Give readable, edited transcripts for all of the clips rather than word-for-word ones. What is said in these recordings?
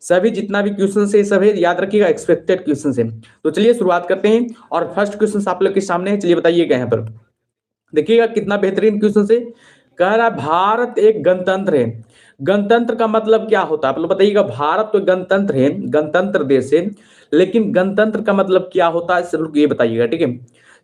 सभी जितना भी क्वेश्चन है सब है, याद रखिएगा एक्सपेक्टेड क्वेश्चन है। तो चलिए शुरुआत करते हैं और फर्स्ट क्वेश्चन आप लोग के सामने है, चलिए बताइएगा यहाँ पर। देखिएगा कितना बेहतरीन क्वेश्चन है। कह रहा है भारत एक गणतंत्र है। गणतंत्र का मतलब क्या होता है आप लोग बताइएगा। भारत तो गणतंत्र है, गणतंत्र देश है, लेकिन गणतंत्र का मतलब क्या होता है सब लोग ये बताइएगा, ठीक है।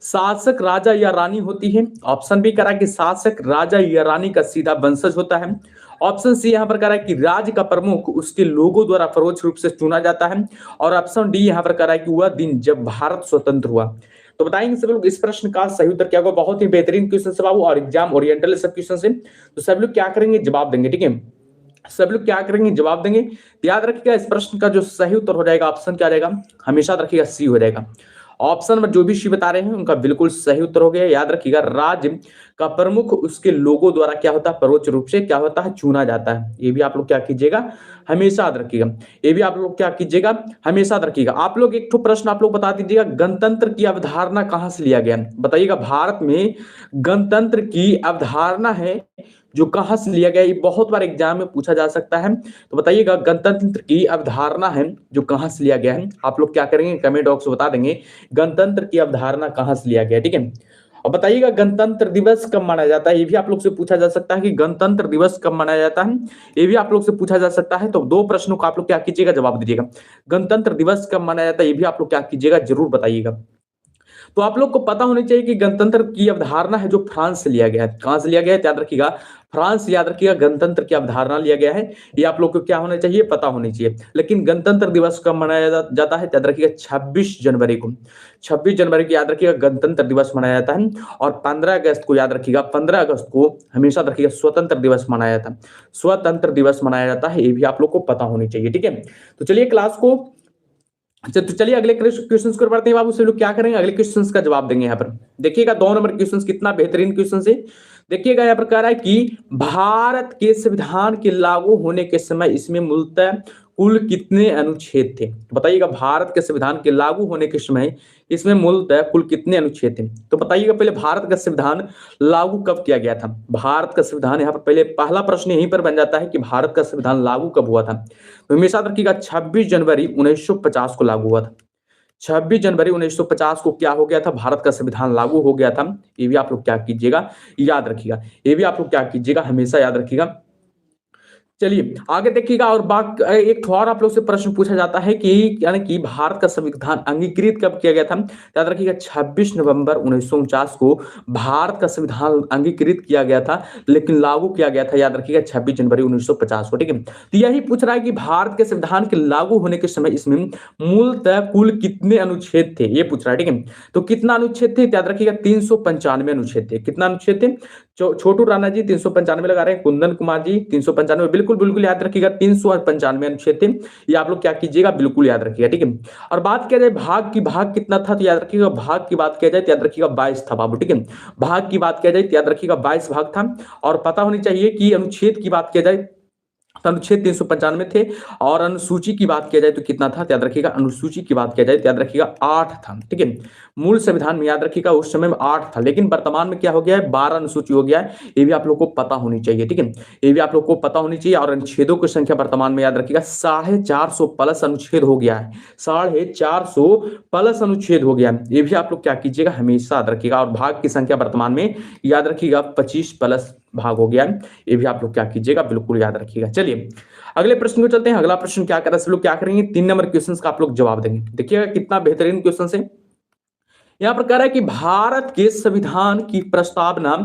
शासक राजा या रानी होती है। ऑप्शन बी करा कि शासक राजा या रानी का सीधा वंशज होता है। ऑप्शन सी यहाँ पर कह रहा है कि राज्य का प्रमुख उसके लोगों द्वारा परोक्ष रूप से चुना जाता है। और ऑप्शन डी यहाँ पर कह रहा है कि वह दिन जब भारत स्वतंत्र हुआ। तो बताएंगे सब लोग इस प्रश्न का सही उत्तर क्या होगा। बहुत ही बेहतरीन क्वेश्चन है बाबू, और एग्जाम ओरिएंटल सब क्वेश्चन है। तो सब लोग क्या करेंगे, जवाब देंगे, ठीक है। सब लोग क्या करेंगे, जवाब देंगे। याद रखिएगा इस प्रश्न का जो सही उत्तर हो जाएगा, ऑप्शन क्या रहेगा, हमेशा रखिएगा सी हो जाएगा। ऑप्शन में जो भी सी बता रहे हैं उनका बिल्कुल सही उत्तर हो गया। याद रखिएगा राज्य का प्रमुख उसके लोगों द्वारा क्या होता है, परोक्ष रूप से क्या होता है, चुना जाता है। ये भी आप लोग क्या कीजिएगा, हमेशा याद रखिएगा। ये भी आप लोग क्या कीजिएगा, हमेशा याद रखिएगा। आप लोग एक तो प्रश्न आप लोग बता दीजिएगा, गणतंत्र की अवधारणा कहां से लिया गया, बताइएगा। भारत में गणतंत्र की अवधारणा है जो कहां से लिया गया, ये बहुत बार एग्जाम में पूछा जा सकता है। तो बताइएगा गणतंत्र की अवधारणा है जो कहां से लिया गया है। आप लोग क्या करेंगे, कमेंट बॉक्स में बता देंगे गणतंत्र की अवधारणा कहां से लिया गया, ठीक है। और बताइएगा गणतंत्र दिवस कब मनाया जाता है, ये भी आप लोग से पूछा जा सकता है कि गणतंत्र दिवस कब मनाया जाता है, ये भी आप लोग से पूछा जा सकता है। तो दो प्रश्नों का आप लोग क्या कीजिएगा, जवाब दीजिएगा। गणतंत्र दिवस कब मनाया जाता है, ये भी आप लोग क्या कीजिएगा, जरूर बताइएगा। तो आप लोग को पता होना चाहिए कि गणतंत्र की अवधारणा है जो फ्रांस से लिया गया है। कहां से लिया गया है, याद रखिएगा, फ्रांस से। याद रखिएगा गणतंत्र की अवधारणा लिया गया है, ये आप लोग को क्या होना चाहिए, पता होनी चाहिए। लेकिन गणतंत्र दिवस कब मनाया जाता है, याद रखिएगा 26 जनवरी को। 26 जनवरी को याद रखिएगा गणतंत्र दिवस मनाया जाता है। और 15 अगस्त को याद रखिएगा, 15 अगस्त को हमेशा रखिएगा स्वतंत्र दिवस मनाया जाता है। स्वतंत्र दिवस मनाया जाता है, ये भी आप लोग को पता होनी चाहिए, ठीक है। तो चलिए क्लास को, अच्छा तो चलिए अगले क्वेश्चंस को पढ़ते हैं बाबू। से लोग क्या करेंगे, अगले क्वेश्चंस का जवाब देंगे। यहाँ पर देखिएगा 2 नंबर क्वेश्चंस कितना बेहतरीन क्वेश्चन है। देखिएगा यहाँ पर कह रहा है कि भारत के संविधान के लागू होने के समय इसमें मूलतः कुल कितने अनुच्छेद थे। बताइएगा भारत के संविधान के लागू होने के समय इसमें मूलतः कुल कितने अनुच्छेद थे। तो बताइएगा पहले भारत का संविधान लागू कब किया गया था। भारत का संविधान यहाँ पर पहले पहला प्रश्न यहीं पर बन जाता है कि भारत का संविधान लागू कब हुआ था। तो हमेशा रखिएगा 26 जनवरी 1950 को लागू हुआ था। 26 जनवरी 1950 को क्या हो गया था, भारत का संविधान लागू हो गया था। ये भी आप लोग क्या कीजिएगा, याद रखिएगा। ये भी आप लोग क्या कीजिएगा, हमेशा याद रखिएगा। चलिए आगे देखिएगा। और एक और आप लोग से प्रश्न पूछा जाता है कि यानी कि भारत का संविधान अंगीकृत कब किया गया था। याद रखिएगा 26 नवंबर 1949 को भारत का संविधान अंगीकृत किया गया था, लेकिन लागू किया गया था याद रखिएगा 26 जनवरी 1950 को, ठीक है। तो यही पूछ रहा है कि भारत के संविधान के लागू होने के समय इसमें मूलतः कुल कितने अनुच्छेद थे, ये पूछ रहा है, ठीक है। तो कितना अनुच्छेद थे, याद रखिएगा 395 अनुच्छेद थे। कितना अनुच्छेद थे, छोटू राणा जी 395 लगा रहे हैं, कुंदन कुमार जी 395, बिल्कुल बिल्कुल याद रखिएगा 395 अनुच्छेद थे। ये आप लोग क्या कीजिएगा, बिल्कुल याद रखिएगा, ठीक है। और बात किया जाए भाग की, भाग कितना था, तो याद रखिएगा भाग की बात किया जाए तो याद रखिएगा 22 था बाबू, ठीक है। भाग की बात किया जाए तो याद रखिएगा 22 भाग था। और पता होनी चाहिए कि अनुच्छेद की बात किया जाए तो अनुच्छेद 395 थे। और अनुसूची की बात किया जाए तो कितना था, याद रखिएगा अनुसूची की बात किया जाए तो याद रखिएगा 8 था, ठीक है। मूल संविधान में याद रखिएगा उस समय में 8 था, लेकिन वर्तमान में क्या हो गया है, 12 अनुसूची हो गया है। ये भी आप लोग को पता होनी चाहिए, ठीक है। ये भी आप लोग को पता होनी चाहिए। और अनुच्छेदों की संख्या वर्तमान में याद रखिएगा 450 प्लस अनुच्छेद हो गया है। 450 प्लस अनुच्छेद हो गया है, ये भी आप लोग क्या कीजिएगा, हमेशा याद रखिएगा। और भाग की संख्या वर्तमान में याद रखिएगा 25 प्लस भाग हो गया है, ये भी आप लोग क्या कीजिएगा, बिल्कुल याद रखिएगा। चलिए अगले प्रश्न को चलते हैं। अगला प्रश्न क्या कर रहा है, सब लोग क्या करेंगे, 3 नंबर क्वेश्चन का आप लोग जवाब देंगे। देखिएगा कितना बेहतरीन क्वेश्चन है। यहां पर कह रहा है कि भारत के संविधान की प्रस्तावना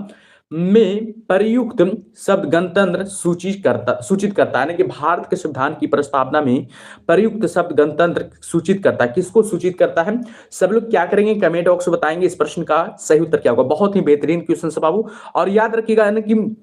में प्रयुक्त शब्द गणतंत्र सूचित करता है, यानी कि भारत के संविधान की प्रस्तावना में प्रयुक्त शब्द गणतंत्र सूचित करता है। किसको सूचित करता है, सब लोग क्या करेंगे, कमेंट बॉक्स में बताएंगे इस प्रश्न का सही उत्तर क्या होगा। बहुत ही बेहतरीन क्वेश्चन है बाबू। और याद रखिएगा यानी कि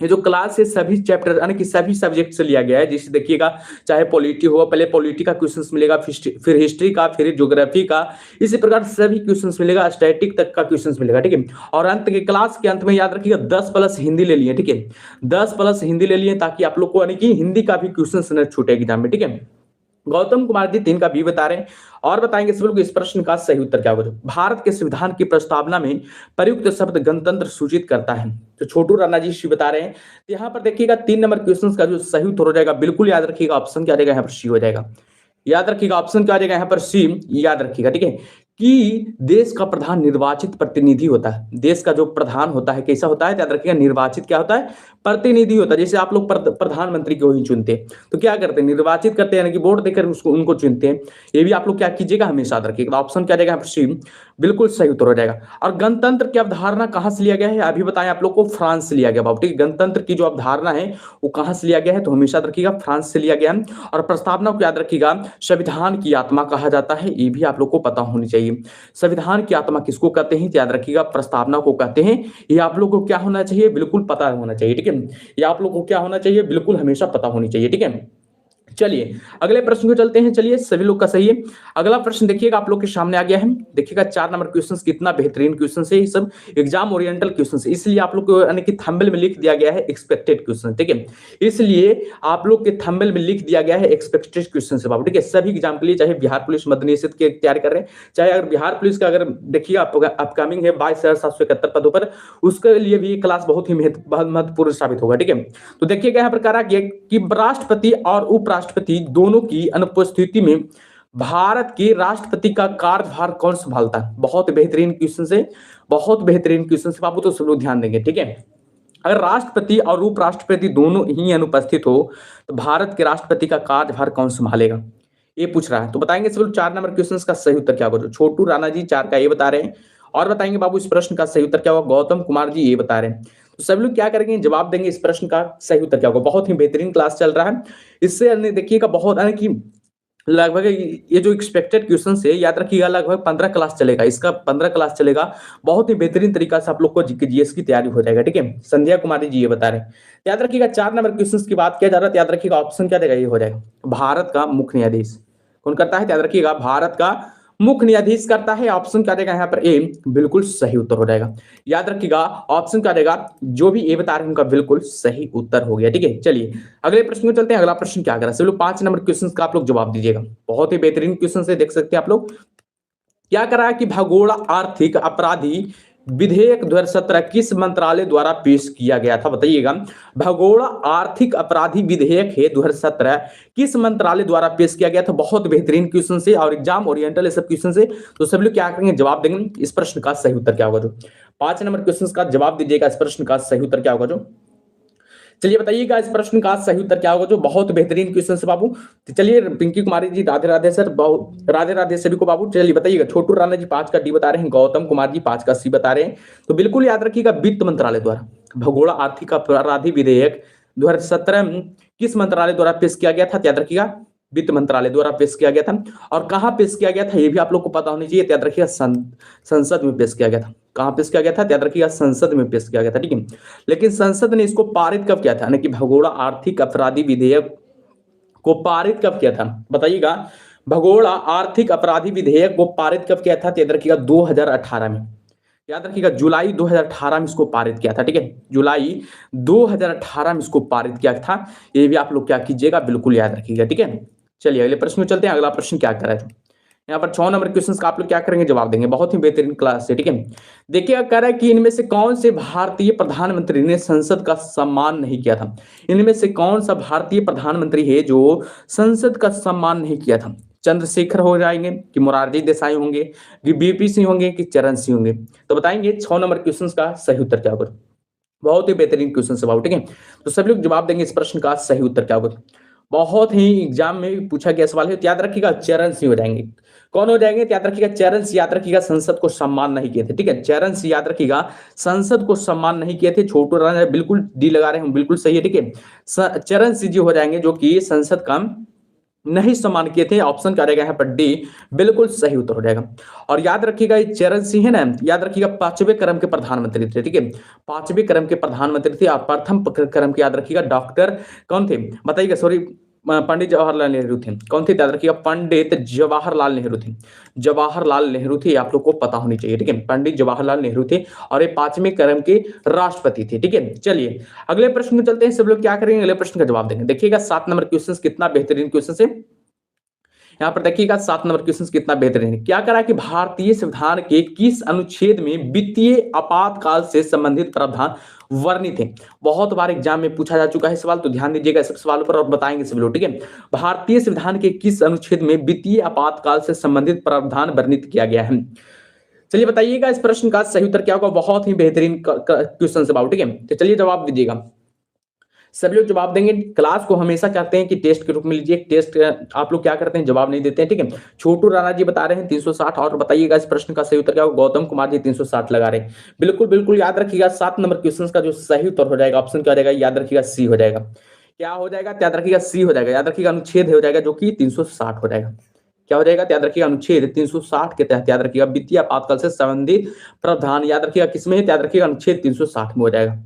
ये जो क्लास है सभी चैप्टर यानी कि सभी सब्जेक्ट से लिया गया है। जैसे देखिएगा चाहे पॉलिटी हो, पहले पॉलिटी का क्वेश्चंस मिलेगा, फिर हिस्ट्री का, फिर ज्योग्राफी का, इसी प्रकार सभी क्वेश्चंस मिलेगा, स्टैटिक तक का क्वेश्चंस मिलेगा, ठीक है। और अंत के क्लास के अंत में याद रखिएगा 10 प्लस हिंदी ले लिए, ठीक है। 10 प्लस हिंदी ले लिए ताकि आप लोग को यानी कि हिंदी का भी क्वेश्चन न छूटे एग्जाम में, ठीक है। गौतम कुमार जी 3 का बी बता रहे हैं और बताएंगे सभी लोग इस प्रश्न का सही उत्तर क्या होगा। भारत के संविधान की प्रस्तावना में प्रयुक्त शब्द गणतंत्र सूचित करता है। तो छोटू राणा जी बता रहे हैं। तो यहाँ पर देखिएगा 3 नंबर क्वेश्चन का जो सही उत्तर हो जाएगा, बिल्कुल याद रखिएगा, ऑप्शन क्या आ जाएगा यहाँ पर सी हो जाएगा। याद रखिएगा ऑप्शन क्या आ जाएगा यहाँ पर सी, याद रखिएगा, ठीक है, कि देश का प्रधान निर्वाचित प्रतिनिधि होता है। देश का जो प्रधान होता है कैसा होता है, याद रखिएगा, निर्वाचित क्या होता है, प्रतिनिधि होता है। जैसे आप लोग प्रधानमंत्री को ही चुनते हैं तो क्या करते हैं, निर्वाचित करते हैं, यानी कि वोट देकर उसको उनको चुनते हैं। ये भी आप लोग क्या कीजिएगा, हमेशा याद रखिएगा। ऑप्शन क्या जाएगा यहाँ पर सी, बिल्कुल सही उत्तर हो जाएगा। और गणतंत्र की अवधारणा कहां से लिया गया है, अभी बताएं आप लोग को, फ्रांस से लिया गया बाबू, ठीक है। गणतंत्र की जो अवधारणा है वो कहां से लिया गया है, तो हमेशा याद रखिएगा फ्रांस से लिया गया है। और प्रस्तावना को याद रखिएगा, संविधान की आत्मा कहा जाता है, ये भी आप लोग को पता होनी चाहिए। संविधान की आत्मा किसको कहते हैं, याद रखिएगा प्रस्तावना को कहते हैं। ये आप लोग को क्या होना चाहिए, बिल्कुल पता होना चाहिए, ठीक है। ये आप लोग को क्या होना चाहिए, बिल्कुल हमेशा पता होनी चाहिए, ठीक है। चलिए अगले प्रश्न को चलते हैं। चलिए सभी लोग का सही है। अगला प्रश्न देखिएगा आप लोग के सामने आ गया है। देखिएगा 4 नंबर क्वेश्चन, कितना बेहतरीन क्वेश्चन है, ये सब एग्जाम ओरिएंटल क्वेश्चन है, इसलिए आप लोग को यानी कि थंबनेल में लिख दिया गया है एक्सपेक्टेड क्वेश्चन, ठीक है। इसलिए आप लोग के थंबनेल में लिख दिया गया है एक्सपेक्टेड क्वेश्चन से बाबू, ठीक है। सभी एग्जाम के लिए, चाहे बिहार पुलिस मद्य निषेध की तैयारी कर रहे हैं, चाहे अगर बिहार पुलिस का अगर देखिए अपकमिंग है 22,771 पदों पर, उसके लिए भी क्लास बहुत ही महत्वपूर्ण साबित होगा, ठीक है। तो देखिएगा यहाँ पर कहा गया कि राष्ट्रपति और उपराष्ट्रपति दोनों की अनुपस्थिति में भारत के राष्ट्रपति का कार्यभार कौन संभालता है। बहुत बेहतरीन क्वेश्चन से, बहुत बेहतरीन क्वेश्चन से बाबू, तो सब लोग ध्यान देंगे, ठीक है। अगर राष्ट्रपति और उपराष्ट्रपति दोनों ही अनुपस्थित हो तो भारत के राष्ट्रपति का कार्यभार कौन संभालेगा, ये पूछ रहा है। तो बताएंगे सब लोग 4 नंबर क्वेश्चन का सही उत्तर क्या होगा। छोटू राणा जी 4 का ये बता रहे हैं और बताएंगे बाबू इस प्रश्न का सही उत्तर क्या होगा। गौतम कुमार जी ये बता रहे हैं। तो सभी लोग क्या करेंगे, जवाब देंगे इस प्रश्न का सही उत्तर क्या होगा। बहुत ही बेहतरीन क्लास चल रहा है। इससे देखिएगा बहुत कि लगभग ये जो एक्सपेक्टेड क्वेश्चन है, याद रखिएगा लगभग 15 क्लास चलेगा, इसका 15 क्लास चलेगा। बहुत ही बेहतरीन तरीका से आप लोग को जीएस की तैयारी हो जाएगा, ठीक है। संध्या कुमारी जी ये बता रहे हैं। याद रखिएगा 4 नंबर क्वेश्चन की बात किया जा रहा है, याद रखिएगा ऑप्शन क्या देगा, ये हो जाएगा भारत का मुख्य न्यायाधीश कौन करता है, याद रखिएगा भारत का मुख्य न्यायाधीश करता है। ऑप्शन क्या देगा यहाँ पर ए, बिल्कुल सही उत्तर हो जाएगा। याद रखिएगा ऑप्शन क्या देगा, जो भी ए बता रहे हैं उनका बिल्कुल सही उत्तर हो गया, ठीक है। चलिए अगले प्रश्न में चलते हैं। अगला प्रश्न क्या कर रहा है, सब लोग 5 नंबर क्वेश्चन का आप लोग जवाब दीजिएगा। बहुत ही बेहतरीन क्वेश्चन से देख सकते हैं आप लोग। क्या करा है कि भगोड़ा आर्थिक अपराधी विधेयक 2017 किस मंत्रालय द्वारा पेश किया गया था, बताइएगा। भगोड़ा आर्थिक अपराधी विधेयक है 2017 किस मंत्रालय द्वारा पेश किया गया था। बहुत बेहतरीन क्वेश्चन से और एग्जाम ओरिएंटल सब क्वेश्चन से, तो सभी लोग क्या करेंगे, जवाब देंगे। इस प्रश्न का सही उत्तर क्या होगा, जो 5 नंबर क्वेश्चन का जवाब दीजिएगा। इस प्रश्न का सही उत्तर क्या होगा, जो चलिए बताइएगा इस प्रश्न का सही उत्तर क्या होगा, जो बहुत बेहतरीन क्वेश्चन है बाबू। तो चलिए पिंकी कुमारी जी राधे राधे सर, राधे राधे सभी को बाबू। चलिए बताइएगा, छोटू राणा जी 5 का डी बता रहे हैं, गौतम कुमार जी 5 का सी बता रहे हैं। तो बिल्कुल याद रखिएगा वित्त मंत्रालय द्वारा भगोड़ा आर्थिक अपराधी विधेयक 2017 किस मंत्रालय द्वारा पेश किया गया था, याद रखिएगा वित्त मंत्रालय द्वारा पेश किया गया था। और कहां पेश किया गया था ये भी आप लोग को पता होनी चाहिए, याद रखिएगा संसद में पेश किया गया था। कहां पेश किया गया था, याद रखिएगा संसद में पेश किया गया था, ठीक है। लेकिन संसद ने इसको पारित कब किया था, यानी कि भगोड़ा आर्थिक अपराधी विधेयक को पारित कब किया था, बताइएगा। भगोड़ा आर्थिक अपराधी विधेयक को पारित कब किया था, याद रखिएगा 2018 में। याद रखिएगा जुलाई 2018 में इसको पारित किया था, ठीक है। जुलाई 2018 में इसको पारित किया था। ये भी आप लोग क्या कीजिएगा, बिल्कुल याद रखिएगा, ठीक है। चलिए अगले प्रश्न में चलते हैं। अगला प्रश्न क्या कर रहा है, यहाँ पर 6 नंबर क्वेश्चन का आप लोग क्या करेंगे, जवाब देंगे। बहुत ही बेहतरीन क्लास है, ठीक है। देखिए कह रहा है कि इनमें से कौन से भारतीय प्रधानमंत्री ने संसद का सम्मान नहीं किया था। इनमें से कौन सा भारतीय प्रधानमंत्री है जो संसद का सम्मान नहीं किया था। चंद्रशेखर हो जाएंगे कि मोरारजी देसाई होंगे कि बीपी सिंह होंगे कि चरण सिंह होंगे। तो बताएंगे 6 नंबर क्वेश्चन का सही उत्तर क्या होगा। बहुत ही बेहतरीन क्वेश्चन है बाबू, ठीक है। तो सभी लोग जवाब देंगे इस प्रश्न का सही उत्तर क्या होगा। बहुत ही एग्जाम में पूछा गया सवाल है, तो याद रखिएगा चरण सिंह हो जाएंगे। कौन हो जाएंगे, तो याद रखिएगा चरण सिंह। याद रखिएगा संसद को सम्मान नहीं किए थे, ठीक है। चरण सिंह याद रखिएगा संसद को सम्मान नहीं किए थे। छोटू राणा बिल्कुल डी लगा रहे हैं, बिल्कुल सही है, ठीक है। चरण सिंह जी हो जाएंगे जो कि संसद का नहीं सम्मान किए थे। ऑप्शन क्या रहेगा यहाँ पर डी, बिल्कुल सही उत्तर हो जाएगा। और याद रखिएगा चरण सिंह है ना, याद रखिएगा 5वें क्रम के प्रधानमंत्री थे, ठीक है। 5वें क्रम के प्रधानमंत्री थे। और प्रथम क्रम के याद रखिएगा डॉक्टर कौन थे, बताइएगा, सॉरी पंडित जवाहरलाल नेहरू थे। कौन थे, याद रखिएगा पंडित जवाहरलाल नेहरू थे। जवाहरलाल नेहरू थे, आप लोग को पता होनी चाहिए, ठीक है। पंडित जवाहरलाल नेहरू थे और ये 5वें क्रम के राष्ट्रपति थे, ठीक है। चलिए अगले प्रश्न में चलते हैं। सब लोग क्या करेंगे, अगले प्रश्न का जवाब देंगे। देखिएगा 7 नंबर क्वेश्चन कितना बेहतरीन क्वेश्चन है। यहाँ पर देखिएगा 7 नंबर क्वेश्चन कितना बेहतरीन है। क्या करा कि भारतीय संविधान के किस अनुच्छेद में वित्तीय आपातकाल से संबंधित प्रावधान वर्णित है। बहुत बार एग्जाम में पूछा जा चुका है सवाल, तो ध्यान दीजिएगा सब सवालों पर और बताएंगे सभी लोग, ठीक है। भारतीय संविधान के किस अनुच्छेद में वित्तीय आपातकाल से संबंधित प्रावधान वर्णित किया गया है। चलिए बताइएगा इस प्रश्न का सही उत्तर क्या होगा। बहुत ही बेहतरीन क्वेश्चन से ठीक है, तो चलिए जवाब दीजिएगा। सभी लोग जवाब देंगे। क्लास को हमेशा कहते हैं कि टेस्ट के रूप में लीजिए, टेस्ट आप लोग क्या करते हैं, जवाब नहीं देते हैं, ठीक है। छोटू राणा जी बता रहे हैं 360, और बताइएगा इस प्रश्न का सही उत्तर क्या होगा। गौतम कुमार जी 360 लगा रहे हैं। बिल्कुल बिल्कुल याद रखिएगा 7 नंबर क्वेश्चन का जो सही उत्तर हो जाएगा, ऑप्शन क्या हो जाएगा, याद रखिएगा सी हो जाएगा। क्या हो जाएगा, याद रखिएगा सी हो जाएगा। याद रखिएगा अनुच्छेद हो जाएगा जो कि 360 हो जाएगा। क्या हो जाएगा, याद रखिएगा अनुच्छेद 360 के तहत, याद रखिएगा वित्तीय आपातकाल से संबंधित प्रावधान, याद रखिएगा किसमें है, याद रखिएगा अनुच्छेद 360 में हो जाएगा।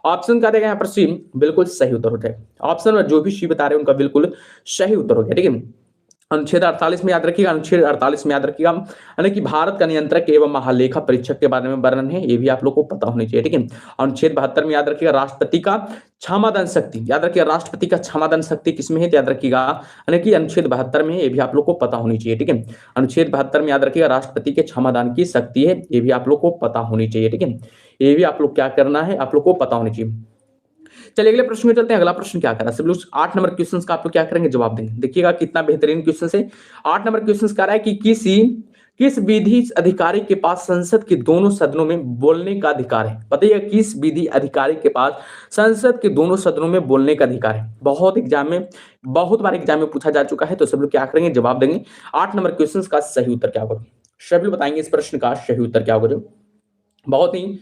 ऑप्शन क्या देगा यहाँ पर सी, बिल्कुल सही उत्तर हो जाएगा। ऑप्शन में जो भी सी बता रहे हैं उनका बिल्कुल सही उत्तर हो गया, ठीक है। अनुच्छेद 48 में याद रखिएगा, अनुच्छेद 48 में याद रखिएगा, यानी कि भारत का नियंत्रक एवं महालेखा परीक्षक के बारे में वर्णन है, ये भी आप लोग को पता होनी चाहिए, ठीक है। अनुच्छेद 72 में याद रखिएगा राष्ट्रपति का क्षमादान शक्ति, याद रखिएगा राष्ट्रपति का क्षमादान शक्ति किसमें है, याद रखिएगा, यानी कि अनुच्छेद 72 में, ये भी आप लोग को पता होनी चाहिए, ठीक है। अनुच्छेद 72 में याद रखिएगा राष्ट्रपति के क्षमादान की शक्ति है, ये भी आप लोग को पता होनी चाहिए, ठीक है। ये भी आप लोग क्या करना है, आप लोग को पता होनी चाहिए। चलिए अगले प्रश्न में चलते हैं। अगला प्रश्न क्या करा, सब लोग 8 नंबर क्वेश्चन का आप लोग क्या करेंगे, जवाब देंगे। देखिएगा कितना बेहतरीन क्वेश्चन है। 8 नंबर क्वेश्चन कह रहा है कि किस विधि अधिकारी के पास संसद के दोनों सदनों में बोलने का अधिकार है। बताइए किस विधि अधिकारी के पास संसद के दोनों सदनों में बोलने का अधिकार है। बहुत बार एग्जाम में पूछा जा चुका है, तो सब लोग क्या करेंगे, जवाब देंगे। 8 नंबर क्वेश्चन का सही उत्तर क्या होगा, सभी बताएंगे इस प्रश्न का सही उत्तर क्या होगा। जो बहुत ही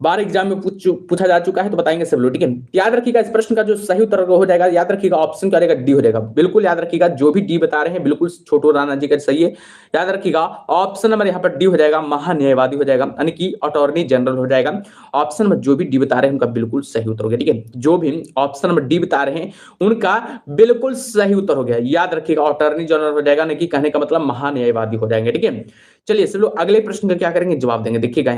बार एग्जाम में पूछा जा चुका है, तो बताएंगे सब लोग, ठीक है। याद रखिएगा इस प्रश्न का जो सही उत्तर हो जाएगा, याद रखिएगा ऑप्शन क्या रहेगा, डी हो जाएगा। बिल्कुल याद रखिएगा, जो भी डी बता रहे हैं बिल्कुल छोटू राणा जी का सही है। याद रखिएगा ऑप्शन नंबर यहाँ पर डी हो जाएगा, महान्यायवादी हो जाएगा, यानी कि अटॉर्नी जनरल हो जाएगा। ऑप्शन नंबर जो भी डी बता रहे हैं उनका बिल्कुल सही उत्तर हो गया, ठीक है। जो भी ऑप्शन नंबर डी बता रहे हैं उनका बिल्कुल सही उत्तर हो गया। याद रखिएगा अटॉर्नी जनरल हो जाएगा, यानी कि कहने का मतलब महान्यायवादी हो जाएंगे, ठीक है। चलिए सब लोग अगले प्रश्न का क्या करेंगे, जवाब देंगे। देखिएगा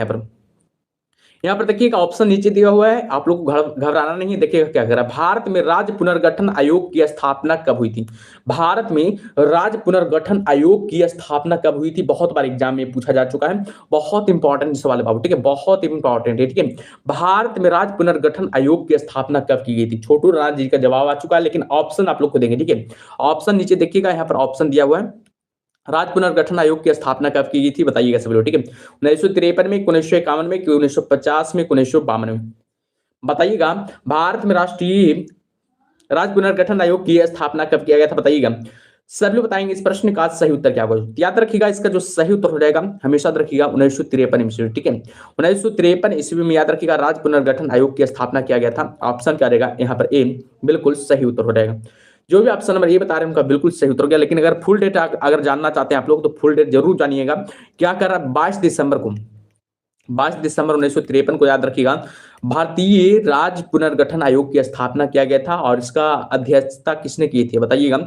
यहाँ पर देखिएगा ऑप्शन नीचे दिया हुआ है, आप लोग को घबराना नहीं है। देखिएगा क्या कह रहा है, भारत में राज्य पुनर्गठन आयोग की स्थापना कब हुई थी। भारत में राज्य पुनर्गठन आयोग की स्थापना कब हुई थी, बहुत बार एग्जाम में पूछा जा चुका है। बहुत इंपॉर्टेंट सवाल है बाबू, ठीक है, बहुत इंपॉर्टेंट है, ठीक है। भारत में राज्य पुनर्गठन आयोग की स्थापना कब की गई थी। छोटू राणा जी का जवाब आ चुका है, लेकिन ऑप्शन आप लोग को देंगे, ठीक है। ऑप्शन नीचे देखिएगा, यहाँ पर ऑप्शन दिया हुआ है। राज्य पुनर्गठन आयोग की स्थापना कब की गई थी, बताइएगा सभी लोग, ठीक है। 1953 में, 1951 में, 1950 में, 1952 में। बताइएगा भारत में राष्ट्रीय राज्य पुनर्गठन आयोग की स्थापना कब किया गया था, बताइएगा। सभी लोग बताएंगे इस प्रश्न का सही उत्तर क्या होगा। याद रखिएगा इसका जो सही उत्तर हो जाएगा, हमेशा रखिएगा 1953 ईस्वी, ठीक है। 1953 ईस्वी में याद रखिएगा राज्य पुनर्गठन आयोग की स्थापना किया गया था। ऑप्शन क्या रहेगा यहाँ पर, ए बिल्कुल सही उत्तर हो जाएगा। जो भी ऑप्शन नंबर ये बता रहे हैं उनका बिल्कुल सही उत्तर गया। लेकिन अगर फुल डेट अगर जानना चाहते हैं आप लोग, तो फुल डेट जरूर जानिएगा। क्या कर रहा है, 22 दिसंबर 1953 को याद रखिएगा भारतीय राज्य पुनर्गठन आयोग की स्थापना किया गया था। और इसका अध्यक्षता किसने की थी, बताइएगा।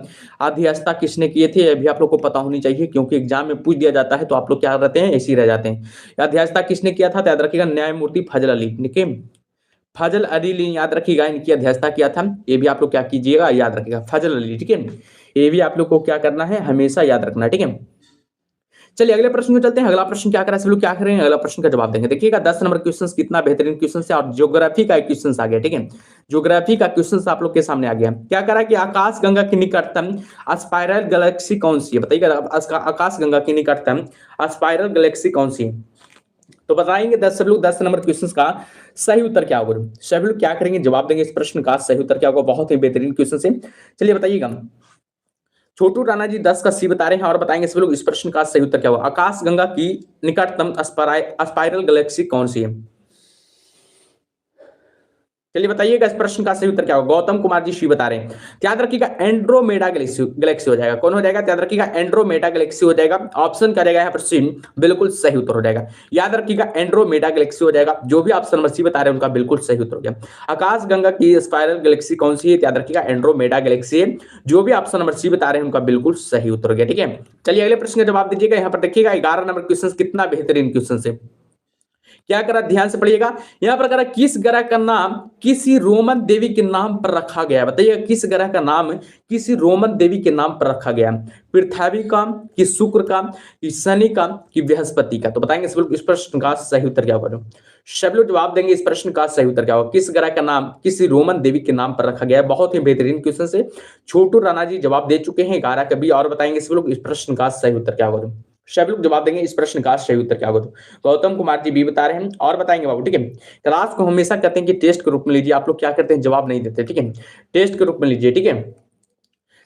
अध्यक्षता किसने किए थे, यह भी आप लोग को पता होनी चाहिए, क्योंकि एग्जाम में पूछ दिया जाता है तो आप लोग क्या रहते हैं, ऐसे ही रह जाते हैं। अध्यक्षता किसने किया था, तो याद रखिएगा न्यायमूर्ति फजल अली, ठीक है। फजल अली याद रखिएगा, इनकी अध्यक्षता किया था। ये भी आप लोग क्या कीजिएगा, याद रखिएगा फजल अली, ठीक है। ये भी आप लोग को क्या करना है, हमेशा याद रखना है, ठीक है। चलिए अगले प्रश्न में चलते हैं। अगला प्रश्न क्या कर रहा है, सब लोग क्या करेंगे, अगला प्रश्न का जवाब देंगे। देखिएगा 10 नंबर क्वेश्चन कितना बेहतरीन क्वेश्चन है, और ज्योग्राफी का क्वेश्चन आ गया, ठीक है। ज्योग्राफी का क्वेश्चन आप लोग के सामने आ गया। क्या करा कि आकाश गंगा की निकटतम स्पाइरल गैलेक्सी कौन सी है, बताइएगा। आकाश गंगा की निकटतम स्पाइरल गैलेक्सी कौन सी है, तो बताएंगे 10 नंबर क्वेश्चन का सही उत्तर क्या होगा। सभी लोग क्या करेंगे, जवाब देंगे इस प्रश्न का सही उत्तर क्या होगा। बहुत ही बेहतरीन क्वेश्चन है, चलिए बताइएगा। छोटू राणा जी 10 का सी बता रहे हैं, और बताएंगे सभी लोग इस प्रश्न का सही उत्तर क्या होगा। आकाश गंगा की निकटतम स्पाइरल गैलेक्सी कौन सी है, चलिए बताइएगा इस प्रश्न का सही उत्तर क्या होगा। गौतम कुमार जी शी बता रहे हैं, याद रखिएगा एंड्रोमेडा गैलेक्सी हो जाएगा। कौन हो जाएगा, याद रखिएगा एंड्रोमेडा गैलेक्सी हो जाएगा। ऑप्शन क्या रहेगा यहाँ पर, सी बिल्कुल सही उत्तर हो जाएगा। याद रखिएगा एंड्रोमेडा गैलेक्सी हो जाएगा। जो भी ऑप्शन नंबर सी बता रहे हैं उनका बिल्कुल सही उत्तर हो गया। आकाश गंगा की स्पाइरल गैलेक्सी कौन सी है, याद रखिएगा एंड्रोमेडा गैलेक्सी है। जो भी ऑप्शन नंबर सी बता रहे हैं उनका बिल्कुल सही उत्तर हो गया, ठीक है। चलिए अगले प्रश्न का जवाब दीजिएगा। यहाँ पर देखिएगा 11 नंबर क्वेश्चन कितना बेहतरीन क्वेश्चन है। क्या करा, ध्यान से पढ़िएगा। यहां पर करा किस ग्रह का नाम किसी रोमन देवी के नाम पर रखा गया है, बताइएगा किस ग्रह का नाम किसी रोमन देवी के नाम पर रखा गया, पृथ्वी का, कि शुक्र का, कि शनि का, कि बृहस्पति का। तो बताएंगे सब लोग इस प्रश्न का सही उत्तर क्या होगा। सब लोग जवाब देंगे इस प्रश्न का सही उत्तर क्या होगा। किस ग्रह का नाम किसी रोमन देवी के नाम पर रखा गया है। बहुत ही बेहतरीन क्वेश्चन से छोटू राणा जी जवाब दे चुके हैं 11 कभी, और बताएंगे सब लोग इस प्रश्न का सही उत्तर क्या होगा। सभी लोग जवाब देंगे इस प्रश्न का सही उत्तर क्या होगा। गौतम कुमार जी भी बता रहे हैं और बताएंगे बाबू, ठीक है। क्लास को हमेशा कहते हैं कि टेस्ट के रूप में लीजिए, आप लोग क्या करते हैं जवाब नहीं देते, ठीक है, टेस्ट के रूप में लीजिए, ठीक है।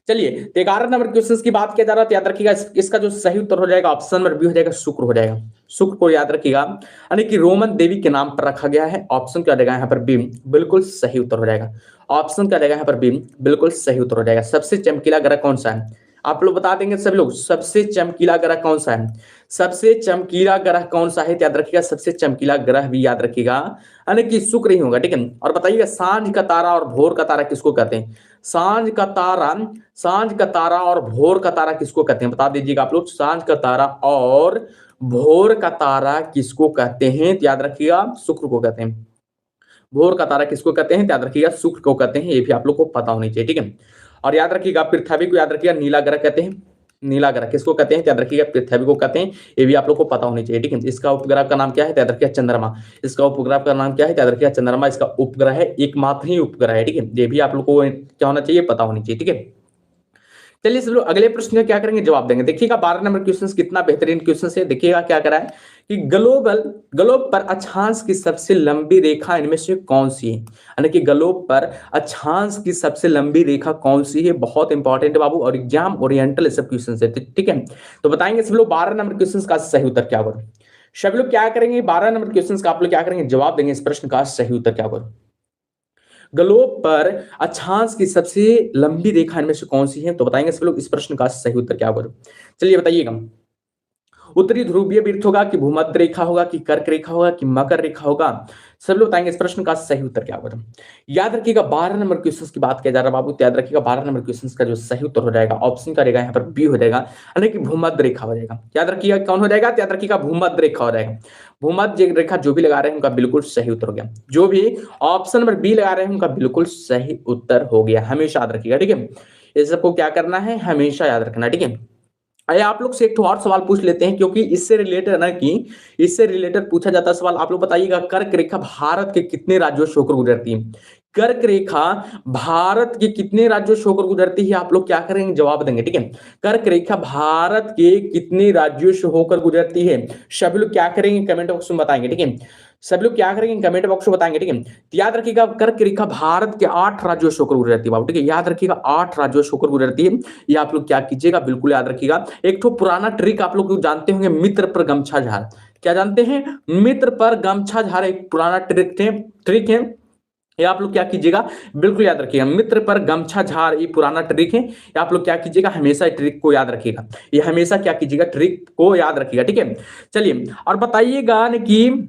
चलिए, तो 11 नंबर क्वेश्चन की बात किया जा रहा है, तो याद रखिएगा इसका जो सही उत्तर हो जाएगा ऑप्शन नंबर बी हो जाएगा, शुक्र हो जाएगा। शुक्र को याद रखिएगा, यानी कि रोमन देवी के नाम पर रखा गया है। ऑप्शन क्या जाएगा यहाँ पर बी, बिल्कुल सही उत्तर हो जाएगा। ऑप्शन क्या जाएगा यहाँ पर बी, बिल्कुल सही उत्तर हो जाएगा। सबसे चमकीला ग्रह कौन सा है, आप लोग बता देंगे सभी लोग, सबसे चमकीला ग्रह कौन सा है, सबसे चमकीला ग्रह कौन सा है, याद रखिएगा सबसे चमकीला ग्रह भी याद रखिएगा, यानी कि शुक्र ही होगा, ठीक है। और बताइएगा सांझ का तारा और भोर का तारा किसको कहते हैं, सांझ का तारा और भोर का तारा किसको कहते हैं, बता दीजिएगा आप लोग। सांझ का तारा और भोर का तारा किसको कहते हैं, तो याद रखिएगा शुक्र को कहते हैं। भोर का तारा किसको कहते हैं, याद रखिएगा शुक्र को कहते हैं, ये भी आप लोग को पता होनी चाहिए, ठीक है। और याद रखिएगा पृथ्वी को याद रखिएगा नीला ग्रह कहते हैं। नीला ग्रह किसको कहते हैं, याद रखिएगा पृथ्वी को कहते हैं, ये भी आप लोग को पता होनी चाहिए, ठीक है। इसका उपग्रह का नाम क्या है, याद रखिएगा चंद्रमा। इसका उपग्रह का नाम क्या है, याद रखिएगा चंद्रमा। इसका उपग्रह है, एकमात्र ही उपग्रह है, ठीक है। ये भी आप लोग को क्या होना चाहिए, पता होनी चाहिए, ठीक है। चलिए सब लोग अगले प्रश्न का क्या करेंगे, जवाब देंगे। देखिएगा 12 नंबर क्वेश्चन कितना बेहतरीन क्वेश्चन है। देखिएगा क्या करा है कि ग्लोब पर अक्षांश की सबसे लंबी रेखा इनमें से कौन सी है, यानी कि ग्लोब पर अक्षांश की सबसे लंबी रेखा कौन सी है। बहुत इंपॉर्टेंट है बाबू, और एग्जाम ओरिएंटल सब क्वेश्चन है, ठीक है। तो बताएंगे सब लोग 12 नंबर क्वेश्चन का सही उत्तर क्या होगा। सब लोग क्या करेंगे, 12 नंबर क्वेश्चन का आप लोग क्या करेंगे, जवाब देंगे इस प्रश्न का सही उत्तर क्या होगा। ग्लोब पर अक्षांश की सबसे लंबी रेखा इनमें से कौन सी है, तो बताएंगे सब लोग इस प्रश्न का सही उत्तर क्या होगा। चलिए बताइएगा, उत्तरी ध्रुवीय वृत्त होगा, कि भूमध्य रेखा होगा, कि कर्क रेखा होगा, कि मकर रेखा होगा। सब लोग बताएंगे इस प्रश्न का सही उत्तर क्या होगा। याद रखिएगा 12 नंबर क्वेश्चन की बात किया जा रहा है बाबू, तो याद रखिएगा 12 नंबर क्वेश्चन का जो सही उत्तर हो जाएगा ऑप्शन का रहेगा यहाँ पर बी हो जाएगा, यानी कि भूमध्य रेखा हो जाएगा। याद रखिएगा कौन हो जाएगा, याद रखिएगा भूमध्य रेखा हो जाएगा। भूमध्य रेखा जो भी लगा रहे हैं उनका बिल्कुल सही उत्तर हो गया। जो भी ऑप्शन नंबर बी लगा रहे हैं उनका बिल्कुल सही उत्तर हो गया, हमेशा याद रखिएगा, ठीक है। ये सबको क्या करना है, हमेशा याद रखना, ठीक है। आइए आप लोग से एक और सवाल पूछ लेते हैं, क्योंकि इससे रिलेटेड ना, कि इससे रिलेटेड पूछा जाता है सवाल। आप लोग बताइएगा कर्क रेखा भारत के कितने राज्यों से होकर गुजरती है। कर्क रेखा भारत के कितने राज्यों से होकर गुजरती है, आप लोग क्या करेंगे, जवाब देंगे, ठीक है। कर्क रेखा भारत के कितने राज्यों से होकर गुजरती है, सभी लोग क्या करेंगे कमेंट बॉक्स में बताएंगे, ठीक है। सब लोग क्या करेंगे कमेंट बॉक्स में बताएंगे, ठीक है। तो याद रखिएगा कर्क रेखा भारत के 8 राज्यों से होकर गुजरती है बाबू, ठीक है। याद रखिएगा 8 राज्यों से होकर गुजरती है। ये आप लोग क्या कीजिएगा, बिल्कुल याद रखिएगा। एक तो पुराना ट्रिक आप लोग जानते होंगे, मित्र पर गमछा झाड़। क्या जानते हैं, मित्र पर गमछा झाड़ एक पुराना ट्रिक है। ये आप लोग क्या कीजिएगा, बिल्कुल याद रखिएगा। मित्र पर गमछा झाड़ ये पुराना ट्रिक है। ये आप लोग क्या कीजिएगा, हमेशा ट्रिक को याद रखिएगा। ये हमेशा क्या कीजिएगा, ट्रिक को याद रखिएगा, ठीक है। चलिए और बताइएगा कि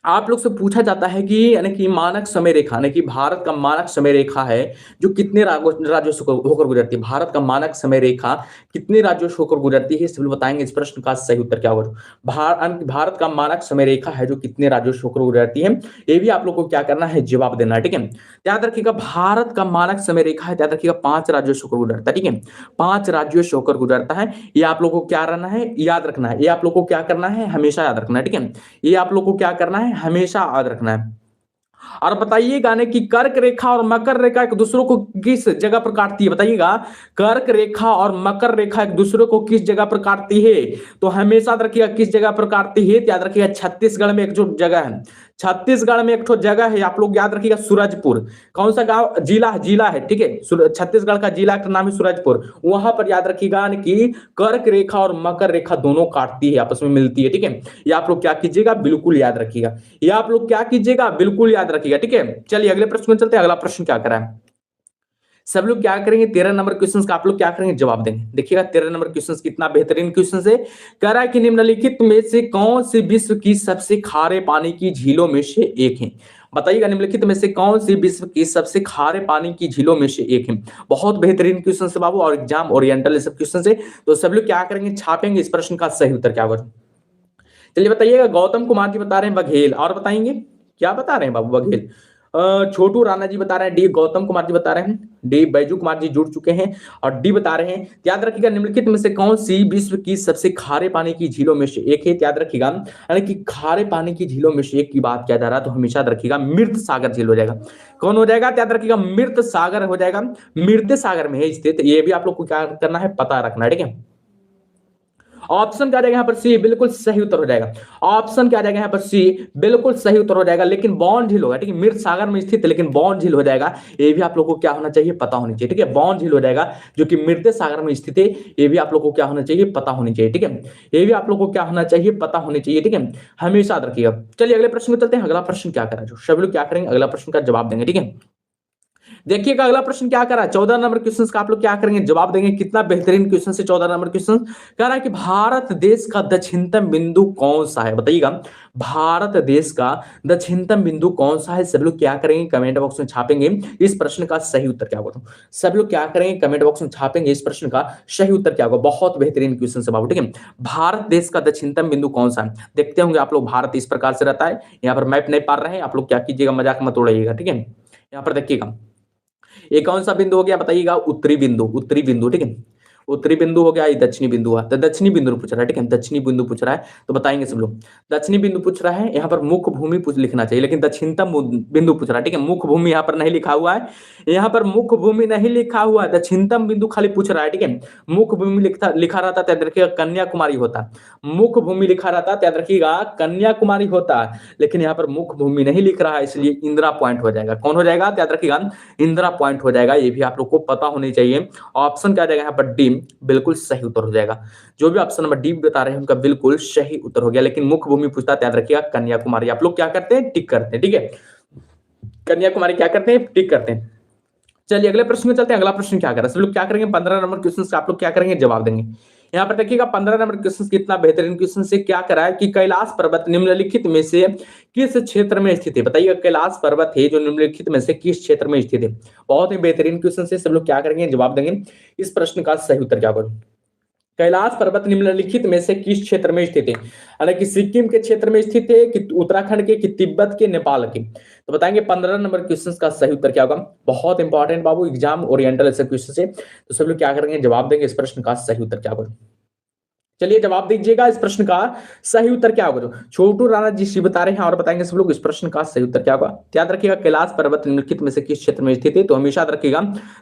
आप लोग से पूछा जाता है कि यानी कि मानक समय रेखा, यानी कि भारत का मानक समय रेखा है जो कितने राज्यों से होकर गुजरती है। भारत का मानक समय रेखा कितने राज्यों से होकर गुजरती है, सभी बताएंगे इस प्रश्न का सही उत्तर क्या होगा। भारत का मानक समय रेखा है जो कितने राज्यों से होकर गुजरती है, ये भी आप लोग को क्या करना है, जवाब देना है, ठीक है। याद रखिएगा भारत का मानक समय रेखा है, याद रखिएगा 5 राज्यों से होकर गुजरता है, ठीक है। 5 राज्यों से होकर गुजरता है। ये आप लोग को क्या रहना है, याद रखना है। ये आप लोग को क्या करना है, हमेशा याद रखना है, ठीक है। ये आप लोग को क्या करना है, हमेशा याद रखना है। और बताइएगा ना कि कर्क रेखा और मकर रेखा एक दूसरे को किस जगह पर काटती है, बताइएगा। कर्क रेखा और मकर रेखा एक दूसरे को किस जगह पर काटती है, तो हमेशा याद रखिएगा किस जगह पर काटती है, याद रखिएगा छत्तीसगढ़ में एक जो जगह है, छत्तीसगढ़ में एक तो जगह है, आप लोग याद रखिएगा सूरजपुर। कौन सा गांव, जिला है, ठीक है। छत्तीसगढ़ का जिला का नाम है सूरजपुर। वहां पर याद रखिएगा कि कर्क रेखा और मकर रेखा दोनों काटती है, आपस में मिलती है, ठीक है। ये आप लोग क्या कीजिएगा, बिल्कुल याद रखिएगा। ये आप लोग क्या कीजिएगा, बिल्कुल याद रखिएगा, ठीक है। चलिए अगले प्रश्न में चलते हैं। अगला प्रश्न क्या करा है, सब लोग क्या करेंगे, 13 नंबर क्वेश्चन का आप लोग क्या करेंगे, जवाब देंगे। देखिएगा 13 नंबर क्वेश्चन कितना बेहतरीन क्वेश्चन है। कह रहा है कि निम्नलिखित में से कौन सी विश्व की सबसे खारे पानी की झीलों में से एक है। बताइएगा निम्नलिखित में से कौन सी विश्व की सबसे खारे पानी की झीलों में से एक है। बहुत बेहतरीन क्वेश्चन है बाबू, और एग्जाम ओरिएंटल सब क्वेश्चन है। तो सब लोग क्या करेंगे, छापेंगे इस प्रश्न का सही उत्तर क्या होगा। चलिए बताइएगा, गौतम कुमार जी बता रहे हैं बघेल, और बताएंगे क्या बता रहे हैं बाबू? बघेल। छोटू राणा जी बता रहे हैं डी, गौतम कुमार जी बता रहे हैं डी, बैजू कुमार जी जुड़ चुके हैं और डी बता रहे हैं। याद रखिएगा, निम्नलिखित में से कौन सी विश्व की सबसे खारे पानी की झीलों में से एक है? याद रखिएगा, यानी कि खारे पानी की झीलों में से एक की बात किया जा रहा है तो हमेशा याद रखिएगा मृत सागर झील हो जाएगा। कौन हो जाएगा? याद रखिएगा, मृत सागर हो जाएगा। मृत सागर में है स्थित, ये भी आप लोग को क्या करना है, पता रखना है, ठीक है। ऑप्शन क्या आ जाएगा यहाँ पर? सी, बिल्कुल सही उत्तर हो जाएगा। ऑप्शन क्या आ जाएगा यहाँ पर? सी, बिल्कुल सही उत्तर हो जाएगा। लेकिन बॉन्ड झील होगा, ठीक है, मृत सागर में स्थित है लेकिन बॉन्ड झील हो जाएगा। ये भी आप लोगों को क्या होना चाहिए, पता होनी चाहिए, ठीक है। बॉन्ड झील हो जाएगा जो कि मृत सागर में स्थित है, ये भी आप लोगों को क्या होना चाहिए, पता होनी चाहिए, ठीक है। ये भी आप लोगों को क्या होना चाहिए, पता होनी चाहिए, ठीक है, हमेशा याद रखिएगा। चलिए अगले प्रश्न में चलते हैं। अगला प्रश्न क्या करा, जो सभी लोग क्या करेंगे, अगला प्रश्न का जवाब देंगे, ठीक है। देखिएगा अगला प्रश्न क्या करा, 14 नंबर क्वेश्चन का आप लोग क्या करेंगे, जवाब देंगे। कितना बेहतरीन क्वेश्चन से 14 नंबर क्वेश्चन कह रहा है कि भारत देश का दक्षिणतम बिंदु कौन सा है? बताइएगा, भारत देश का दक्षिणतम बिंदु कौन सा है? सब लोग क्या करेंगे, कमेंट बॉक्स में छापेंगे इस प्रश्न का सही उत्तर क्या होगा। सब लोग क्या करेंगे, कमेंट बॉक्स में छापेंगे इस प्रश्न का सही उत्तर क्या होगा। बहुत बेहतरीन क्वेश्चन से बाबू, ठीक है। भारत देश का दक्षिणतम बिंदु कौन सा है? देखते होंगे आप लोग, भारत इस प्रकार से रहता है, यहाँ पर मैप नहीं पा रहे हैं आप लोग, क्या कीजिएगा, मजाक मत उड़ाइएगा, ठीक है। यहाँ पर देखिएगा, ये कौन सा बिंदु हो गया बताइएगा, उत्तरी बिंदु, उत्तरी बिंदु, ठीक है। उत्तरी बिंदु हो गया, ये दक्षिणी बिंदु है, तो दक्षिणी बिंदु पूछ रहा है, ठीक है, दक्षिणी बिंदु पूछ रहा है तो बताएंगे सब लोग। दक्षिणी बिंदु पूछ रहा है, यहाँ पर मुख्य भूमि लिखना चाहिए, लेकिन दक्षिणतम बिंदु पूछ रहा है, ठीक है। मुख्य भूमि यहाँ पर नहीं लिखा हुआ है, यहाँ पर मुख्य भूमि नहीं लिखा हुआ है, दक्षिणतम बिंदु खाली पूछ रहा है, ठीक है। मुख्य भूमि लिखा रहता तो याद रखिएगा कन्याकुमारी होता। मुख्य भूमि लिखा रहता तो याद रखिएगा कन्याकुमारी होता, लेकिन यहाँ पर मुख्य भूमि नहीं लिख रहा है, इसलिए इंदिरा पॉइंट हो जाएगा। कौन हो जाएगा, याद रखिएगा इंदिरा पॉइंट हो जाएगा। ये भी आप लोग को पता होनी चाहिए। ऑप्शन क्या आ जाएगा यहाँ पर? डी, बिल्कुल सही उत्तर हो जाएगा। जो भी ऑप्शन नंबर डी बता रहे हैं उनका बिल्कुल सही उत्तर हो गया, लेकिन मुख्य भूमि पूछता है, याद रखिएगा कन्याकुमारी। आप लोग क्या करते हैं, टिक करते हैं, ठीक है। कन्याकुमारी क्या करते हैं, टिक करते हैं। चलिए अगले प्रश्न में चलते हैं। अगला प्रश्न क्या कर रहा है, सब लोग क्या करेंगे, 15 नंबर क्वेश्चन से आप लोग क्या करेंगे, जवाब देंगे। यहाँ पर देखिएगा 15 नंबर क्वेश्चन कितना बेहतरीन क्वेश्चन से क्या करा है कि कैलाश पर्वत निम्नलिखित में से किस क्षेत्र में स्थित है? बताइएगा, कैलाश पर्वत है जो निम्नलिखित में से किस क्षेत्र में स्थित है? बहुत ही बेहतरीन क्वेश्चन से सब लोग क्या करेंगे, जवाब देंगे। इस प्रश्न का सही उत्तर क्या होगा? कैलाश पर्वत निम्नलिखित में से किस क्षेत्र में स्थित है? हालांकि सिक्किम के क्षेत्र में स्थित है कि उत्तराखंड के, कि तिब्बत के, नेपाल के? तो बताएंगे 15 नंबर क्वेश्चन का सही उत्तर क्या होगा। बहुत इंपॉर्टेंट बाबू, एग्जाम ओरिएंटल ऐसे क्वेश्चन से, तो सब लोग क्या करेंगे, जवाब देंगे। इस प्रश्न का सही उत्तर क्या होगा? चलिए जवाब दीजिएगा, इस प्रश्न का सही उत्तर क्या होगा। छोटू राणा जी बता रहे हैं और बताएंगे सब लोग इस प्रश्न का सही उत्तर क्या होगा। याद रखिएगा, कैलाश पर्वत निम्नलिखित में से किस क्षेत्र में स्थित है? तो हमेशा याद रखिएगा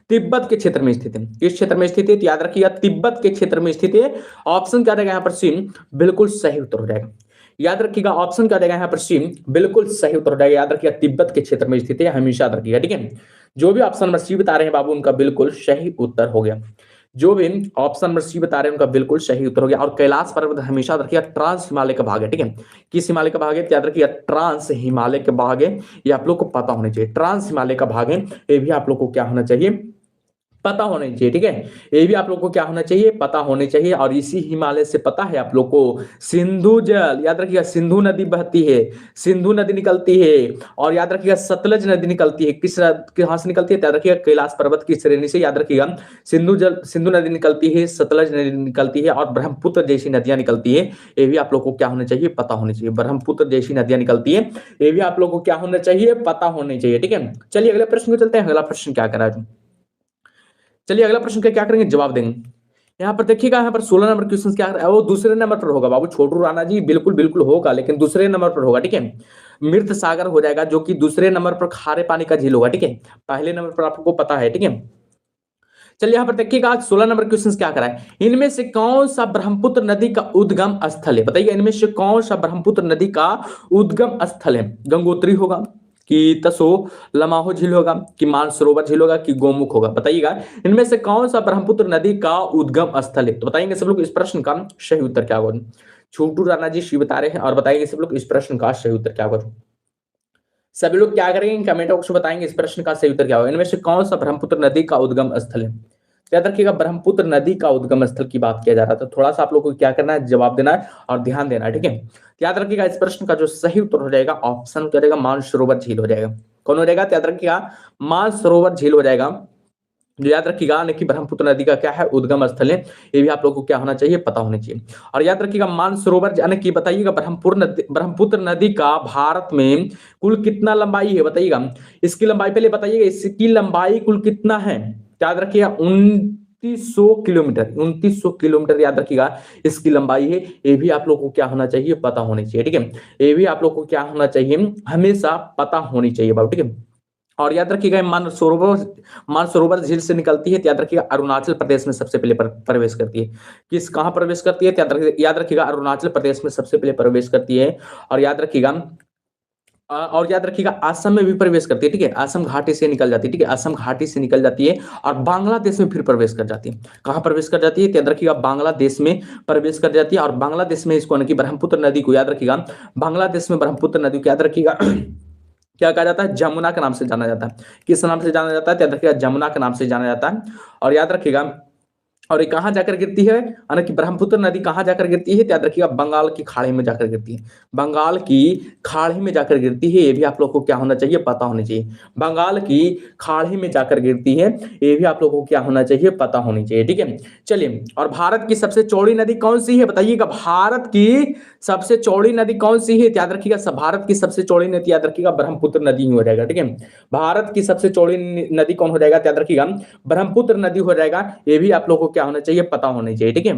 तिब्बत के क्षेत्र में स्थित है। किस क्षेत्र में स्थित है? तो याद रखिएगा तिब्बत के क्षेत्र में स्थित है। ऑप्शन क्या रहेगा यहाँ पर? सी, बिल्कुल सही उत्तर हो जाएगा। याद रखिएगा, ऑप्शन क्या रहेगा यहाँ पर? सी, बिल्कुल सही उत्तर हो जाएगा। याद रखिएगा तिब्बत के क्षेत्र में स्थित है, हमेशा याद रखिएगा, ठीक है। जो भी ऑप्शन नंबर सी बता रहे हैं बाबू, उनका बिल्कुल सही उत्तर हो गया। जो भी ऑप्शन नंबर सी बता रहे हैं उनका बिल्कुल सही उत्तर हो गया। और कैलाश पर्वत हमेशा रखिएगा ट्रांस हिमालय का भाग है, ठीक है। किस हिमालय का भाग है? याद रखिएगा ट्रांस हिमालय के भाग है, ये आप लोग को पता होना चाहिए। ट्रांस हिमालय का भाग है, ये भी आप लोग को क्या होना चाहिए, पता होना चाहिए, ठीक है। ये भी आप लोग को क्या होना चाहिए, पता होने चाहिए। और इसी हिमालय से पता है आप लोग को सिंधु जल, याद रखिएगा सिंधु नदी बहती है, सिंधु नदी निकलती है। और याद रखिएगा सतलज नदी निकलती है, किस कहां से निकलती है? याद रखिएगा कैलाश पर्वत की श्रेणी से। याद रखिएगा सिंधु नदी निकलती है, सतलज नदी निकलती है और ब्रह्मपुत्र जैसी नदियां निकलती है। ये भी आप लोग को क्या होना चाहिए, पता होनी चाहिए। ब्रह्मपुत्र जैसी नदियां निकलती है, ये भी आप लोग को क्या होना चाहिए, पता होनी चाहिए, ठीक है। चलिए अगले प्रश्न को चलते हैं। अगला प्रश्न क्या करा है? चलिए अगला प्रश्न का क्या करेंगे, जवाब देंगे। यहाँ पर देखिएगा, यहाँ पर 16 नंबर क्वेश्चन क्या है, वो दूसरे नंबर पर होगा बाबू। छोटू राणा जी बिल्कुल बिल्कुल होगा, लेकिन दूसरे नंबर पर होगा, ठीक है। मृत सागर हो जाएगा, जो कि दूसरे नंबर पर खारे पानी का झील होगा, ठीक है। पहले नंबर पर आपको पता है, ठीक है। चलिए यहाँ पर देखिएगा, 16 नंबर क्वेश्चन क्या करा है, इनमें से कौन सा ब्रह्मपुत्र नदी का उद्गम स्थल है? बताइए, इनमें से कौन सा ब्रह्मपुत्र नदी का उद्गम स्थल है? गंगोत्री होगा, कि तसो लमाहो झील होगा, कि मानसरोवर झील होगा, कि गोमुख होगा? बताइएगा, इनमें से कौन सा ब्रह्मपुत्र नदी का उद्गम स्थल है? तो बताएंगे सब लोग इस प्रश्न का सही उत्तर क्या होगा। छोटू राणा जी बता रहे हैं और बताएंगे सब लोग इस प्रश्न का सही उत्तर क्या होगा। सभी लोग क्या करेंगे, कमेंट बॉक्स में बताएंगे इस प्रश्न का सही उत्तर क्या होगा। इनमें से कौन सा ब्रह्मपुत्र नदी का उद्गम स्थल है? याद रखिएगा, ब्रह्मपुत्र नदी का उद्गम स्थल की बात किया जा रहा था। थोड़ा सा आप लोग को क्या करना है, जवाब देना है और ध्यान देना है, ठीक है। याद रखिएगा, इस प्रश्न का जो सही उत्तर हो जाएगा, ऑप्शन क्या रहेगा, मानसरोवर झील हो जाएगा। कौन हो जाएगा? याद रखिएगा, मानसरोवर झील हो जाएगा। जो याद रखिएगा यानी कि ब्रह्मपुत्र नदी का क्या है उद्गम स्थल है, ये भी आप लोगों को क्या होना चाहिए पता होना चाहिए। और याद रखिएगा मानसरोवर यानी कि बताइएगा ब्रह्मपुत्र नदी का भारत में कुल कितना लंबाई है बताइएगा, इसकी लंबाई पहले बताइएगा, इसकी लंबाई कुल कितना है, याद रखिएगा 2900 किलोमीटर याद रखिएगा इसकी लंबाई है। ये भी आप लोगों को क्या होना चाहिए पता होनी चाहिए, ठीक है, ये भी आप लोगों को क्या होना चाहिए हमेशा पता होनी चाहिए बाबू, ठीक है। और याद रखिएगा मानसरोवर झील से निकलती है, तो याद रखिएगा अरुणाचल प्रदेश में सबसे पहले प्रवेश करती है। किस कहां प्रवेश करती है, याद रखिएगा अरुणाचल प्रदेश में सबसे पहले प्रवेश करती है। और याद रखिएगा असम में भी प्रवेश करती है, ठीक है, असम घाटी से निकल जाती है, ठीक है, असम घाटी से निकल जाती है और बांग्लादेश में फिर प्रवेश कर जाती है। कहां प्रवेश कर जाती है, याद रखिएगा बांग्लादेश में प्रवेश कर जाती है। और बांग्लादेश में इसको ब्रह्मपुत्र नदी को याद रखिएगा, बांग्लादेश में ब्रह्मपुत्र नदी को याद रखिएगा क्या कहा जाता है, जमुना के नाम से जाना जाता है। किस नाम से जाना जाता है, याद रखिएगा जमुना के नाम से जाना जाता है। और याद रखिएगा और ये कहां जाकर गिरती है, यानी कि ब्रह्मपुत्र नदी कहां जाकर गिरती है, याद रखिएगा बंगाल की खाड़ी में जाकर गिरती है, बंगाल की खाड़ी में जाकर गिरती है। ये भी आप लोग को क्या होना चाहिए पता होना चाहिए, बंगाल की खाड़ी में जाकर गिरती है, ये भी आप लोगों को क्या होना चाहिए पता होनी चाहिए, ठीक है। चलिए, और भारत की सबसे चौड़ी नदी कौन सी है बताइएगा, भारत की सबसे चौड़ी नदी कौन सी है, याद रखिएगा भारत की सबसे चौड़ी नदी याद रखिएगा ब्रह्मपुत्र नदी ही हो जाएगा, ठीक है। भारत की सबसे चौड़ी नदी कौन हो जाएगा, याद रखिएगा ब्रह्मपुत्र नदी हो जाएगा। ये भी आप लोगों को क्या होना चाहिए पता होना चाहिए, ठीक है।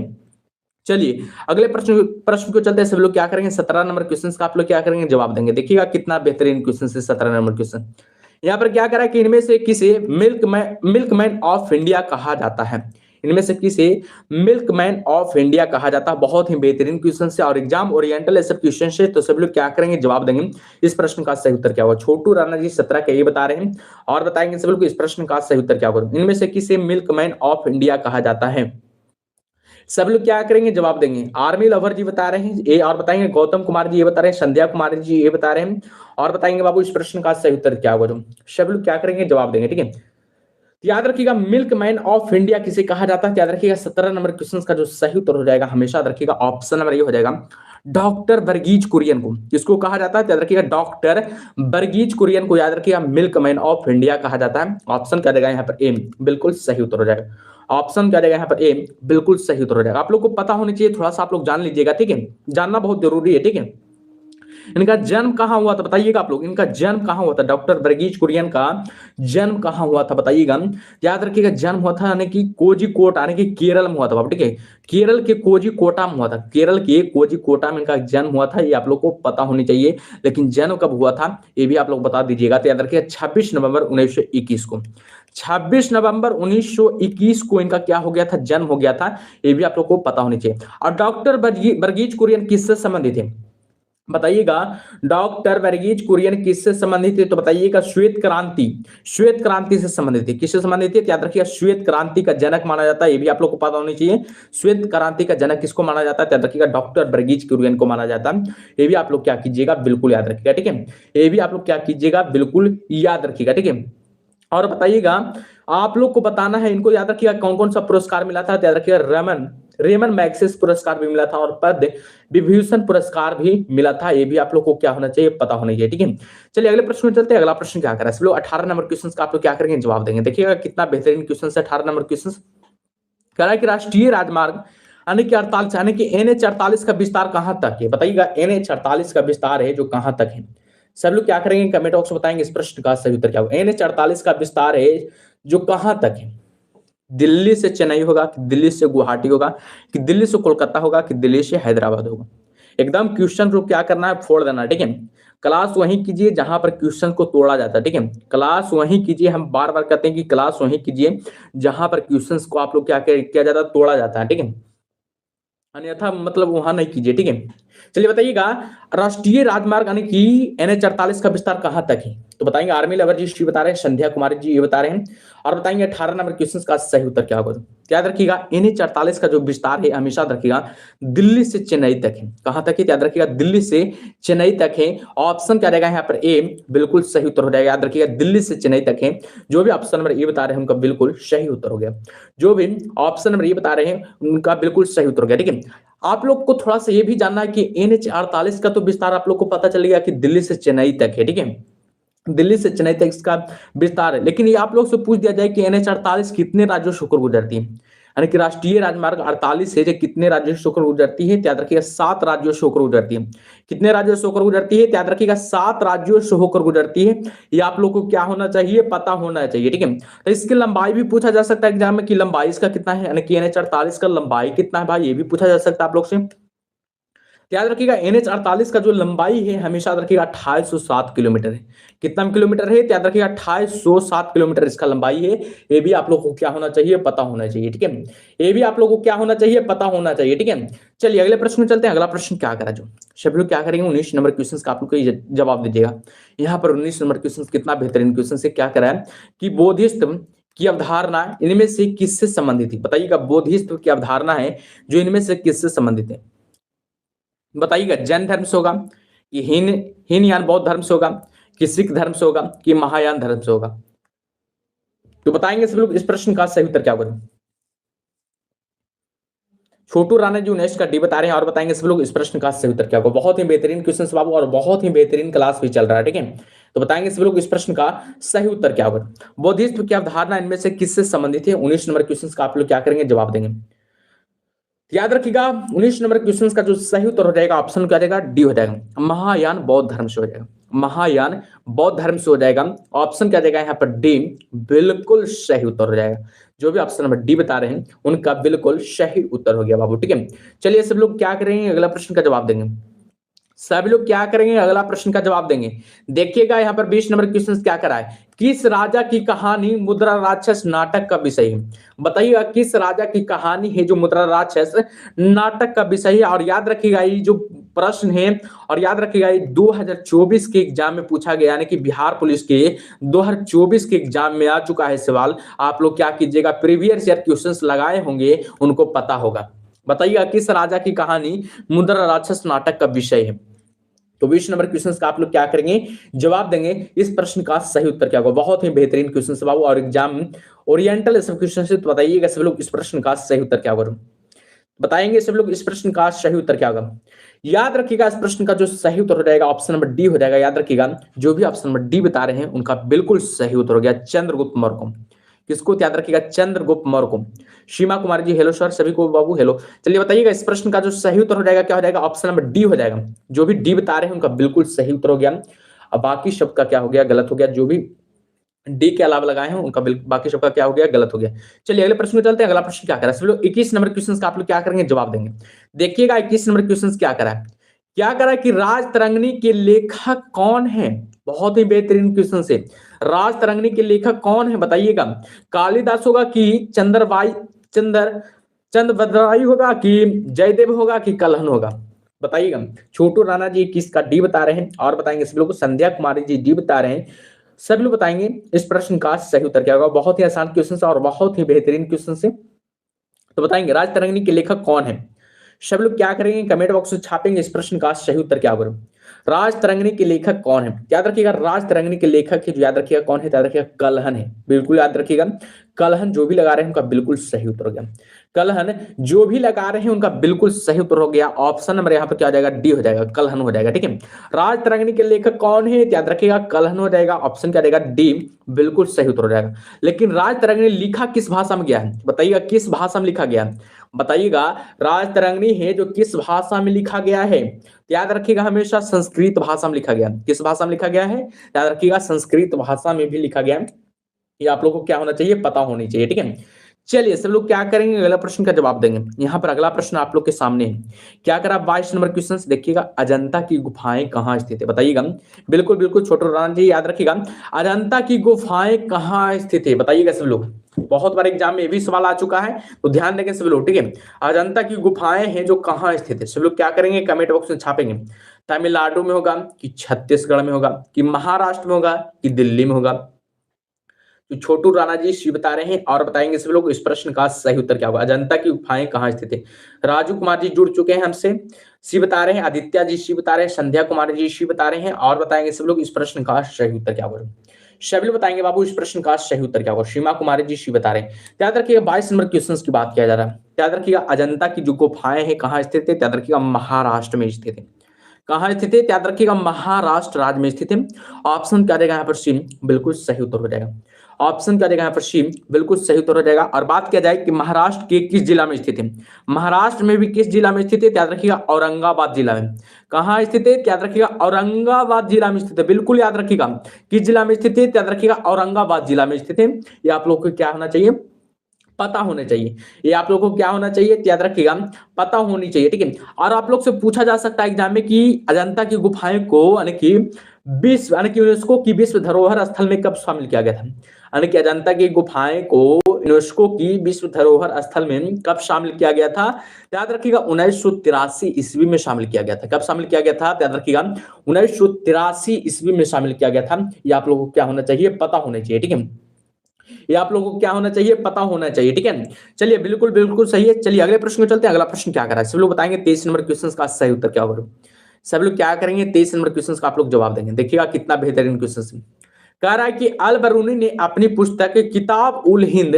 चलिए अगले प्रश्न को चलते हैं, सब लोग क्या करेंगे 17 नंबर क्वेश्चन का आप लोग क्या करेंगे जवाब देंगे। देखिएगा कितना बेहतरीन क्वेश्चन है 17 नंबर क्वेश्चन। यहाँ पर क्या करा कि इनमें से किसे मिल्कमैन ऑफ इंडिया कहा जाता है, इनमें से किसे मिल्कमैन ऑफ इंडिया कहा जाता है। बहुत ही बेहतरीन क्वेश्चन से और एग्जाम ओरिएंटल है सब क्वेश्चन से, तो सब लोग क्या करेंगे जवाब देंगे। इस प्रश्न का सही उत्तर क्या होगा, छोटू राणा जी 17 का ये बता रहे हैं और बताएंगे सब लोग इस प्रश्न का सही उत्तर क्या होगा। इनमें से किसे मिल्कमैन ऑफ इंडिया कहा जाता है, सब लोग क्या करेंगे जवाब देंगे। आर्मी लवर जी बता रहे हैं ये और बताएंगे, गौतम कुमार जी ये बता रहे हैं, संध्या कुमार जी ये बता रहे हैं और बताएंगे बाबू इस प्रश्न का सही उत्तर क्या होगा। सब लोग क्या करेंगे जवाब देंगे, ठीक है। याद रखिएगा मिल्कमैन ऑफ इंडिया किसे कहा जाता है, याद रखिएगा 17 नंबर क्वेश्चन का जो सही उत्तर हो जाएगा हमेशा याद रखिएगा ऑप्शन नंबर ये हो जाएगा डॉक्टर वर्गीज कुरियन को। किसको कहा जाता है, याद रखिएगा डॉक्टर वर्गीज कुरियन को याद रखिएगा मिल्कमैन ऑफ इंडिया कहा जाता है। ऑप्शन क्या जाएगा यहाँ पर ए, बिल्कुल सही उत्तर हो जाएगा। ऑप्शन क्या जाएगा यहाँ पर ए, बिल्कुल सही उत्तर हो जाएगा। आप लोग को पता होनी चाहिए, थोड़ा सा आप लोग जान लीजिएगा, ठीक है, जानना बहुत जरूरी है, ठीक है। इनका जन्म कहां हुआ था बताइएगा आप लोग, इनका जन्म कहां हुआ था, डॉक्टर वर्गीज कुरियन का जन्म कहां हुआ था बताइएगा। याद रखिएगा जन्म हुआ था यानी कि कोझिकोड यानी कि केरल में हुआ था, ठीक है, केरल के कोझिकोटा में हुआ था, केरल के कोझिकोटा में इनका जन्म हुआ था। ये आप लोग को पता होनी चाहिए, लेकिन जन्म कब हुआ था ये भी आप लोग बता दीजिएगा। तो याद रखिएगा 26 नवंबर 1921 को, 26 नवंबर 1921 को इनका क्या हो गया था, जन्म हो गया था। ये भी आप लोग को पता होनी चाहिए। और डॉक्टर वर्गीज कुरियन किससे संबंधित है बताइएगा, डॉक्टर वर्गीज कुरियन किससे संबंधित है तो बताइएगा श्वेत क्रांति से संबंधित है। किससे संबंधित है, याद रखिएगा श्वेत क्रांति का जनक माना जाता है। ये भी आप लोग को पता होनी चाहिए, श्वेत क्रांति का जनक किसको माना जाता है, याद रखिएगा डॉक्टर वर्गीज कुरियन को माना जाता है। ये भी आप लोग क्या कीजिएगा बिल्कुल याद रखिएगा, ठीक है, ये भी आप लोग क्या कीजिएगा बिल्कुल याद रखिएगा, ठीक है। और बताइएगा आप लोग को बताना है, इनको याद रखिएगा कौन कौन सा पुरस्कार मिला था, याद रखिएगा रेमन मैग्सेस पुरस्कार भी मिला था और पद्म विभूषण पुरस्कार भी मिला था। ये भी आप लोग को क्या होना चाहिए पता होना चाहिए, ठीक है। चलिए अगले प्रश्न में चलते हैं। अगला प्रश्न क्या कर रहा है, सब लोग 18 नंबर क्वेश्चन का आप लोग क्या करेंगे जवाब देंगे। देखिएगा कितना बेहतरीन क्वेश्चन है 18 नंबर क्वेश्चन। कह रहा है कि राष्ट्रीय राजमार्ग यानी कि 48 यानी कि NH48 का विस्तार कहां तक है बताइएगा, NH48 का विस्तार है जो कहां तक है। सब लोग क्या करेंगे कमेंट बॉक्स में बताएंगे इस प्रश्न का सही उत्तर क्या होगा। NH48 का विस्तार है जो कहां तक है, दिल्ली से चेन्नई होगा कि दिल्ली से गुवाहाटी होगा कि दिल्ली से कोलकाता होगा कि दिल्ली से हैदराबाद होगा। एकदम क्वेश्चन को क्या करना है फोड़ देना, ठीक है। क्लास वहीं कीजिए जहां पर क्वेश्चन को तोड़ा जाता है, ठीक है, क्लास वहीं कीजिए। हम बार बार कहते हैं कि क्लास वहीं कीजिए जहां पर क्वेश्चंस को आप लोग क्या किया जाता है तोड़ा जाता है, ठीक है, अन्यथा मतलब वहां नहीं कीजिए, ठीक है। चलिए बताइएगा राष्ट्रीय राजमार्ग यानी कि NH48 का विस्तार कहां तक है तो बताएंगे आर्मी लवर जी बता रहे हैं, संध्या कुमारी जी ये बता रहे हैं और बताएंगे 18 नंबर क्वेश्चन का सही उत्तर क्या होगा। याद रखिएगा NH48 का जो विस्तार है हमेशा रखिएगा दिल्ली से चेन्नई तक है। कहां तक है याद रखिएगा दिल्ली से चेन्नई तक है। ऑप्शन क्या रहेगा यहाँ पर ए, बिल्कुल सही उत्तर हो जाएगा। याद रखिएगा दिल्ली से चेन्नई तक है। जो भी ऑप्शन नंबर ए बता रहे हैं उनका बिल्कुल सही उत्तर हो गया, जो भी ऑप्शन नंबर ए बता रहे हैं उनका बिल्कुल सही उत्तर हो गया, ठीक है। आप लोग को थोड़ा सा ये भी जानना है कि NH48 का तो विस्तार आप लोग को पता चलेगा कि दिल्ली से चेन्नई तक है, ठीक है, दिल्ली से चेन्नई तक इसका विस्तार है। लेकिन ये आप लोग से पूछ दिया जाए कि NH 48 कितने राज्यों से होकर गुजरती है, यानी कि राष्ट्रीय राजमार्ग 48 है जो कितने राज्यों से होकर गुजरती है, याद रखिएगा 7 राज्यों से होकर गुजरती है। कितने राज्यों से होकर गुजरती है, याद रखिएगा 7 राज्यों से होकर गुजरती है। ये आप लोग को क्या होना चाहिए, पता होना चाहिए, ठीक है। तो इसकी लंबाई भी पूछा जा सकता है एग्जाम में कि लंबाई इसका कितना है, यानी कि NH 48 का लंबाई कितना है भाई, ये भी पूछा जा सकता है आप लोग से। याद रखिएगा NH 48 का जो लंबाई है हमेशा याद रखिएगा 2807 किलोमीटर है। कितना किलोमीटर है, याद रखिएगा 2807 किलोमीटर इसका लंबाई है। ये भी आप लोग को क्या होना चाहिए, पता होना चाहिए, ठीक है। ये भी आप लोग को क्या होना चाहिए, पता होना चाहिए, ठीक है। चलिए अगले प्रश्न में चलते हैं। अगला प्रश्न क्या करा, जो सभी लोग क्या करेंगे 19 नंबर क्वेश्चन का आप लोग को जवाब दीजिएगा। यहाँ पर 19 नंबर क्वेश्चन कितना बेहतरीन क्वेश्चन से क्या करा है कि बोधिसत्व की अवधारणा इनमें से किससे संबंधित है, बताइएगा। बोधिसत्व की अवधारणा है जो इनमें से किससे संबंधित है, बताइएगा। जैन धर्म से होगा कि हीनयान बौद्ध धर्म से होगा कि सिख धर्म से होगा कि महायान धर्म से होगा, तो बताएंगे सब लोग इस प्रश्न का सही उत्तर क्या होगा। छोटू राणा जी 19 का डी बता रहे हैं और बताएंगे सब लोग इस प्रश्न का सही उत्तर क्या होगा। बहुत ही बेहतरीन क्वेश्चन बाबू और बहुत ही बेहतरीन क्लास भी चल रहा है, ठीक है। तो बताएंगे सब लोग इस प्रश्न का सही उत्तर क्या होगा। बोधिसत्व की अवधारणा इनमें से किससे संबंधित है, 19 नंबर क्वेश्चन का आप लोग क्या करेंगे, जवाब देंगे। याद रखिएगा 19 नंबर क्वेश्चन का जो सही उत्तर हो जाएगा ऑप्शन क्या जाएगा, डी हो जाएगा, महायान बौद्ध धर्म से हो जाएगा। महायान बौद्ध धर्म से हो जाएगा, ऑप्शन क्या जाएगा यहाँ पर डी, बिल्कुल सही उत्तर हो जाएगा। जो भी ऑप्शन नंबर डी बता रहे हैं उनका बिल्कुल सही उत्तर हो गया बाबू, ठीक है। चलिए सब लोग क्या करेंगे, अगला प्रश्न का जवाब देंगे। सभी लोग क्या करेंगे, अगला प्रश्न का जवाब देंगे। देखिएगा यहाँ पर 20 नंबर क्वेश्चन क्या करा है, किस राजा की कहानी मुद्रा राक्षस नाटक का विषय है, बताइएगा। किस राजा की कहानी है जो मुद्रा राक्षस नाटक का विषय है। और याद रखिएगा ये जो प्रश्न है, और याद रखिएगा ये 2024 के एग्जाम में पूछा गया, यानी कि बिहार पुलिस के 2024 के एग्जाम में आ चुका है सवाल। आप लोग क्या कीजिएगा, प्रीवियस ईयर क्वेश्चंस लगाए होंगे उनको पता होगा। बताइएगा किस राजा की कहानी मुद्रा राक्षस नाटक का विषय है। तो 20 नंबर क्वेश्चन का आप लोग क्या करेंगे, जवाब देंगे। इस प्रश्न का सही उत्तर क्या होगा। बहुत ही बेहतरीन क्वेश्चन है बाबू और एग्जाम ओरिएंटल सब क्वेश्चन से, तो बताइएगा सब लोग इस प्रश्न का सही उत्तर क्या होगा, बताएंगे सब लोग इस प्रश्न का सही उत्तर क्या होगा। याद रखिएगा इस प्रश्न का जो सही उत्तर हो जाएगा ऑप्शन नंबर डी हो जाएगा। याद रखिएगा जो भी ऑप्शन नंबर डी बता रहे हैं उनका बिल्कुल सही उत्तर हो गया, चंद्रगुप्त मौर्य। किसको, याद रखिएगा चंद्रगुप्त मौर्य को। सीमा कुमार जी हेलो सर, सभी को बाबू हेलो। चलिए बताइएगा इस प्रश्न का जो सही उत्तर हो जाएगा क्या हो जाएगा, ऑप्शन नंबर डी हो जाएगा। जो भी डी बता रहे हैं उनका बिल्कुल सही उत्तर हो गया। अब बाकी शब्द का क्या हो गया, गलत हो गया। जो भी डी के अलावा लगाए हैं उनका बाकी सबका क्या हो गया, गलत हो गया। चलिए अगले प्रश्न में चलते हैं। अगला प्रश्न क्या करा, सब लोग 21 नंबर क्वेश्चन का आप लोग क्या करेंगे, जवाब देंगे। देखिएगा 21 नंबर क्वेश्चन क्या करा है, क्या करा कि राजतरंगिणी के लेखक कौन है। बहुत ही बेहतरीन क्वेश्चन से, राजतरंगिणी के लेखक कौन है बताइएगा। कालिदास होगा कि चंद्रवदराई होगा कि जयदेव होगा कि कलहन होगा, बताइएगा। छोटू राणा जी किसका डी बता रहे हैं और बताएंगे सब लोग। संध्या कुमारी जी डी बता रहे हैं, सभी लोग बताएंगे इस प्रश्न का सही उत्तर क्या होगा। बहुत ही आसान क्वेश्चन है और बहुत ही बेहतरीन क्वेश्चन है, तो बताएंगे राजतरंगिणी के लेखक कौन है। सब लोग क्या करेंगे, कमेंट बॉक्स में छापेंगे इस प्रश्न का सही उत्तर क्या होगा। राजतरंगिणी के लेखक कौन है, याद रखिएगा राजतरंगिणी के लेखक है जो याद रखिएगा कौन है, याद रखिएगा कलहन है। बिल्कुल याद रखिएगा कलहन, जो भी लगा रहे हैं उनका बिल्कुल सही उत्तर हो गया। कलहन जो भी लगा रहे हैं उनका बिल्कुल सही उत्तर हो गया। ऑप्शन नंबर यहाँ पर क्या हो जाएगा, डी हो जाएगा, कलहन हो जाएगा, ठीक है। राजतरंगिणी के लेखक कौन है, याद रखिएगा कलहन हो जाएगा। ऑप्शन क्या रहेगा, डी, बिल्कुल सही उत्तर हो जाएगा। लेकिन राजतरंगिणी लिखा किस भाषा में गया है, बताइएगा किस भाषा में लिखा गया है, बताइएगा। राजतरंगिणी है जो किस भाषा में लिखा गया है, याद रखिएगा हमेशा संस्कृत भाषा में लिखा गया। किस भाषा में लिखा गया है, याद रखिएगा संस्कृत भाषा में भी लिखा गया। ये आप लोगों को क्या होना चाहिए, पता होनी चाहिए, ठीक है। चलिए सब लोग क्या करेंगे, अगला प्रश्न का जवाब देंगे। यहाँ पर अगला प्रश्न आप लोग के सामने है, क्या करा 22 नंबर क्वेश्चन देखिएगा। अजंता की गुफाएं कहाँ स्थित है, बताइएगा। बिल्कुल बिल्कुल छोटू राणा जी याद रखिएगा, अजंता की गुफाएं कहाँ स्थित है, बताइएगा सब लोग। बहुत बार एग्जाम में ये भी सवाल आ चुका है, तो ध्यान देंगे सब लोग, ठीक है। अजंता की गुफाएं हैं जो कहाँ स्थित है, सब लोग क्या करेंगे, कमेंट बॉक्स में छापेंगे। तमिलनाडु में होगा कि छत्तीसगढ़ में होगा कि महाराष्ट्र में होगा कि दिल्ली में होगा। तो छोटू राणा जी सी बता रहे हैं और बताएंगे सब लोग इस प्रश्न का सही उत्तर क्या होगा। अजंता की गुफाएं कहाँ स्थित है। राजू कुमार जी जुड़ चुके हैं हमसे, सी बता रहे हैं। आदित्य जी सी बता रहे हैं। संध्या कुमार जी सी बता रहे हैं और बताएंगे सब लोग इस प्रश्न का सही उत्तर क्या होगा। सभी लोग बताएंगे बाबू इस प्रश्न का सही उत्तर क्या होगा। सीमा कुमारी जी सी बता रहे हैं। याद रखिएगा 22 नंबर क्वेश्चन की बात किया जा रहा है। याद रखिएगा अजंता की जो गुफाएं हैं कहाँ स्थित है, याद रखिएगा महाराष्ट्र में स्थित है। कहाँ स्थित है? याद रखिएगा महाराष्ट्र राज्य में स्थित है। ऑप्शन क्या देगा यहाँ पर? सी बिल्कुल सही उत्तर हो जाएगा। ऑप्शन क्या देगा यहाँ पर? सी बिल्कुल सही उत्तर हो जाएगा। और बात किया जाए कि महाराष्ट्र के किस जिला में स्थित है? महाराष्ट्र में भी किस जिला में स्थित है? याद रखिएगा औरंगाबाद जिला में। कहाँ स्थित है? याद रखिएगा औरंगाबाद जिला में स्थित है। बिल्कुल याद रखिएगा किस जिला में स्थित है? याद रखिएगा औरंगाबाद जिला में स्थित है। ये आप लोग को क्या होना चाहिए? पता होना चाहिए। ये आप लोगों को क्या होना चाहिए? याद रखिएगा पता होनी चाहिए, ठीक है। और आप लोग से पूछा जा सकता है एग्जाम में कि अजंता की गुफाएं को यानी कि यूनेस्को की विश्व धरोहर स्थल में कब शामिल किया गया था? यानी कि अजंता की गुफाएं को यूनेस्को की विश्व धरोहर स्थल में कब शामिल किया गया था? याद रखिएगा 1983 ईस्वी में शामिल किया गया था। कब शामिल किया गया था? याद रखिएगा 1983 ईस्वी में शामिल किया गया था। ये आप लोगों को क्या होना चाहिए? पता होना चाहिए, ठीक है। ये आप लोगों को क्या होना चाहिए? पता होना चाहिए, ठीक है। चलिए बिल्कुल बिल्कुल सही है। चलिए अगले प्रश्न में चलते हैं। अगला प्रश्न क्या करा है? सब लोग बताएंगे 23 नंबर क्वेश्चन का सही उत्तर क्या होगा। सब लोग क्या करेंगे? 23 नंबर क्वेश्चन का आप लोग जवाब देंगे। देखिएगा कितना बेहतरीन क्वेश्चन है। कह रहा है कि अल बरूनी ने अपनी पुस्तक किताब उल हिंद,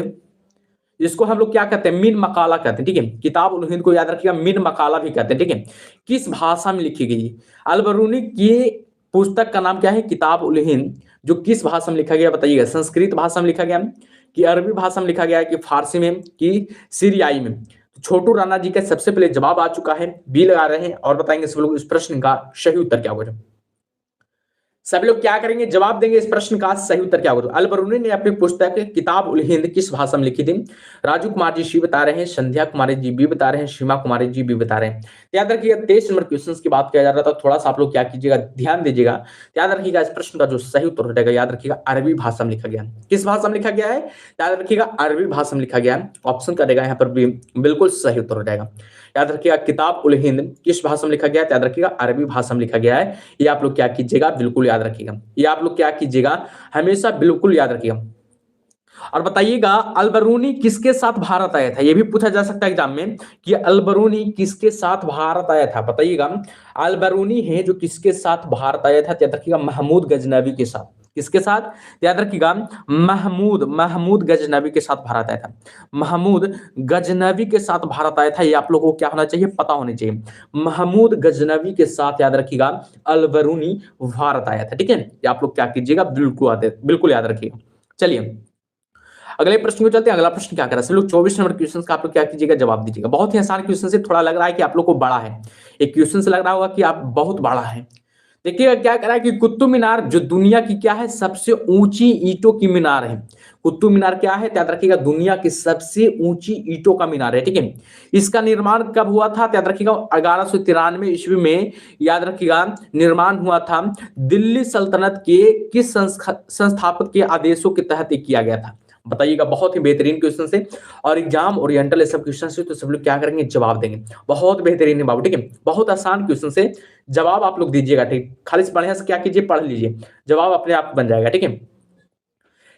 जिसको हम लोग क्या कहते हैं? मीन मकाला कहते हैं, ठीक है। किताब उल हिंद को याद रखिएगा मीन मकाला भी कहते हैं, ठीक है। किस भाषा में लिखी गई? अल बरूनी की पुस्तक का नाम क्या है? किताब उल हिंद। जो किस भाषा में लिखा गया बताइएगा? संस्कृत भाषा में लिखा गया कि अरबी भाषा में लिखा गया है कि फारसी में कि सीरियाई में? तो छोटू राणा जी का सबसे पहले जवाब आ चुका है, बी लगा रहे हैं और बताएंगे सब लोग इस प्रश्न का सही उत्तर क्या होगा। सब लोग क्या करेंगे? जवाब देंगे इस प्रश्न का सही उत्तर क्या होगा। अल बरूनी ने अपनी पुस्तक किताब उल हिंद किस भाषा में लिखी थी? राजू कुमार जी सी बता रहे हैं, संध्या कुमारी जी बी बता रहे हैं, सीमा कुमारी जी बी बता रहे हैं। याद रखिएगा 23 नंबर क्वेश्चन की बात किया जा रहा था, थोड़ा सा आप लोग क्या कीजिएगा? ध्यान दीजिएगा। याद रखिएगा इस प्रश्न का जो सही उत्तर हो जाएगा, याद रखिएगा अरबी भाषा में लिखा गया। किस भाषा में लिखा गया है? याद रखिएगा अरबी भाषा में लिखा गया है। ऑप्शन का देगा यहाँ पर भी बिल्कुल सही उत्तर हो जाएगा। याद रखिएगा किताब उल हिंद किस भाषा में लिखा गया है? याद रखिएगा अरबी भाषा में लिखा गया है। ये आप लोग क्या कीजिएगा? बिल्कुल याद रखिएगा। ये आप लोग क्या कीजिएगा? हमेशा बिल्कुल याद रखिएगा। और बताइएगा अल बरूनी किसके साथ भारत आया था? ये भी पूछा जा सकता है एग्जाम में कि अल बरूनी किसके साथ भारत आया था? बताइएगा अल बरूनी है जो किसके साथ भारत आया था? याद रखिएगा महमूद गजनवी के साथ। किसके साथ? याद रखिएगा महमूद गजनवी के साथ भारत आया था। महमूद गजनवी के साथ भारत आया था। ये आप लोगों को क्या होना चाहिए? पता होना चाहिए। महमूद गजनवी के साथ याद रखिएगा अल बरूनी भारत आया था, ठीक है। ये आप लोग क्या कीजिएगा? बिल्कुल याद रखिएगा। चलिए अगले प्रश्न को चलते हैं। अगला प्रश्न क्या कर रहा है? सब लोग 24 नंबर क्वेश्चन का आप लोग क्या कीजिएगा? जवाब दीजिएगा। बहुत ही आसान क्वेश्चन से, थोड़ा लग रहा है कि आप लोग को बड़ा है। एक क्वेश्चन से लग रहा होगा कि आप बहुत बड़ा है। देखिएगा क्या कह रहा है कि कुतुब मीनार जो दुनिया की क्या है? सबसे ऊंची ईंटों की मीनार है। कुतुब मीनार क्या है? याद रखिएगा दुनिया की सबसे ऊंची ईंटों का मीनार है, ठीक है। इसका निर्माण कब हुआ था? याद रखिएगा 1193 ईस्वी में याद रखिएगा निर्माण हुआ था। दिल्ली सल्तनत के किस संस्थापक के आदेशों के तहत ये किया गया था? बताइएगा। बहुत ही बेहतरीन क्वेश्चन से और एग्जाम ओरिएंटल सब क्वेश्चन से, तो सब लोग क्या करेंगे? जवाब देंगे। बहुत बेहतरीन है बाबू, ठीक है। बहुत आसान क्वेश्चन से जवाब आप लोग दीजिएगा, ठीक। खाली से बढ़िया से क्या कीजिए? पढ़ लीजिए, जवाब अपने आप बन जाएगा, ठीक है।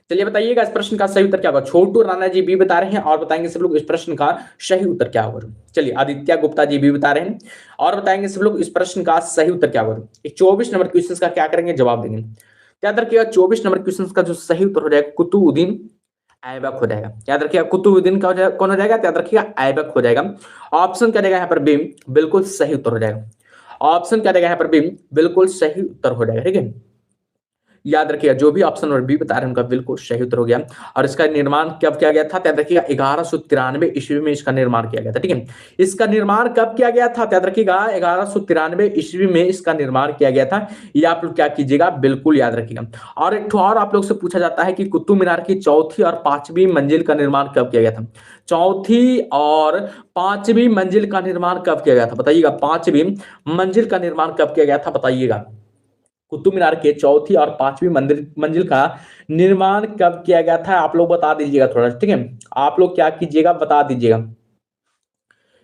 चलिए बताइएगा इस प्रश्न का सही उत्तर क्या होगा। छोटू राणा जी भी बता रहे हैं और बताएंगे सब लोग इस प्रश्न का सही उत्तर क्या होगा। चलिए आदित्य गुप्ता जी भी बता रहे हैं और बताएंगे सब लोग इस प्रश्न का सही उत्तर क्या होगा। 24 नंबर क्वेश्चन का क्या करेंगे? जवाब देंगे। याद रखिएगा 24 नंबर क्वेश्चन का जो सही उत्तर हो जाएगा कुतुबुद्दीन ऐबक हो जाएगा। याद रखिएगा कुतुबुद्दीन का कौन हो जाएगा? याद रखिएगा ऐबक हो जाएगा। ऑप्शन क्या देगा यहाँ पर? बी बिल्कुल सही उत्तर हो जाएगा। ऑप्शन क्या देगा यहाँ पर? बी बिल्कुल सही उत्तर हो जाएगा, ठीक है। याद रखिएगा जो भी ऑप्शन नंबर बी बता रहे हैं उनका बिल्कुल सही उत्तर हो गया। और इसका निर्माण कब किया गया था? याद रखिएगा 1193 ईस्वी में इसका निर्माण किया गया था, ठीक है। इसका निर्माण कब किया गया था? याद रखिएगा 1193 ईस्वी में इसका निर्माण किया गया था। ये आप लोग क्या कीजिएगा? बिल्कुल याद रखिएगा। और एक और आप लोग से पूछा जाता है कि कुतुब मीनार की चौथी और पांचवी मंजिल का निर्माण कब किया गया था? चौथी और पांचवी मंजिल का निर्माण कब किया गया था? बताइएगा। पांचवी मंजिल का निर्माण कब किया गया था? बताइएगा। कुतुब मीनार के चौथी और पांचवी मंजिल का निर्माण कब किया गया था? आप लोग बता दीजिएगा थोड़ा, ठीक है। आप लोग क्या कीजिएगा? बता दीजिएगा।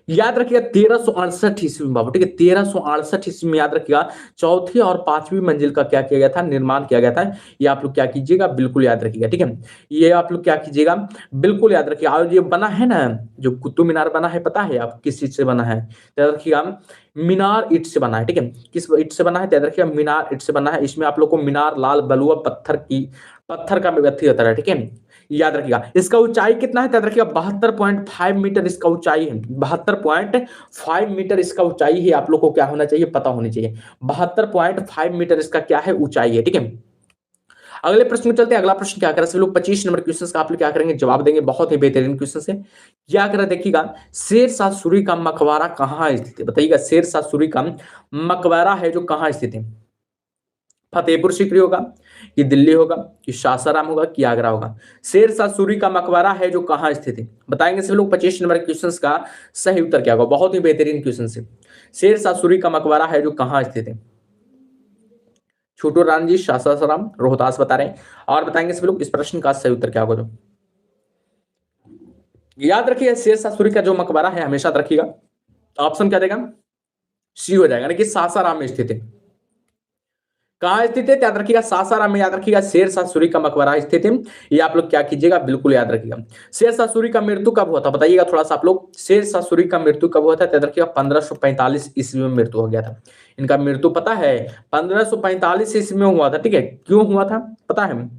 याद रखिएगा 1368 ईस्वी में बाबू, ठीक है। 1368 ईस्वी में याद रखिएगा चौथी और पांचवी मंजिल का क्या किया गया था? निर्माण किया गया था। ये आप लोग क्या कीजिएगा? बिल्कुल याद रखिएगा, ठीक है। ये आप लोग क्या कीजिएगा? बिल्कुल याद रखिएगा। और ये बना है ना, जो कुतुब मीनार बना है, पता है आप किस चीज से बना है? याद रखिएगा मीनार ईंट से बना है, ठीक है। किस ईंट से बना है? याद रखिएगा मीनार ईंट से बना है। इसमें आप लोग को मीनार लाल बलुआ पत्थर का व्यक्ति होता है, ठीक है। याद रखिएगा। इसका ऊंचाई कितना है, याद रखिएगा 72.5 मीटर इसका ऊंचाई है। 72.5 मीटर इसका ऊंचाई है, आप लोग को क्या होना चाहिए, पता होनी चाहिए। 72.5 मीटर इसका क्या है, ऊंचाई है, ठीक है। अगले प्रश्न में चलते हैं। अगला प्रश्न क्या कर रहे हैं सभी लोग, 25 नंबर क्वेश्चन का आप लोग क्या करेंगे, जवाब देंगे। बहुत ही बेहतरीन क्वेश्चन है। क्या कर रहे हैं देखिएगा, शेरशाह सूरी का मकबरा कहाँ स्थित है, बताइएगा। शेरशाह सूरी का मकबरा है जो कहाँ स्थित है, फतेहपुर सीकरी होगा, कि दिल्ली होगा, कि सासाराम होगा, कि आगरा होगा। शेरशाह सूरी का मकबरा है जो कहाँ स्थित है, बताएंगे सभी लोग। 25 नंबर क्वेश्चन का सही उत्तर क्या होगा, बहुत ही बेहतरीन क्वेश्चन है। शेरशाह सूरी का मकबरा है जो कहाँ स्थित है, छोटू राम जी, सासाराम, रोहतास बता रहे हैं। और बताएंगे सभी लोग इस प्रश्न का सही उत्तर क्या होगा। तो याद रखिए शेरशाह सूरी का जो मकबरा है, हमेशा रखिएगा ऑप्शन क्या देगा, सी हो जाएगा, यानी कि सासाराम में स्थित है। कहाँ स्थित है, याद रखिएगा सासाराम में। याद रखिएगा शेरशाह सूरी का मकबरा स्थित है। ये आप लोग क्या कीजिएगा, बिल्कुल याद रखिएगा। शेरशाह सूरी का मृत्यु कब हुआ था, बताइएगा थोड़ा सा आप लोग। शेरशाह सूरी का मृत्यु कब हुआ था, याद रखिएगा 1545 ईस्वी में मृत्यु हो गया था। इनका मृत्यु पता है 1545 ईस्वी में हुआ था, ठीक है। क्यों हुआ था पता है,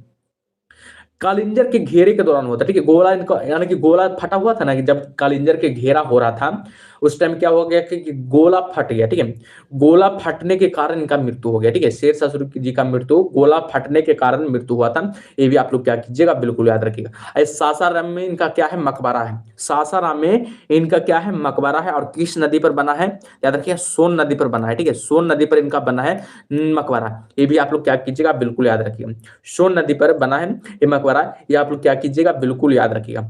कालिंजर के घेरे के दौरान हुआ था, ठीक है। गोला इनका यानी कि गोला फटा हुआ था ना, कि जब कालिंजर के घेरा हो रहा था उस टाइम क्या हो गया कि गोला फट गया, ठीक है। गोला फटने के कारण इनका मृत्यु हो गया, ठीक है। शेरशाह सूरी जी का मृत्यु गोला फटने के कारण मृत्यु हुआ था। ये भी आप लोग क्या कीजिएगा, बिल्कुल याद रखिएगा। सासाराम में इनका क्या है, मकबरा है। सासाराम में इनका क्या है, मकबरा है। और किस नदी पर बना है, याद रखिए सोन नदी पर बना है, ठीक है। सोन नदी पर इनका बना है मकबरा। ये भी आप लोग क्या कीजिएगा, बिल्कुल याद रखिएगा। सोन नदी पर बना है ये मकबरा, ये आप लोग क्या कीजिएगा, बिल्कुल याद रखिएगा।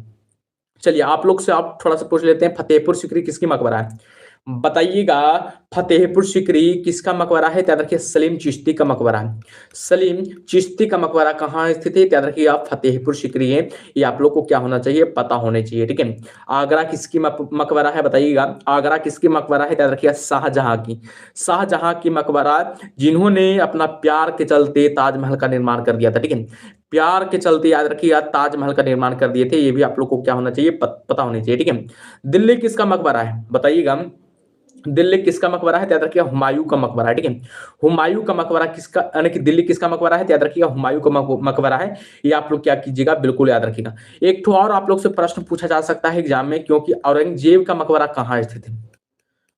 चलिए आप लोग से आप थोड़ा सा पूछ लेते हैं, फतेहपुर सीकरी किसकी मकबरा है, बताइएगा। फतेहपुर सीकरी किसका मकबरा है, याद रखिए सलीम चिश्ती का मकबरा है। सलीम चिश्ती का मकबरा कहाँ स्थित है, याद रखिए आप फतेहपुर सीकरी है। ये आप लोग को क्या होना चाहिए, पता होने चाहिए, ठीक है। आगरा किसकी मकबरा है, बताइएगा। आगरा किसकी मकबरा है, याद रखिए शाहजहां की। शाहजहां की मकबरा, जिन्होंने अपना प्यार के चलते ताजमहल का निर्माण कर दिया था, ठीक है। प्यार के चलते याद रखिए ताजमहल का निर्माण कर दिए थे। ये भी आप लोग को क्या होना चाहिए, पता होनी चाहिए, ठीक है। दिल्ली किसका मकबरा है, बताइएगा। दिल्ली किसका मकबरा है, याद रखिएगा हुमायूं का मकबरा है, ठीक है। हुमायूं का मकबरा किसका, यानी कि दिल्ली किसका मकबरा है, याद रखिएगा हुमायूं का मकबरा है। ये आप लोग क्या कीजिएगा, बिल्कुल याद रखिएगा। एक तो और आप लोग से प्रश्न पूछा जा सकता है एग्जाम में, क्योंकि औरंगजेब का मकबरा कहाँ स्थित है।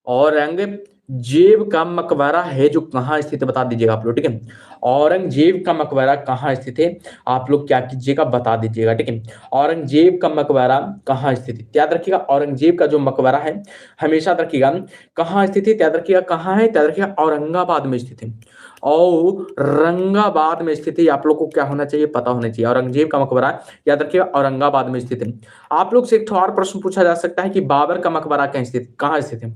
औरंगजेब का मकबरा है जो कहाँ स्थित है, बता दीजिएगा आप लोग, ठीक है। औरंगजेब का मकबरा कहाँ स्थित है, आप लोग क्या कीजिएगा, बता दीजिएगा, ठीक है। औरंगजेब का मकबरा कहाँ स्थित है, याद रखिएगा औरंगजेब का जो मकबरा है, हमेशा रखिएगा कहाँ स्थित है, याद रखिएगा कहाँ है, याद रखिएगा औरंगाबाद में स्थित है। औरंगाबाद में स्थित है, आप लोग को क्या होना चाहिए, पता होना चाहिए। औरंगजेब का मकबरा याद रखिएगा औरंगाबाद में स्थित है। आप लोग से एक और प्रश्न पूछा जा सकता है कि बाबर का मकबरा कहाँ स्थित है।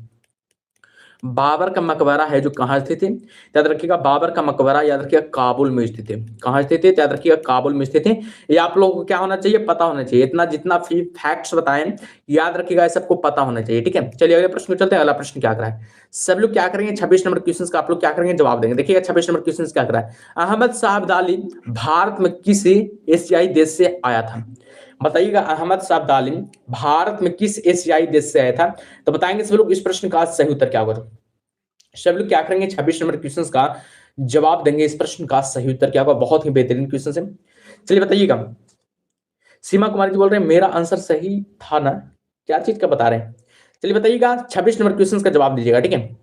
बाबर का मकबरा है जो कहाँ स्थित है, याद रखिएगा बाबर का मकबरा याद रखिएगा काबुल में स्थित है। कहाँ स्थित है, याद रखिएगा काबुल में स्थित है। ये आप लोगों को क्या होना चाहिए, पता होना चाहिए। इतना जितना फैक्ट्स बताएं याद रखिएगा, ये सबको पता होना चाहिए, ठीक है। चलिए अगले प्रश्न में चलते हैं। अगला प्रश्न क्या कर रहा है, सब लोग क्या करेंगे, 26 नंबर क्वेश्चन का आप लोग क्या करेंगे, जवाब देंगे। देखिएगा 26 नंबर क्वेश्चन क्या कर रहा है, अहमद शाह अब्दाली भारत में किस एशियाई देश से आया था, बताइएगा। अहमद शाह अब्दाली भारत में किस एशियाई देश से आया था, तो बताएंगे सब लोग इस प्रश्न का सही उत्तर क्या होगा। सब लोग क्या करेंगे, 26 नंबर क्वेश्चन का जवाब देंगे। इस प्रश्न का सही उत्तर क्या होगा, बहुत ही बेहतरीन क्वेश्चन है। चलिए बताइएगा। सीमा कुमारी जी बोल रहे हैं मेरा आंसर सही था ना, क्या चीज का बता रहे हैं, चलिए बताइएगा। 26 नंबर क्वेश्चन का जवाब दीजिएगा, ठीक है।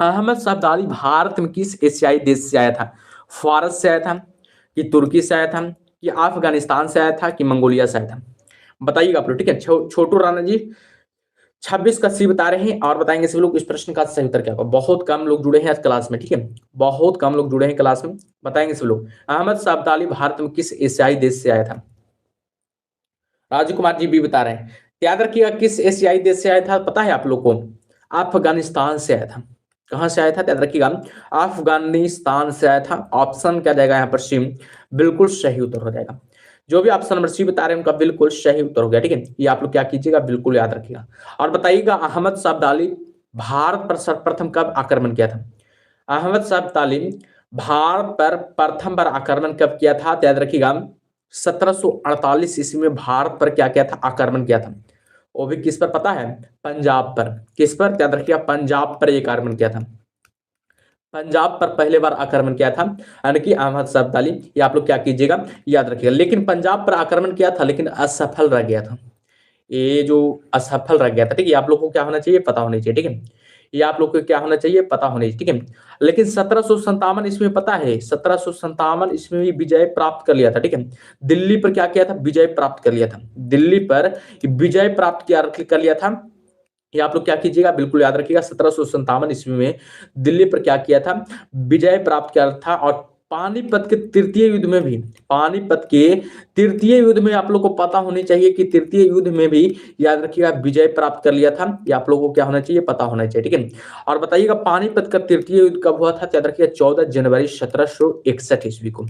अहमद शाह अब्दाली भारत में किस एशियाई देश से आया था, फारस से आया था, कि तुर्की से आया था, कि अफगानिस्तान से आया था, कि मंगोलिया से आया था, बताइएगा आप लोग, ठीक है। छोटू राणा जी 26 का सी बता रहे हैं और बताएंगे सभी लोग इस प्रश्न का सही उत्तर क्या होगा। बहुत कम लोग जुड़े हैं आज क्लास में, ठीक है। बहुत कम लोग जुड़े हैं क्लास में, बताएंगे सभी लोग। अहमद शाह अब्दाली भारत में किस एशियाई देश से आया था, राजू कुमार जी भी बता रहे हैं। याद रखिएगा किस एशियाई देश से आया था, पता है आप लोग को, अफगानिस्तान से आया था। कहां से आया था, याद रखिएगा अफगानिस्तान से आया था। ऑप्शन क्या जाएगा यहाँ पर सी, बिल्कुल सही उत्तर हो जाएगा। जो भी ऑप्शन नंबर सी बता रहे हैं उनका बिल्कुल सही उत्तर हो गया, ठीक है। ये आप लोग क्या कीजिएगा, बिल्कुल याद रखिएगा। और बताइएगा अहमद शाह अब्दाली भारत पर सर्वप्रथम कब आक्रमण किया था, अहमद शाह अब्दाली भारत पर प्रथम बार आक्रमण कब किया था, तो याद रखिएगा 1748 ईस्वी में भारत पर क्या किया था, आक्रमण किया था। वो भी किस पर पता है, पंजाब पर। किस पर, याद रखिएगा पंजाब पर एक आक्रमण किया था। पंजाब पर पहले बार आक्रमण किया था, यानी कि अहमद शाह अब्दाली। ये आप लोग क्या कीजिएगा, याद रखिएगा। लेकिन पंजाब पर आक्रमण किया था, लेकिन असफल रह गया था। ये जो असफल रह गया था, ठीक है, आप लोग को क्या होना चाहिए, पता होनी चाहिए, ठीक है। ये आप लोग को क्या होना चाहिए, पता होनी चाहिए, ठीक है। लेकिन 1757 इसमें पता है, 1757 इसमें भी विजय प्राप्त कर लिया था, ठीक है। दिल्ली पर क्या किया था, विजय प्राप्त कर लिया था। दिल्ली पर विजय प्राप्त किया कर लिया था। ये आप लोग क्या कीजिएगा, बिल्कुल याद रखिएगा। 1757 ईस्वी में दिल्ली पर क्या किया था, विजय प्राप्त किया था। और पानीपत के तृतीय युद्ध में भी, पानीपत के तृतीय युद्ध में आप लोग को पता होनी चाहिए कि तृतीय युद्ध में भी याद रखिएगा विजय प्राप्त कर लिया था। ये आप लोगों को क्या होना चाहिए, पता होना चाहिए, ठीक है। और बताइएगा पानीपत का तृतीय युद्ध कब हुआ था, तो याद रखिएगा 14 जनवरी 1761 ईस्वी को।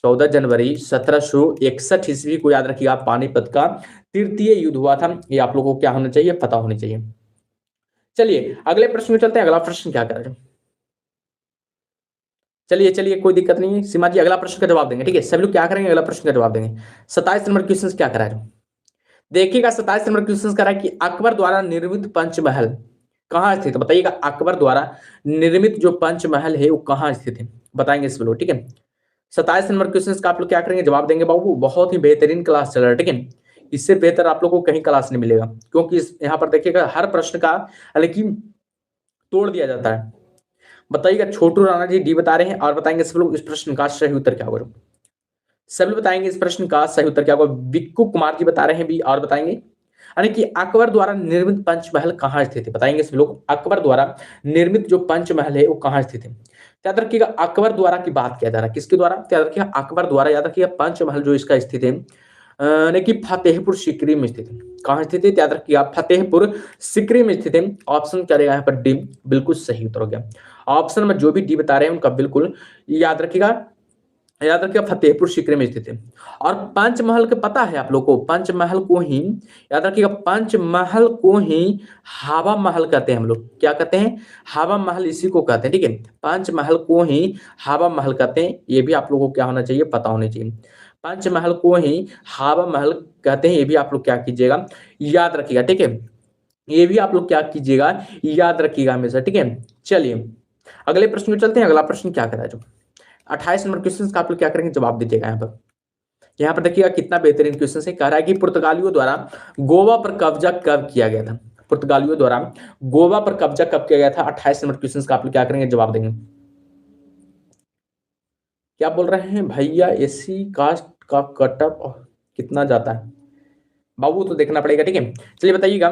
14 जनवरी 1761 ईस्वी को याद रखिएगा पानीपत का तृतीय युद्ध हुआ था। ये आप लोगों को क्या होना चाहिए, पता होनी चाहिए। चलिए अगले प्रश्न में चलते हैं। अगला प्रश्न क्या कर रहे हैं, चलिए चलिए कोई दिक्कत नहीं है सीमा जी, अगला प्रश्न का जवाब देंगे, ठीक है। सभी लोग क्या करेंगे, अगला प्रश्न का जवाब देंगे। 27 नंबर क्वेश्चन क्या करा है, देखिएगा 27 नंबर क्वेश्चन करा है कि अकबर द्वारा निर्मित पंचमहल कहाँ स्थित है। बताइएगा अकबर द्वारा निर्मित जो पंचमहल है वो कहाँ स्थित है, बताएंगे इस लोग, ठीक है। 27 नंबर क्वेश्चन का आप लोग क्या करेंगे, जवाब देंगे। बाबू बहुत ही बेहतरीन क्लास चल रहा है, ठीक है। इससे बेहतर आप लोगों को कहीं क्लास नहीं मिलेगा, क्योंकि यहाँ पर देखिएगा हर प्रश्न का लेकिन तोड़ दिया जाता है। बताइएगा छोटू राणा जी डी बता रहे हैं और बताएंगे सब लोग इस प्रश्न का सही उत्तर क्या होगा। सब लोग बताएंगे इस प्रश्न का सही उत्तर क्या होगा। विक्कू कुमार जी बता रहे हैं भी और बताएंगे, यानी कि अकबर द्वारा निर्मित पंचमहल कहाँ स्थित है, बताएंगे सब लोग। अकबर द्वारा निर्मित जो पंचमहल है वो कहाँ स्थित है। याद रखिएगा अकबर द्वारा की बात किया जा रहा है, किसके द्वारा, याद रखिएगा अकबर द्वारा। याद रखिएगा पंचमहल जो इसका स्थित है यानी कि फतेहपुर सीकरी में स्थित है। कहाँ स्थित है, याद रखिएगा फतेहपुर सीकरी में स्थित है। ऑप्शन क्या रहेगा यहाँ पर, डी बिल्कुल सही उत्तर हो गया। ऑप्शन में जो भी डी बता रहे हैं उनका बिल्कुल याद रखिएगा, याद रखिएगा फतेहपुर सीकरी में स्थित है। और पंचमहल के पता है आप लोग को, पंचमहल को ही याद रखिएगा, पंचमहल को ही हवा महल कहते हैं हम लोग। क्या कहते हैं, हवा महल इसी को कहते हैं, ठीक है। पंचमहल को ही हवा महल कहते हैं, ये भी आप लोगों को क्या होना चाहिए, पता होनी चाहिए। पंचमहल को ही हवा महल कहते हैं, ये भी आप लोग क्या कीजिएगा, याद रखिएगा, ठीक है। ये भी आप लोग क्या कीजिएगा, याद रखिएगा हमेशा, ठीक है। चलिए अगले प्रश्न में चलते हैं। अगला प्रश्न क्या करा है, जो 28 नंबर क्वेश्चन का आप लोग क्या करेंगे, जवाब दीजिएगा। यहाँ पर देखिएगा कितना बेहतरीन क्वेश्चन है। कह रहा है कि पुर्तगालियों द्वारा गोवा पर कब्जा कब किया गया था। पुर्तगालियों द्वारा गोवा पर कब्जा कब किया गया था। 28 नंबर क्वेश्चन का आप लोग क्या करेंगे, जवाब देंगे। क्या बोल रहे हैं भैया, एससी कास्ट का कटअप कितना जाता है बाबू, तो देखना पड़ेगा, ठीक है। चलिए बताइएगा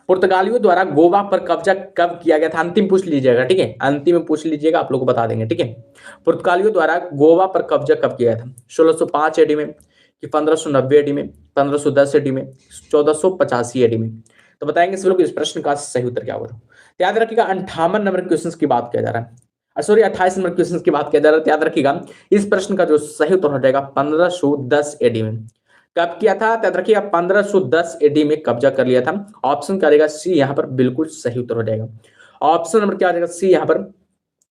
पुर्तगालियों द्वारा गोवा पर कब्जा कब किया गया था, अंतिम पूछ लीजिएगा, ठीक है। अंतिम में पूछ लीजिएगा, आप लोग को बता देंगे, ठीक है। पुर्तगालियों द्वारा गोवा पर कब्जा कब किया गया था, 1605 एडी में कि 1590 एडी में, 1510 एडी में, 1485 एडी में। तो बताएंगे सब लोग इस प्रश्न का सही उत्तर क्या होगा। तो याद रखिएगा 58 नंबर क्वेश्चन की बात किया जा रहा है, सॉरी 28 नंबर क्वेश्चन की बात किया जा रहा है। तो याद रखिएगा इस प्रश्न का जो सही उत्तर हो जाएगा 1510 एडी में। कब किया था, याद रखिए 1510 एडी में कब्जा कर लिया था। ऑप्शन क्या रहेगा, सी यहाँ पर बिल्कुल सही उत्तर हो जाएगा। ऑप्शन नंबर क्या आ जाएगा, सी यहाँ पर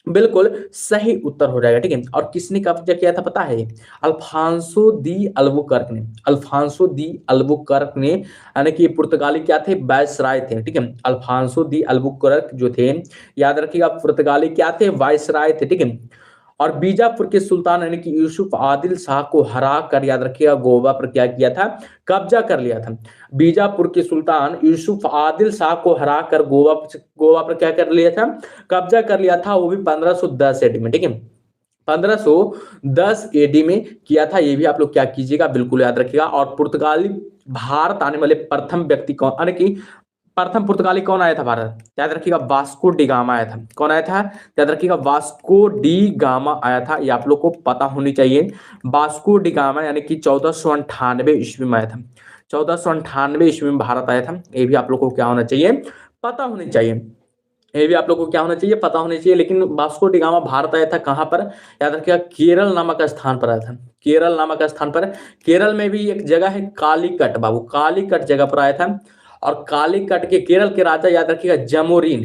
बिल्कुल सही उत्तर हो जाएगा, ठीक है। और किसने कब्जा किया था पता है, अल्फांसो दी अल्बुकर्क ने। अल्फांसो दी अल्बुकर्क ने, यानी कि पुर्तगाली क्या थे, वायसराय थे, ठीक है। अल्फांसो दी अल्बुकर्क जो थे, याद रखिएगा पुर्तगाली क्या थे, वायसराय थे, ठीक है। और बीजापुर के सुल्तान यानी कि यूसुफ आदिल शाह को हरा कर, याद रखिएगा गोवा पर क्या किया था, कब्जा कर लिया था। बीजापुर के सुल्तान यूसुफ आदिल शाह को हरा कर गोवा पर क्या कर लिया था, कब्जा कर लिया था, वो भी 1510 एडी में, ठीक है। 1510 एडी में किया था, ये भी आप लोग क्या कीजिएगा, बिल्कुल याद रखिएगा। और पुर्तगाली भारत आने वाले प्रथम व्यक्ति कौन, यानी कि प्रथम पुर्तगाली कौन आया था भारत, याद रखिएगा वास्को डी गामा आया था। कौन आया था, याद रखिएगा वास्को डी गामा आया था, ये आप लोग को पता होनी चाहिए। वास्को डी गामा यानी कि 1498 ईस्वी में आया था। 1498 ईस्वी में भारत आया था, ये भी आप लोग को क्या होना चाहिए, पता होनी चाहिए। ये भी आप लोग को क्या होना चाहिए, पता होनी चाहिए। लेकिन वास्को डी गामा भारत आया था कहाँ पर, याद रखिएगा केरल नामक स्थान पर आया था। केरल नामक स्थान पर, केरल में भी एक जगह है कालीकट, बाबू कालीकट जगह पर आया था। और कालीकट के केरल के राजा याद रखिएगा जमोरिन,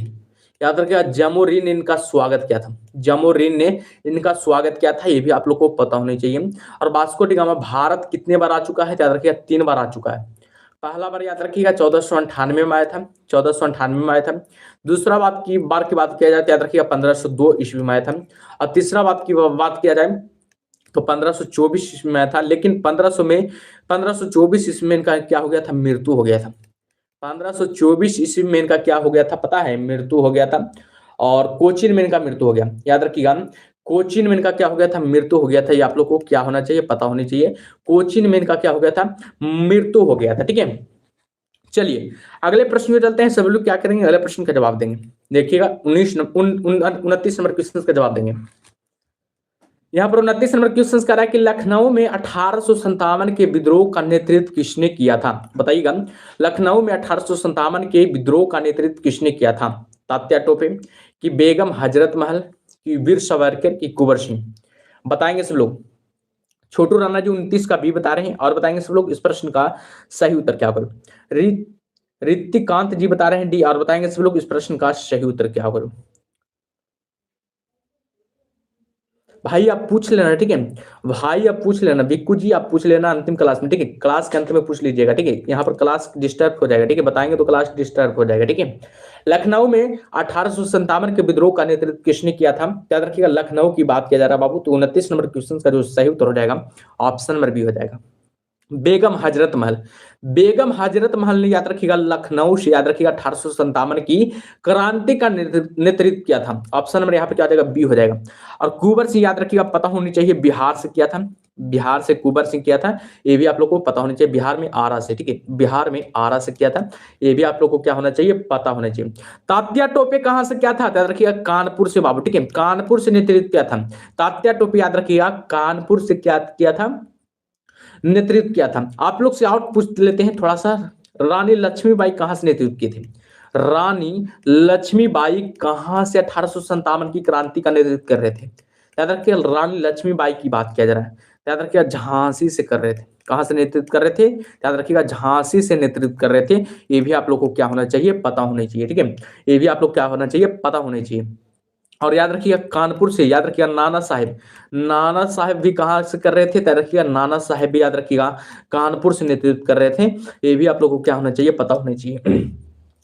याद रखिएगा जमोरिन ने इनका स्वागत किया था। जमोरिन ने इनका स्वागत किया था, ये भी आप लोग को पता होनी चाहिए। और वास्को डी गामा भारत कितने बार आ चुका है, याद रखिएगा 3 बार आ चुका है। पहला बार याद रखिएगा 1498 में आया था, 1498 में आया था। दूसरा बार की बात किया जाए तो याद रखिएगा 1502 ईस्वी में आया था। और तीसरा बात किया जाए तो 1524 ईस्वी में आया था, लेकिन 1524 ईस्वी में इनका क्या हो गया था, मृत्यु हो गया था। 1524 ईस्वी में इनका क्या हो गया था पता है, मृत्यु हो गया था। और कोचीन में इनका मृत्यु हो गया, याद रखिएगा कोचीन में इनका क्या हो गया था, मृत्यु हो गया था। ये आप लोग को क्या होना चाहिए, पता होनी चाहिए। कोचीन में इनका क्या हो गया था, मृत्यु हो गया था। ठीक है, चलिए अगले प्रश्न में चलते हैं। सभी लोग क्या करेंगे, अगले प्रश्न का जवाब देंगे। देखिएगा 29 नंबर क्वेश्चन का जवाब देंगे। यहाँ पर 29 नंबर क्वेश्चन कह रहा है कि लखनऊ में 1857 के विद्रोह का नेतृत्व किसने किया था, बताइएगा। लखनऊ में 1857 के विद्रोह का नेतृत्व किसने किया था? तात्या टोपे, कि बेगम हजरत महल, कि वीर सावरकर, कि कुंवर सिंह? बताएंगे सब लोग। छोटू राणा जी 29 का बी बता रहे हैं और बताएंगे सब लोग इस प्रश्न का सही उत्तर क्या होगा। ऋतिकांत जी बता रहे हैं डी और बताएंगे सब लोग इस प्रश्न का सही उत्तर क्या होगा। भाई आप पूछ लेना, ठीक है भाई, आप पूछ लेना। बिक्कू जी आप पूछ लेना अंतिम क्लास में, ठीक है, क्लास के अंत में पूछ लीजिएगा, ठीक है। यहाँ पर क्लास डिस्टर्ब हो जाएगा, ठीक है, बताएंगे तो क्लास डिस्टर्ब हो जाएगा, ठीक है। लखनऊ में 1857 के विद्रोह का नेतृत्व किसने किया था? याद रखिएगा लखनऊ की बात किया जा रहा है बाबू, तो 29 नंबर क्वेश्चन का जो सही उत्तर हो जाएगा ऑप्शन नंबर बी हो जाएगा, बेगम हजरत महल। बेगम हजरत महल ने याद रखिएगा लखनऊ से याद रखिएगा 1857 की क्रांति का नेतृत्व किया था। ऑप्शन नंबर यहाँ पे क्या हो जाएगा, बी हो जाएगा। और कुंवर सिंह याद रखिएगा पता होनी चाहिए, बिहार से किया था, बिहार से कुंवर सिंह किया था, ये भी आप लोग को पता होना चाहिए। बिहार में आरा से, ठीक है, बिहार में आरा से किया था, ये भी आप लोग को क्या होना चाहिए, पता होना चाहिए। तात्या टोपे कहां से क्या था, याद रखिएगा कानपुर से बाबू, ठीक है, कानपुर से नेतृत्व किया था। तात्या टोपे याद रखिएगा कानपुर से क्या किया था, नेतृत्व किया था। आप लोग से आउट पूछ लेते हैं थोड़ा सा, रानी लक्ष्मीबाई कहां से नेतृत्व किए थे? रानी लक्ष्मीबाई कहां से 1857 की क्रांति का नेतृत्व कर रहे थे? याद रखिए रानी लक्ष्मीबाई की बात किया जा रहा है, याद रखिएगा झांसी से कर रहे थे। कहां से नेतृत्व कर रहे थे? याद रखिएगा झांसी से नेतृत्व कर रहे थे। ये भी आप लोग को क्या होना चाहिए, पता होना चाहिए, ठीक है, ये भी आप लोग क्या होना चाहिए, पता होना चाहिए। और याद रखिएगा कानपुर से, याद रखिएगा नाना साहेब, नाना साहेब भी कहां से कर रहे थे? याद रखिएगा नाना साहेब भी याद रखिएगा कानपुर से नेतृत्व कर रहे थे। ये भी आप लोगों को क्या होना चाहिए, पता होना चाहिए।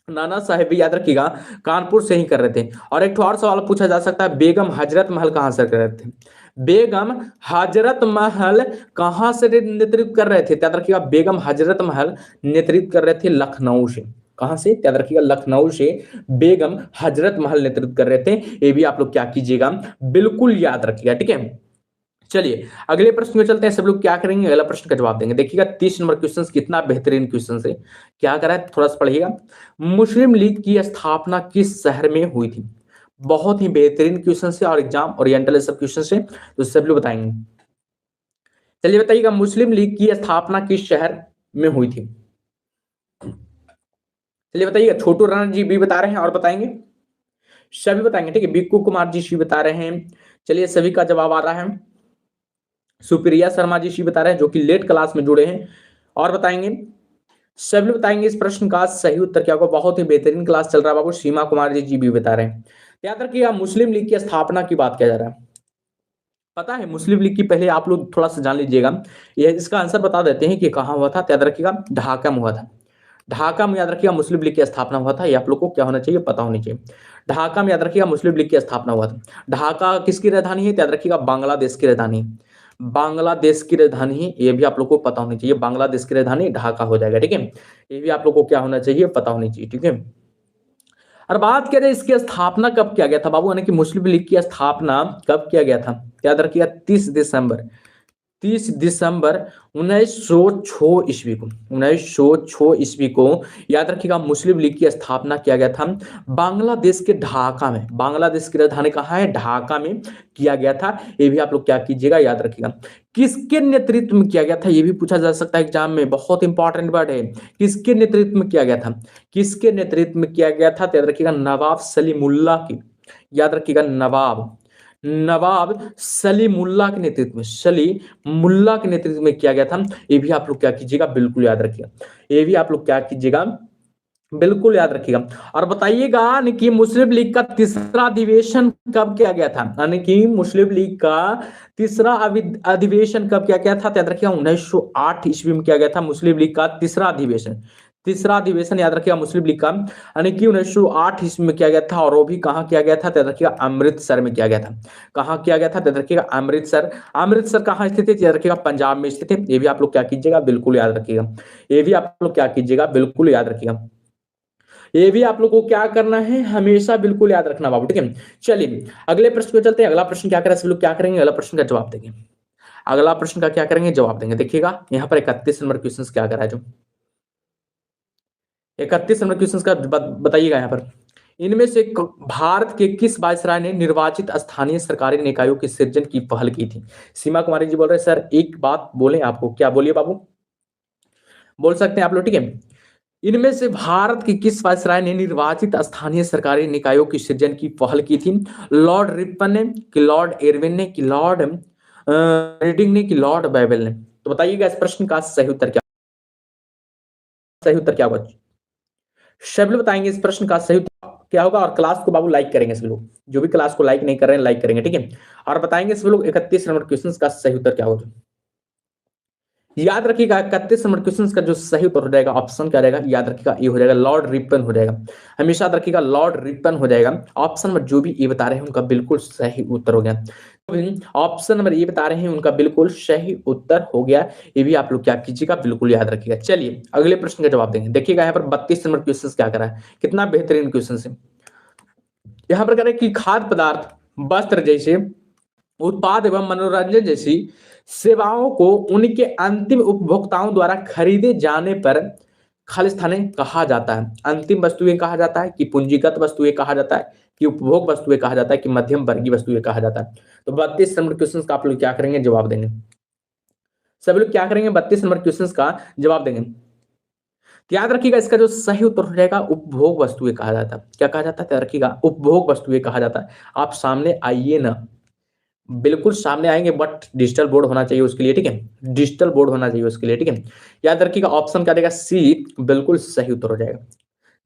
नाना साहेब भी याद रखिएगा कानपुर से ही कर रहे थे। और एक और सवाल पूछा जा सकता है, बेगम हजरत महल कहां से कर रहे थे? बेगम हजरत महल कहां से नेतृत्व कर रहे थे? याद रखिएगा बेगम हजरत महल नेतृत्व कर रहे थे लखनऊ से। कहां से? याद रखिएगा लखनऊ से बेगम हजरत महल नेतृत्व कर रहे थे। ये भी आप लोग क्या कीजिएगा, बिल्कुल याद रखिएगा, ठीक है। चलिए अगले प्रश्न में चलते हैं। सब लोग क्या करेंगे, अगला प्रश्न का जवाब देंगे। देखिएगा 30 नंबर क्वेश्चन कितना बेहतरीन क्वेश्चन है, क्या करा है थोड़ा सा पढ़िएगा। मुस्लिम लीग की स्थापना किस शहर में हुई थी? बहुत ही बेहतरीन क्वेश्चन है और एग्जाम ओरिएंटल सब क्वेश्चन है, तो सब लोग बताएंगे। चलिए बताइएगा मुस्लिम लीग की स्थापना किस शहर में हुई थी? चलिए बताइएगा। छोटू राणा जी भी बता रहे हैं और बताएंगे, सभी बताएंगे, ठीक है। बिक्कू कुमार जी शी बता रहे हैं, चलिए सभी का जवाब आ रहा है। सुप्रिया शर्मा जी शी बता रहे हैं जो कि लेट क्लास में जुड़े हैं और बताएंगे, सभी बताएंगे इस प्रश्न का सही उत्तर क्या होगा। बहुत ही बेहतरीन क्लास चल रहा है बाबू। सीमा कुमार जी भी बता रहे हैं। याद रखिएगा मुस्लिम लीग की स्थापना की बात किया जा रहा है। पता है मुस्लिम लीग की, पहले आप लोग थोड़ा सा जान लीजिएगा, ये इसका आंसर बता देते हैं कि कहां हुआ था। याद रखिएगा ढाका में हुआ था। ढाका में याद रखिएगा मुस्लिम लीग की स्थापना हुआ था, ये आप लोग को क्या होना चाहिए, पता होनी चाहिए। ढाका में याद रखिएगा मुस्लिम लीग की स्थापना हुआ था। ढाका किसकी राजधानी है? याद रखिएगा बांग्लादेश की राजधानी, बांग्लादेश की राजधानी है, ये भी आप लोग को पता होनी चाहिए। बांग्लादेश की राजधानी ढाका हो जाएगा, ठीक है, ये भी आप लोग को क्या होना चाहिए, पता होनी चाहिए, ठीक है। और बात करें इसकी स्थापना कब किया गया था बाबू, यानी कि मुस्लिम लीग की स्थापना कब किया गया था? याद रखिएगा 30 दिसंबर 1906 ईस्वी को, 1906 ईस्वी को याद रखिएगा मुस्लिम लीग की स्थापना किया गया था बांग्लादेश के ढाका में। बांग्लादेश की राजधानी कहाँ है? ढाका में किया गया था। ये भी आप लोग क्या कीजिएगा, याद रखिएगा। किसके नेतृत्व में किया गया था, ये भी पूछा जा सकता है एग्जाम में, बहुत इंपॉर्टेंट वर्ड है। किसके नेतृत्व में किया गया था? किसके नेतृत्व में किया गया था? याद रखिएगा नवाब सलीमुल्लाह की, याद रखिएगा नवाब सलीमुल्लाह के नेतृत्व में, सलीमुल्लाह के नेतृत्व में किया गया था। ये भी आप लोग क्या कीजिएगा, बिल्कुल याद रखिएगा। ये भी आप लोग क्या कीजिएगा, बिल्कुल याद रखिएगा। और बताइएगा यानी कि मुस्लिम लीग का तीसरा अधिवेशन कब किया गया था? यानी कि मुस्लिम लीग का तीसरा अधिवेशन कब किया गया था? तो याद रखिएगा 1908 ईस्वी में किया गया था मुस्लिम लीग का तीसरा अधिवेशन। तीसरा अधिवेशन याद रखिएगा मुस्लिम लीग का, यानी कि 1908 ईस्वी में किया गया था। और वो भी कहाँ किया गया था? तो याद रखिएगा अमृतसर में किया गया था। कहाँ किया गया था? तो याद रखिएगा अमृतसर। अमृतसर कहाँ स्थित है? तो याद रखिएगा पंजाब में स्थित है। ये भी आप लोग क्या कीजिएगा, बिल्कुल याद रखिएगा। ये भी आप लोग क्या कीजिएगा, बिल्कुल याद रखिएगा। ये भी आप लोग को क्या करना है, हमेशा बिल्कुल याद रखना बाबू, ठीक है। चलिए अगले प्रश्न पे चलते हैं। अगला प्रश्न क्या करें, सब लोग क्या करेंगे, अगला प्रश्न का जवाब देंगे। अगला प्रश्न का क्या करेंगे, जवाब देंगे। देखिएगा यहाँ पर 31 नंबर क्वेश्चन क्या करा है, जो 31 नंबर क्वेश्चन का बताइएगा यहाँ पर। इनमें से भारत के किस वायसराय ने निर्वाचित स्थानीय सरकारी निकायों के सृजन की पहल की थी? सीमा कुमारी जी बोल रहे हैं सर एक बात बोले आपको, क्या बोलिए बाबू, बोल सकते हैं आप लोग, ठीक है। इनमें से भारत के किस वायसराय ने निर्वाचित स्थानीय सरकारी निकायों की सृजन की पहल की थी? लॉर्ड रिपन ने, कि लॉर्ड इरविन ने, कि लॉर्ड रीडिंग ने, कि लॉर्ड बाइबल ने? तो बताइएगा इस प्रश्न का सही उत्तर क्या, सही उत्तर क्या होगा? सभी लोग बताएंगे इस प्रश्न का सही उत्तर क्या होगा। और क्लास को बाबू लाइक करेंगे सभी लोग, जो भी क्लास को लाइक नहीं कर रहे हैं लाइक करेंगे, ठीक है। और बताएंगे सभी लोग 31 नंबर क्वेश्चन का सही उत्तर क्या होगा। याद रखिएगा 31 नंबर क्वेश्चन का जो सही उत्तर हो जाएगा, ऑप्शन क्या रहेगा, याद रखिएगा ये हो जाएगा लॉर्ड रिपन हो जाएगा। हमेशा याद रखिएगा लॉर्ड रिपन हो जाएगा। ऑप्शन नंबर जो भी ये बता रहे हैं उनका बिल्कुल सही उत्तर हो गया। ऑप्शन नंबर ये बता रहे हैं उनका बिल्कुल सही उत्तर हो गया। ये भी आप लोग क्या कीजिएगा, बिल्कुल याद रखिएगा। चलिए अगले प्रश्न का जवाब देंगे। देखिएगा यहाँ पर 32 नंबर क्वेश्चन क्या करा है, कितना बेहतरीन क्वेश्चन है। यहाँ पर कह रहे हैं कि खाद्य पदार्थ, वस्त्र जैसे उत्पाद एवं मनोरंजन जैसी सेवाओं को उनके अंतिम उपभोक्ताओं द्वारा खरीदे जाने पर खालिस्तानी कहा जाता है। अंतिम वस्तुएं कहा जाता है, कि पूंजीगत वस्तुएं कहा जाता है, कि उपभोग वस्तुएं कहा जाता है, कि मध्यम वर्गीय वस्तुएं कहा जाता है? तो 32 नंबर क्वेश्चन का आप लोग क्या करेंगे, जवाब देंगे। सभी लोग क्या करेंगे, 32 नंबर क्वेश्चन का जवाब देंगे। तो याद रखिएगा इसका जो सही उत्तर हो जाएगा उपभोग वस्तुएं कहा जाता है। क्या कहा जाता है, याद रखिएगा उपभोग वस्तुएं कहा जाता है। आप सामने आइए ना, बिल्कुल सामने आएंगे, बट डिजिटल बोर्ड होना चाहिए उसके लिए, ठीक है। डिजिटल बोर्ड होना चाहिए उसके लिए, ठीक है। याद रखिएगा ऑप्शन क्या देगा, सी बिल्कुल सही उत्तर हो जाएगा,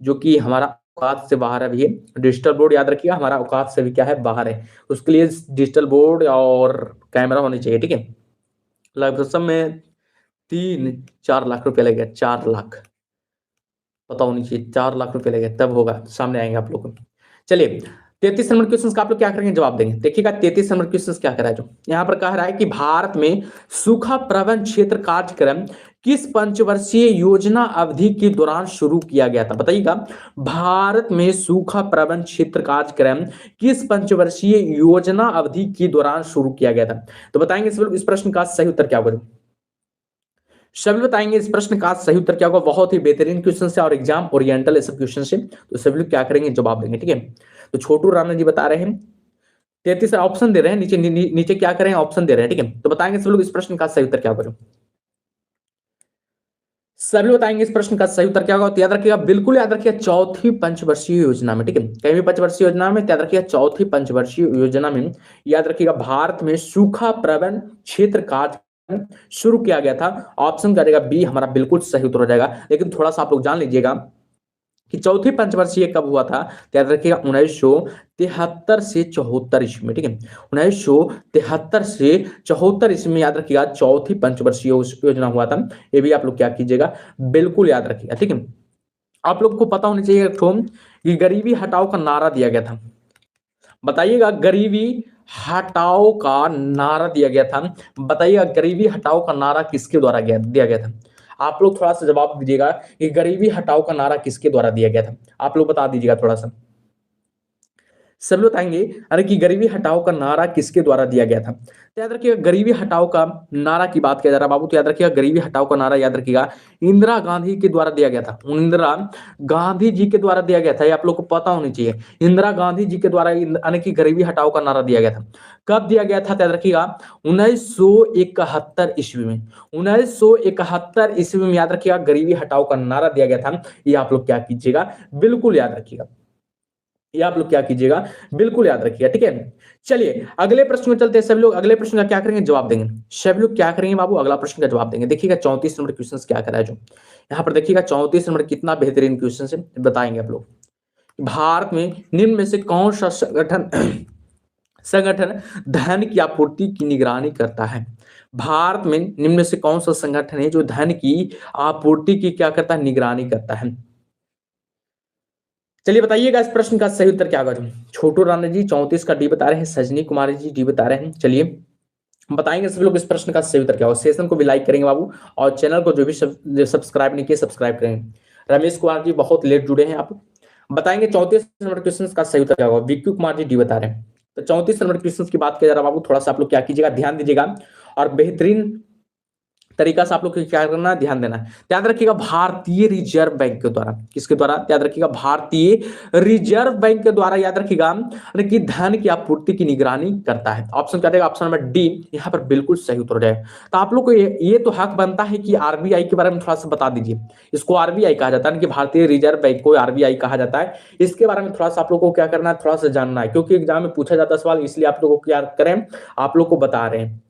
जो कि हमारा औकात से बाहर है भी है। डिजिटल बोर्ड याद रखिएगा हमारा औकात से भी क्या है, बाहर है। उसके लिए डिजिटल बोर्ड और कैमरा होनी चाहिए, ठीक है। लगभग सब में 3-4 लाख रुपया लगेगा, 4 लाख, पता होनी चाहिए 4 लाख रुपए लगेगा, तब होगा, सामने आएंगे आप लोग। चलिए 33 नंबर क्वेश्चन का आप लोग क्या करेंगे, जवाब देंगे। देखिएगा 33 नंबर क्वेश्चन क्या करा है, जो यहाँ पर कह रहा है कि भारत में सूखा प्रबंधन क्षेत्र कार्यक्रम किस पंचवर्षीय योजना अवधि के दौरान शुरू किया गया था? बताइएगा भारत में सूखा प्रबंधन क्षेत्र कार्यक्रम किस पंचवर्षीय योजना अवधि के दौरान शुरू किया गया था? तो बताएंगे इस प्रश्न का सही उत्तर क्या होगा। सभी बताएंगे इस प्रश्न का सही उत्तर क्या होगा। बहुत ही बेहतरीन क्वेश्चन से और एग्जाम ओरिएंटल ऐसे क्वेश्चन से, तो सभी लोग क्या करेंगे, जवाब देंगे, ठीक है। तो छोटू राणा जी बता रहे हैं 33 ऑप्शन दे रहे हैं, नीचे नीचे क्या करें, ऑप्शन दे रहे हैं, ठीक है। तो बताएंगे सब लोग इस प्रश्न का सही उत्तर क्या होगा। सभी लोग बताएंगे इस प्रश्न का सही उत्तर क्या होगा। तो याद रखिएगा, बिल्कुल याद रखिएगा चौथी पंचवर्षीय योजना में, ठीक है। कहीं भी पंचवर्षीय योजना में याद रखिएगा, चौथी पंचवर्षीय योजना में याद रखिएगा भारत में सूखा प्रबंधन क्षेत्र कार्यक्रम शुरू किया गया था। ऑप्शन करेगा बी हमारा बिल्कुल सही उत्तर हो जाएगा। लेकिन थोड़ा सा आप लोग जान लीजिएगा कि चौथी पंचवर्षीय कब हुआ था, तो याद रखिएगा 1973 से 74 ईस्वी में, ठीक है। 1973 से 74 ईस्वी में याद रखिएगा चौथी पंचवर्षीय योजना हुआ था। ये भी आप लोग क्या कीजिएगा, बिल्कुल याद रखिएगा, ठीक है। आप लोग को पता होना चाहिए कि गरीबी हटाओ का नारा दिया गया था। बताइएगा गरीबी हटाओ का नारा दिया गया था, बताइएगा गरीबी हटाओ का नारा किसके द्वारा दिया गया था? आप लोग थोड़ा सा जवाब दीजिएगा कि गरीबी हटाओ का नारा किसके द्वारा दिया गया था, आप लोग बता दीजिएगा थोड़ा सा। सब लोग बताएंगे अरे कि गरीबी हटाओ का नारा किसके द्वारा दिया गया था। तो याद रखिएगा गरीबी हटाओ का नारा की बात किया जा रहा है बाबू, तो याद रखिएगा गरीबी हटाओ का नारा याद रखिएगा इंदिरा गांधी के द्वारा दिया गया था। इंदिरा गांधी जी के द्वारा दिया गया था, ये आप लोग को पता होनी चाहिए। इंदिरा गांधी जी के द्वारा यानी कि गरीबी हटाओ का नारा दिया गया था। कब दिया गया था, तो याद रखिएगा 1971 ईस्वी में। 1971 ईस्वी में याद रखिएगा गरीबी हटाओ का नारा दिया गया था। ये आप लोग क्या कीजिएगा, बिल्कुल याद रखिएगा। ये आप लोग क्या कीजिएगा, बिल्कुल याद रखिएगा, ठीक है। चलिए अगले प्रश्न में चलते हैं। सभी लोग अगले प्रश्न का क्या करेंगे, जवाब देंगे। सभी लोग क्या करेंगे बाबू, अगला प्रश्न का जवाब देंगे। देखिएगा 34 नंबर क्वेश्चन क्या करा है जो यहाँ पर, देखिएगा 34 नंबर कितना बेहतरीन क्वेश्चन है, बताएंगे आप लोग। भारत में निम्न में से कौन सा संगठन संगठन धन की आपूर्ति की निगरानी करता है। भारत में निम्न में से कौन सा संगठन है जो धन की आपूर्ति की क्या करता है, निगरानी करता है। चलिए बताइएगा इस प्रश्न का सही उत्तर क्या होगा। छोटू राणा जी 34 का डी बता रहे हैं, सजनी कुमारी जी डी बता रहे हैं। चलिए बताएंगे सभी लोग इस प्रश्न का सही उत्तर क्या होगा। सेशन को भी लाइक करेंगे बाबू, और चैनल को जो भी सब्सक्राइब नहीं किए सब्सक्राइब करेंगे। रमेश कुमार जी बहुत लेट जुड़े हैं, आप बताएंगे 34 नंबर क्वेश्चन का सही उत्तर क्या होगा। विक्यू कुमार जी डी बता रहे हैं। तो 34 नंबर क्वेश्चन की बात किया जा रहा है बाबू, थोड़ा सा आप लोग क्या कीजिएगा, ध्यान दीजिएगा और बेहतरीन तरीका से आप लोग को क्या करना है, ध्यान देना है। याद रखिएगा भारतीय रिजर्व बैंक के द्वारा, किसके द्वारा, याद रखिएगा भारतीय रिजर्व बैंक के द्वारा, याद रखिएगा कि धन की आपूर्ति की निगरानी करता है। ऑप्शन क्या देगा, ऑप्शन नंबर डी यहाँ पर बिल्कुल सही उत्तर हो जाएगा। तो आप लोग को ये तो हक बनता है कि आरबीआई के बारे में थोड़ा सा बता दीजिए। इसको आरबीआई कहा जाता है कि भारतीय रिजर्व बैंक को आरबीआई कहा जाता है। इसके बारे में थोड़ा सा आप लोग को क्या करना है, थोड़ा सा जानना है, क्योंकि एग्जाम में पूछा जाता है सवाल, इसलिए आप लोग को क्या करें, आप लोग को बता रहे हैं।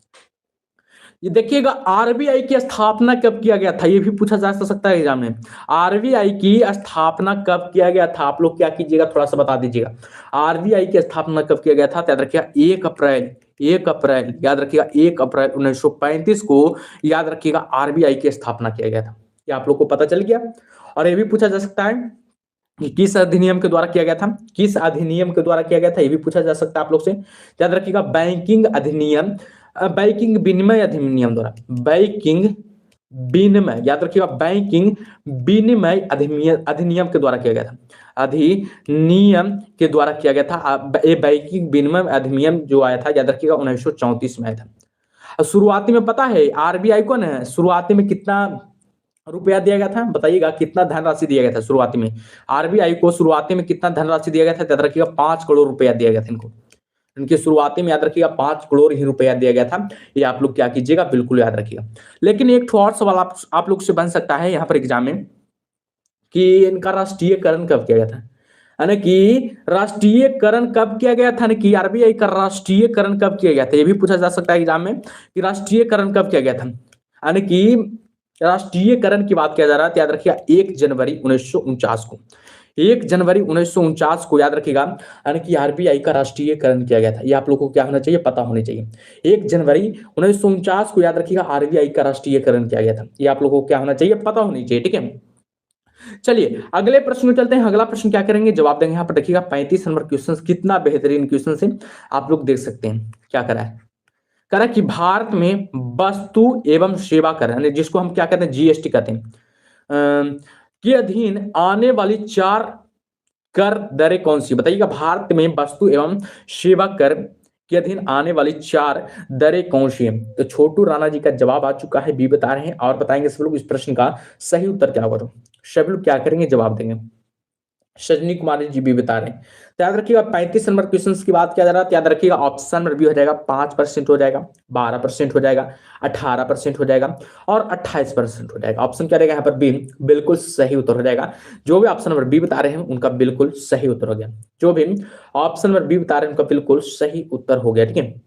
ये देखिएगा आरबीआई की स्थापना कब किया गया था, ये भी पूछा जा सकता है एग्जाम में। आरबीआई की स्थापना कब किया गया था, आप लोग क्या कीजिएगा, थोड़ा सा बता दीजिएगा। आरबीआई की स्थापना कब किया गया था, याद रखिएगा 1 अप्रैल याद रखिएगा 1 अप्रैल 1935 को, याद रखिएगा आरबीआई की स्थापना किया गया था। क्या आप लोग को पता चल गया। और ये भी पूछा जा सकता है कि किस अधिनियम के द्वारा किया गया था, किस अधिनियम के द्वारा किया गया था, ये भी पूछा जा सकता है आप लोग से। याद रखिएगा बैंकिंग अधिनियम, बैंकिंग विनिमय अधिनियम द्वारा, बैंकिंग विनिमय, याद रखिएगा बैंकिंग विनिमय अधिनियम के द्वारा किया गया था, अधिनियम के द्वारा किया गया था। ये बैंकिंग विनिमय अधिनियम जो आया था, याद रखिएगा 1934 में आया था। शुरुआती में पता है आरबीआई को ना शुरुआती में कितना रुपया दिया गया था, बताइएगा कितना धनराशि दिया गया था शुरुआती में। आरबीआई को शुरुआती में कितना धनराशि दिया गया था, याद रखिएगा 5 करोड़ रुपया दिया गया था इनको। इनकी शुरुआती में याद रखिएगा 5 करोड़ ही रुपया दिया गया था। ये आप लोग क्या कीजिएगा, बिल्कुल याद रखिएगा। लेकिन एक और सवाल आप लोग से बन सकता है यहाँ पर एग्जाम में कि इनका राष्ट्रीयकरण कब किया गया था, यानी कि राष्ट्रीयकरण कब किया गया था, कि आरबीआई का राष्ट्रीयकरण कब किया गया था, ये भी पूछा जा सकता है एग्जाम में कि राष्ट्रीयकरण कब किया गया था। यानी कि राष्ट्रीयकरण की बात किया जा रहा है, याद रखिएगा 1 जनवरी 1949 को, 1 जनवरी 1949 को याद रखिएगा, यानी कि आरबीआई का राष्ट्रीयकरण किया गया था। ये आप लोगों को क्या होना चाहिए, पता होनी चाहिए। 1 जनवरी 1949 को याद रखिएगा आरबीआई का राष्ट्रीयकरण किया गया था। ये आप लोगों को क्या होना चाहिए, पता होनी चाहिए, ठीक है। चलिए अगले प्रश्न में चलते हैं। अगला प्रश्न क्या करेंगे, जवाब देंगे। यहाँ पर देखिएगा 35 नंबर क्वेश्चन, कितना बेहतरीन क्वेश्चन है, आप लोग देख सकते हैं। क्या करा है, करा कि भारत में वस्तु एवं सेवा कर, यानी जिसको हम क्या कहते हैं, जीएसटी कहते हैं, के अधीन आने वाली 4 कर दरें कौन सी, बताइएगा। भारत में वस्तु एवं सेवा कर के अधीन आने वाली 4 दरें कौन सी है। तो छोटू राणा जी का जवाब आ चुका है, बी बता रहे हैं, और बताएंगे सब लोग इस प्रश्न का सही उत्तर क्या होगा। तो सब लोग क्या करेंगे, जवाब देंगे। सजनी कुमारी जी भी बता रहे हैं। तो याद रखिएगा 35 नंबर क्वेश्चन की बात किया जा रहा है, तो याद रखिएगा ऑप्शन नंबर बी हो जाएगा 5% हो जाएगा, 12% हो जाएगा, 18% हो जाएगा और 28% हो जाएगा। ऑप्शन क्या रहेगा यहाँ पर, बी बिल्कुल सही उत्तर हो जाएगा। जो भी ऑप्शन नंबर बी बता रहे हैं उनका बिल्कुल सही उत्तर हो गया। जो भी ऑप्शन नंबर बी बता रहे हैं उनका बिल्कुल सही उत्तर हो गया, ठीक है।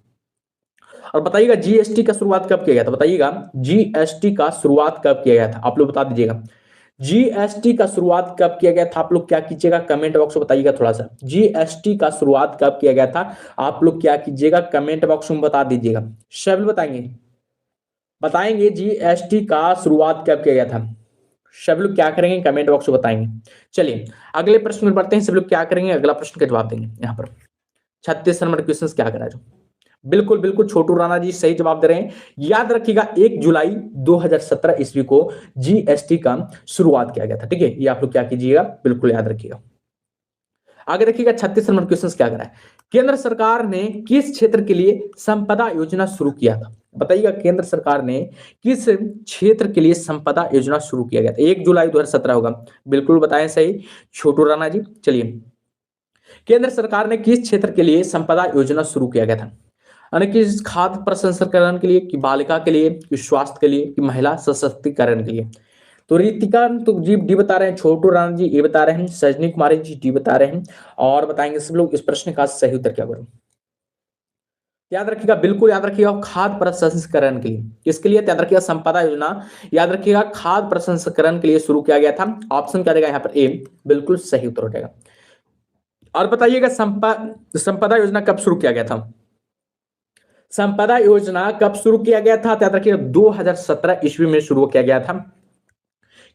और बताइएगा जीएसटी का शुरुआत कब किया गया था, बताइएगा जीएसटी का शुरुआत कब किया गया था, आप लोग बता दीजिएगा। जीएसटी का शुरुआत कब किया गया था, आप लोग क्या कीजिएगा, कमेंट बॉक्स में बताइएगा थोड़ा सा। जीएसटी का शुरुआत कब किया गया था, आप लोग क्या कीजिएगा, कमेंट बॉक्स में बता दीजिएगा। सब बताएंगे जीएसटी का शुरुआत कब किया गया था। सब लोग क्या करेंगे, कमेंट बॉक्स में बताएंगे। चलिए अगले प्रश्न में बढ़ते हैं। सब लोग क्या करेंगे, अगला प्रश्न का जवाब देंगे। यहाँ पर 36 नंबर क्वेश्चन क्या करा जो, बिल्कुल बिल्कुल छोटू राणा जी सही जवाब दे रहे हैं। याद रखिएगा 1 जुलाई 2017 ईस्वी को जीएसटी का शुरुआत किया गया था, ठीक है। ये आप लोग क्या कीजिएगा, बिल्कुल याद रखिएगा। आगे देखिएगा 36 नंबर क्वेश्चन क्या करा है, केंद्र सरकार ने किस क्षेत्र के लिए संपदा योजना शुरू किया था, बताइएगा। केंद्र सरकार ने किस क्षेत्र के लिए संपदा योजना शुरू किया गया था, 1 जुलाई 2017 होगा, बिल्कुल बताएं सही छोटू राणा जी। चलिए केंद्र सरकार ने किस क्षेत्र के लिए संपदा योजना शुरू किया गया था, यानी कि खाद्य प्रसंस्करण के लिए, कि बालिका के लिए, कि स्वास्थ्य के लिए, कि महिला सशक्तिकरण के लिए। तो रितिका तो जी डी बता रहे हैं, छोटू राणा जी ए बता रहे हैं, सजनी कुमारी जी डी बता रहे हैं, और बताएंगे सब लोग इस प्रश्न का सही उत्तर क्या करूं। याद रखिएगा, बिल्कुल याद रखिएगा, खाद्य प्रसंस्करण के लिए, किसके लिए याद रखिएगा, संपदा योजना, याद रखिएगा खाद्य प्रसंस्करण के लिए शुरू किया गया था। ऑप्शन क्या देगा यहाँ पर, ए बिल्कुल सही उत्तर हो जाएगा। और बताइएगा संपदा योजना कब शुरू किया गया था, संपदा योजना कब शुरू किया गया था, याद रखिएगा 2017 ईस्वी में शुरू किया गया था।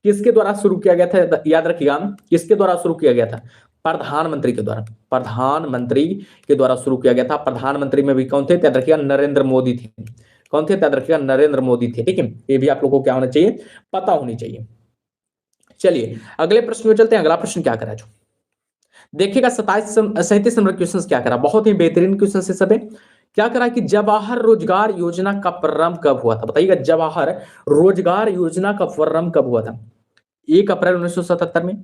किसके द्वारा शुरू किया गया था, याद रखिएगा किसके द्वारा शुरू किया गया था, प्रधानमंत्री के द्वारा, प्रधानमंत्री के द्वारा शुरू किया गया था। प्रधानमंत्री में भी कौन थे, याद रखिएगा नरेंद्र मोदी थे। कौन थे, याद रखिएगा नरेंद्र मोदी थे। ठीक है, ये भी आप लोगों को क्या होना चाहिए, पता होनी चाहिए। चलिए अगले प्रश्न में चलते हैं। अगला प्रश्न क्या करा जो देखिएगा, 37 नंबर क्वेश्चन क्या करा, बहुत ही बेहतरीन क्वेश्चन से सब है। क्या करा कि जवाहर रोजगार योजना का प्रारंभ कब हुआ था, बताइएगा जवाहर रोजगार योजना का प्रारंभ कब हुआ था, 1 अप्रैल 1977 में,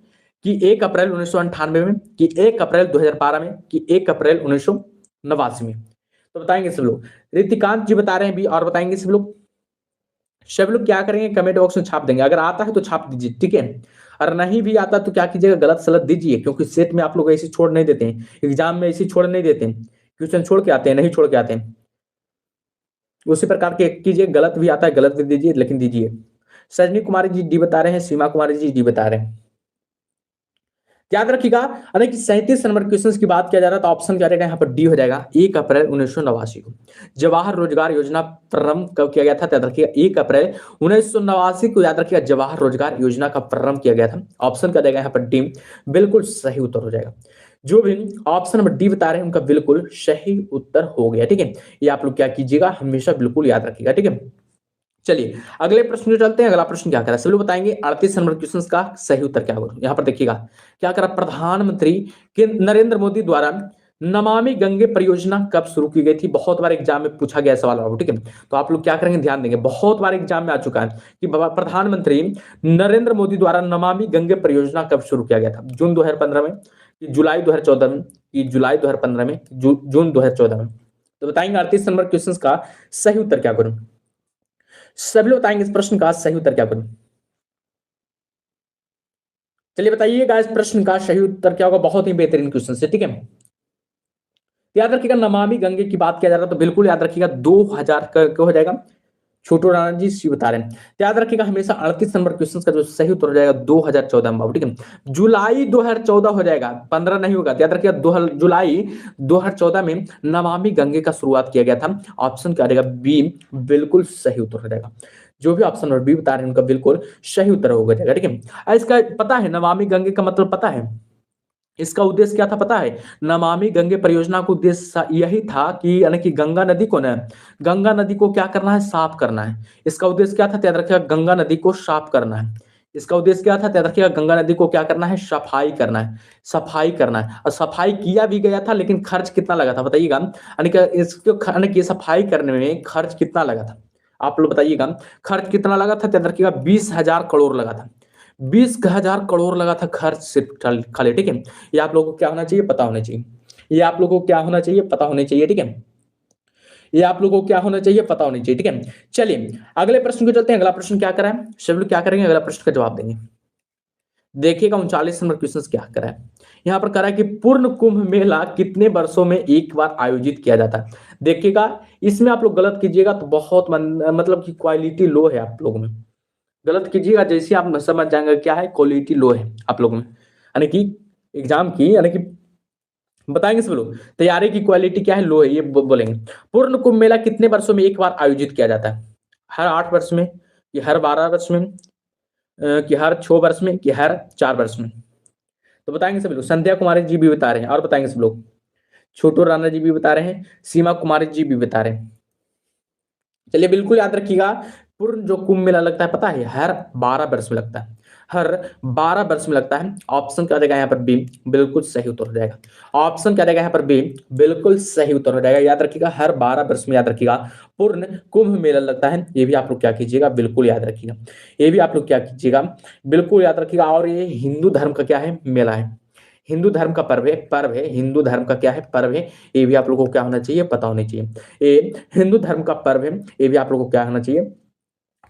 कि 1 अप्रैल 1998 में, कि 1 अप्रैल 2012 में, कि 1 अप्रैल 1989 में। तो बताएंगे सब लोग, रितिकांत जी बता रहे हैं भी, और बताएंगे सब लोग क्या करेंगे, कमेंट बॉक्स में छाप देंगे। अगर आता है तो छाप दीजिए, ठीक है, और नहीं भी आता तो क्या कीजिएगा, गलत सलत दीजिए, क्योंकि सेट में आप लोग ऐसे छोड़ नहीं देते हैं, एग्जाम में ऐसे छोड़ नहीं देते हैं, क्वेश्चन छोड़ के आते हैं, नहीं छोड़ के आते हैं। उसी प्रकार के कीजिए, गलत भी आता है गलत भी दीजिए, लेकिन दीजिए। सजनी कुमारी जी डी बता रहे हैं, सीमा कुमारी जी डी बता रहे हैं। याद रखिएगा, अरे कि 37 नंबर क्वेश्चन की बात किया जा रहा है तो ऑप्शन क्या रहेगा यहाँ पर, डी हो जाएगा। 1 अप्रैल 1989 को जवाहर रोजगार योजना प्रारंभ कब किया गया था, याद रखिएगा 1 अप्रैल 1989 को, याद रखिएगा जवाहर रोजगार योजना का प्रारंभ किया गया था। ऑप्शन क्या देगा यहाँ पर, डी बिल्कुल सही उत्तर हो जाएगा। जो भी ऑप्शन नंबर डी बता रहे हैं उनका बिल्कुल सही उत्तर हो गया। ठीक है, ये आप लोग क्या कीजिएगा, हमेशा बिल्कुल याद रखिएगा। ठीक है, चलिए अगले प्रश्न में चलते हैं। अगला प्रश्न क्या करा, सब लोग बताएंगे 38 नंबर क्वेश्चन का सही उत्तर क्या होगा। यहाँ पर देखिएगा क्या करा, प्रधानमंत्री के नरेंद्र मोदी द्वारा नमामि गंगे परियोजना कब शुरू की गई थी। बहुत बार एग्जाम में पूछा गया सवाल होगा, ठीक है, तो आप लोग क्या करेंगे, ध्यान देंगे, बहुत बार एग्जाम में आ चुका है कि प्रधानमंत्री नरेंद्र मोदी द्वारा नमामि गंगे परियोजना कब शुरू किया गया था, जून 2015 में, कि जुलाई 2014 में, कि जुलाई 2015 में, जून 2014 में। तो बताएंगे 38 नंबर क्वेश्चन का सही उत्तर क्या करूं, सभी लोग बताएंगे इस प्रश्न का सही उत्तर क्या करूं। चलिए बताइएगा इस प्रश्न का सही उत्तर क्या होगा, बहुत ही बेहतरीन क्वेश्चन से। ठीक है, याद रखिएगा नमामि गंगे की बात किया जा रहा है तो बिल्कुल याद रखिएगा 2000 का हो जाएगा। छोटू राणा जी बता रहे हैं, तो याद रखिएगा हमेशा 38 नंबर क्वेश्चन का जो सही उत्तर हो जाएगा 2014 में बाबू। ठीक है, जुलाई 2014 हो जाएगा, 15 नहीं होगा। याद रखिएगा जुलाई 2014 में नमामि गंगे का शुरुआत किया गया था। ऑप्शन क्या रहेगा, बी बिल्कुल सही उत्तर हो जाएगा। जो भी ऑप्शन नंबर बी बता रहे हैं उनका बिल्कुल सही उत्तर हो जाएगा। ठीक है, इसका पता है नमामि गंगे का मतलब पता है, इसका उद्देश्य क्या था पता है, नमामि गंगे परियोजना का उद्देश्य यही था कि यानी कि गंगा नदी को ना, गंगा नदी को क्या करना है, साफ करना है। इसका उद्देश्य क्या था, याद रखिएगा गंगा नदी को साफ करना है। इसका उद्देश्य क्या था, याद रखिएगा गंगा नदी को क्या करना है, सफाई करना है, सफाई करना है। और सफाई किया भी गया था, लेकिन खर्च कितना लगा था बताइएगा, यानी कि इसको यानी कि सफाई करने में खर्च कितना लगा था, आप लोग बताइएगा खर्च कितना लगा था। याद रखिएगा 20,000 करोड़ लगा था, 20,000 करोड़ लगा था खर्च सिर्फ खाली। ठीक है, ये आप लोगों को क्या होना चाहिए, पता होना चाहिए, ये आप लोगों को क्या होना चाहिए, पता होना चाहिए। ठीक है, ये आप लोगों को क्या होना चाहिए, पता होना चाहिए। ठीक है, चलिए अगले प्रश्न को चलते हैं। अगला प्रश्न क्या करा है, सब लोग क्या करेंगे, अगला प्रश्न का जवाब देंगे। देखिएगा 39 नंबर क्वेश्चन क्या करा है, यहाँ पर करा है कि पूर्ण कुंभ मेला कितने वर्षों में एक बार आयोजित किया जाता है। देखिएगा इसमें आप लोग गलत कीजिएगा तो बहुत मतलब कि क्वालिटी लो है आप लोगों में, गलत कीजिएगा जैसे आप समझ जाएंगे क्या है, क्वालिटी लो है आप लोगों में, यानी कि एग्जाम की, यानी कि बताएंगे सब लोग तैयारी की क्वालिटी क्या है, लो है, ये बोलेंगे। पूर्ण कुंभ मेला कितने वर्षों में एक बार आयोजित किया जाता है, हर 8 वर्ष में, कि हर 12 वर्ष में, कि हर 6 वर्ष में, कि हर 4 वर्ष में। तो बताएंगे सब लोग, संध्या कुमारी जी भी बता रहे हैं, और बताएंगे सब लोग, छोटू राणा जी भी बता रहे हैं, सीमा कुमारी जी भी बता रहे हैं। चलिए बिल्कुल याद रखिएगा, पूर्ण जो कुंभ मेला लगता है पता है, हर 12 वर्ष में लगता है, हर 12 वर्ष में लगता है। ऑप्शन क्या देगा यहाँ पर, बी बिल्कुल सही उत्तर हो जाएगा। ऑप्शन क्या देगा यहाँ पर, बी बिल्कुल सही उत्तर हो जाएगा। याद रखिएगा हर 12 वर्ष में, याद रखिएगा पूर्ण कुंभ मेला लगता है। ये भी आप लोग क्या कीजिएगा, बिल्कुल याद रखिएगा, ये भी आप लोग क्या कीजिएगा, बिल्कुल याद रखिएगा। और ये हिंदू धर्म का क्या है, मेला है, हिंदू धर्म का पर्व है, हिंदू धर्म का क्या है, पर्व है। ये भी आप लोगों को क्या होना चाहिए, पता होना चाहिए। ये हिंदू धर्म का पर्व है, ये भी आप लोगों को क्या होना चाहिए,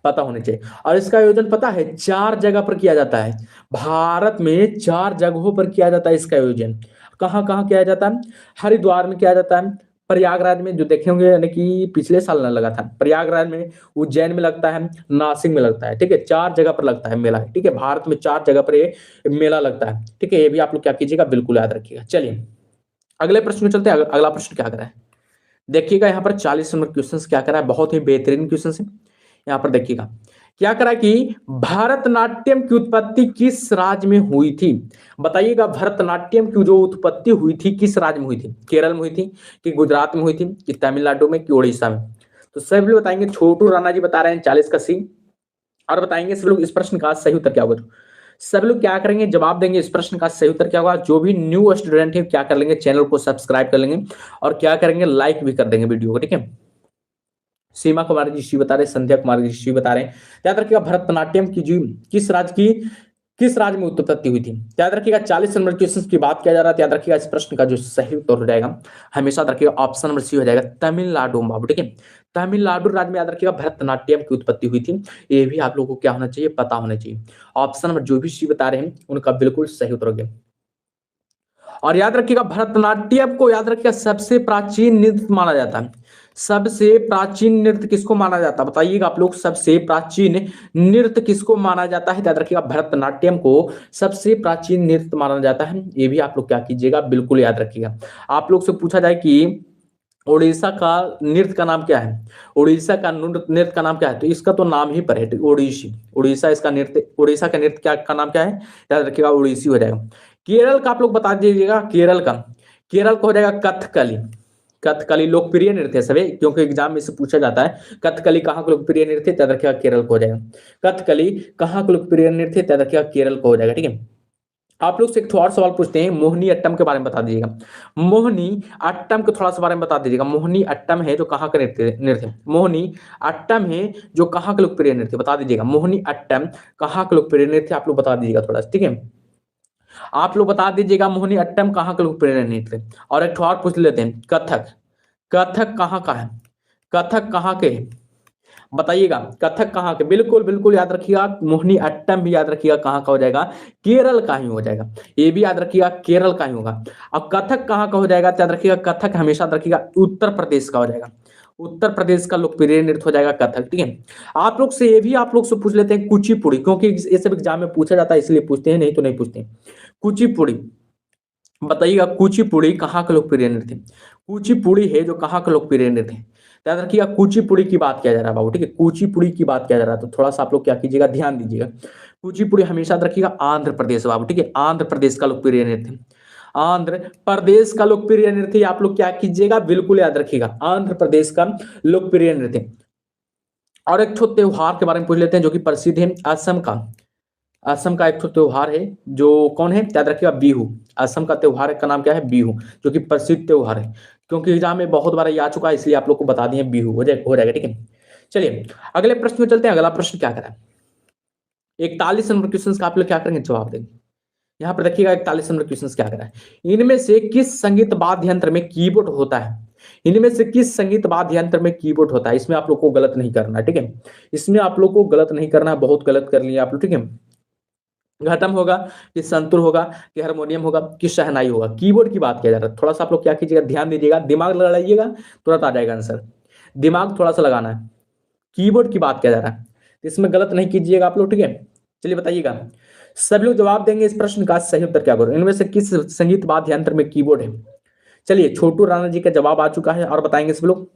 पता होने चाहिए। और इसका आयोजन पता है 4 जगह पर किया जाता है। भारत में 4 जगहों पर किया जाता है इसका आयोजन। कहाँ कहाँ किया जाता है? हरिद्वार में किया जाता है, प्रयागराज में जो देखे होंगे, यानी कि पिछले साल ना लगा था, प्रयागराज में, उज्जैन में लगता है, नासिक में लगता है। ठीक है, 4 जगह पर लगता है मेला। ठीक है, भारत में 4 जगह पर ये मेला लगता है। ठीक है, ये भी आप लोग क्या कीजिएगा, बिल्कुल याद रखिएगा। चलिए अगले प्रश्न में चलते हैं। अगला प्रश्न क्या करा है, देखिएगा यहाँ पर 40 नंबर क्वेश्चन क्या करा है, बहुत ही बेहतरीन क्वेश्चन है। यहाँ पर देखिएगा क्या करा कि भरतनाट्यम की उत्पत्ति किस राज्य में हुई थी? बताइएगा, भरतनाट्यम की जो उत्पत्ति हुई थी किस राज्य में हुई थी? केरल में हुई थी, कि गुजरात में हुई थी, कि तमिलनाडु में, कि उड़ीसा में? तो सभी लोग बताएंगे। छोटू राणा जी बता रहे हैं 40 का सी, और बताएंगे सब लोग इस प्रश्न का सही उत्तर क्या होगा। सब लोग क्या करेंगे, जवाब देंगे इस प्रश्न का सही उत्तर क्या होगा। जो भी न्यू स्टूडेंट है क्या कर लेंगे, चैनल को सब्सक्राइब कर लेंगे, और क्या करेंगे, लाइक भी कर देंगे वीडियो को। ठीक है, सीमा कुमारी जी सी बता रहे, संध्या कुमारी जी सी बता रहे हैं। याद रखिएगा, भरतनाट्यम की जो किस राज्य में उत्पत्ति हुई थी? याद रखिएगा, 40 नंबर क्वेश्चन की बात किया जा रहा है। याद रखिएगा, इस प्रश्न का जो सही उत्तर हो जाएगा हमेशा रखिएगा ऑप्शन नंबर सी हो जाएगा, तमिलनाडु में बाबू। ठीक है, तमिलनाडु राज्य में याद रखिएगा भरतनाट्यम की उत्पत्ति हुई थी। ये भी आप लोगों को क्या होना चाहिए, पता होना चाहिए। ऑप्शन नंबर जो भी सी बता रहे हैं उनका बिल्कुल सही उत्तर हो गया। और याद रखिएगा, भरतनाट्यम को याद रखिएगा सबसे प्राचीन नृत्य माना जाता है। सबसे प्राचीन नृत्य किसको माना जाता है, बताइएगा आप लोग, सबसे प्राचीन नृत्य किसको माना जाता है? याद रखिएगा, भरतनाट्यम को सबसे प्राचीन नृत्य माना जाता है। ये भी आप लोग क्या कीजिएगा, बिल्कुल याद रखिएगा। आप लोग से पूछा जाए कि उड़ीसा का नृत्य का नाम क्या है, उड़ीसा का नृत्य का नाम क्या है, तो इसका तो नाम ही पर है ओडिसी। उड़ीसा इसका नृत्य, उड़ीसा का नृत्य क्या का नाम क्या है, याद रखिएगा, ओडिसी हो जाएगा। केरल का आप लोग बता दीजिएगा, केरल का हो जाएगा कथकली। कथकली लोकप्रिय नृत्य है सभी, क्योंकि एग्जाम में से पूछा जाता है कथकली कहाँ का लोकप्रिय नृत्य, याद रखिएगा केरल को हो जाएगा। कथकली कहाँ का लोकप्रिय नृत्य, याद रखिएगा केरल को हो जाएगा। ठीक है, आप लोग से एक और सवाल पूछते हैं, मोहिनी अट्टम के बारे में बता दीजिएगा। मोहिनी अट्टम के थोड़ा सा बारे में बता दीजिएगा। मोहिनी अट्टम है जो कहाँ का नृत्य, मोहिनी अट्टम है जो कहाँ का लोकप्रिय नृत्य, बता दीजिएगा। मोहिनी अट्टम कहाँ का लोकप्रिय नृत्य, आप लोग बता दीजिएगा थोड़ा सा। ठीक है, आप लोग बता दीजिएगा मोहिनी अट्टम कहाँ का लोकप्रिय नृत्य। और एक और पूछ लेते हैं, कथक, कथक कहाँ का है, कथक कहाँ के, बताइएगा कथक कहाँ के? बिल्कुल बिल्कुल याद रखिएगा, मोहिनी अट्टम भी याद रखिएगा कहाँ का हो जाएगा, केरल का ही हो जाएगा। ये भी याद रखिएगा, केरल का ही होगा। अब कथक कहाँ का हो जाएगा, याद रखिएगा, कथक हमेशा याद रखिएगा उत्तर प्रदेश का हो जाएगा। उत्तर प्रदेश का लोकप्रिय नृत्य हो जाएगा कथक। ठीक है, आप लोग से ये भी आप लोग से पूछ लेते हैं कुचिपुड़ी, क्योंकि ये सब एग्जाम में पूछा जाता है इसलिए पूछते हैं, नहीं तो नहीं पूछते। कुचिपुड़ी, बताइएगा कुचिपुड़ी कहाँ का लोकप्रिय नृत्य? कुचिपुड़ी है जो कहाँ का लोकप्रिय नृत्य है? याद रखिएगा, कुचिपुड़ी की बात किया जा रहा है बाबू। ठीक है, कुचिपुड़ी की बात किया जा रहा है, तो थोड़ा सा आप लोग क्या कीजिएगा, ध्यान दीजिएगा। कुचिपुड़ी हमेशा याद रखिएगा आंध्र प्रदेश बाबू। ठीक है, आंध्र प्रदेश का लोकप्रिय नृत्य, आंध्र प्रदेश का लोकप्रिय नृत्य आप लोग क्या कीजिएगा, बिल्कुल याद रखिएगा, आंध्र प्रदेश का लोकप्रिय नृत्य। और एक छोटे त्योहार के बारे में पूछ लेते हैं जो कि प्रसिद्ध है, असम का। असम का एक त्योहार है जो कौन है, याद रखिएगा, बिहू। असम का त्योहार का नाम क्या है, बिहू, जो कि प्रसिद्ध त्योहार है। क्योंकि एग्जाम में बहुत बार आ चुका है इसलिए आप लोग को बता दिए, बिहू हो जाएगा। ठीक है, चलिए अगले प्रश्न में चलते हैं। अगला प्रश्न क्या करा है, 41 नंबर क्वेश्चन का आप लोग क्या करेंगे, जवाब देंगे। यहाँ पर देखिएगा 41 नंबर क्वेश्चन क्या करा है, इनमें से किस संगीत वाद्य यंत्र में कीबोर्ड होता है? इनमें से किस संगीत वाद्य यंत्र में कीबोर्ड होता है? इसमें आप लोग को गलत नहीं करना है। ठीक है, इसमें आप लोग को गलत नहीं करना है, बहुत गलत कर लिया आप लोग। ठीक है, घटम होगा, कि संतूर होगा, कि हारमोनियम होगा, कि शहनाई होगा? कीबोर्ड की बात किया जा रहा है। थोड़ा सा आप लोग क्या कीजिएगा, ध्यान दीजिएगा, दिमाग लगाइएगा, तुरंत आ जाएगा आंसर। दिमाग थोड़ा सा लगाना है, कीबोर्ड की बात किया जा रहा है, इसमें गलत नहीं कीजिएगा आप लोग। ठीक है, चलिए बताइएगा, सभी लोग जवाब देंगे इस प्रश्न का सही उत्तर क्या करो, इनमें से किस संगीत वाद्य यंत्र में कीबोर्ड है? चलिए छोटू राणा जी का जवाब आ चुका है और बताएंगे सब लोग।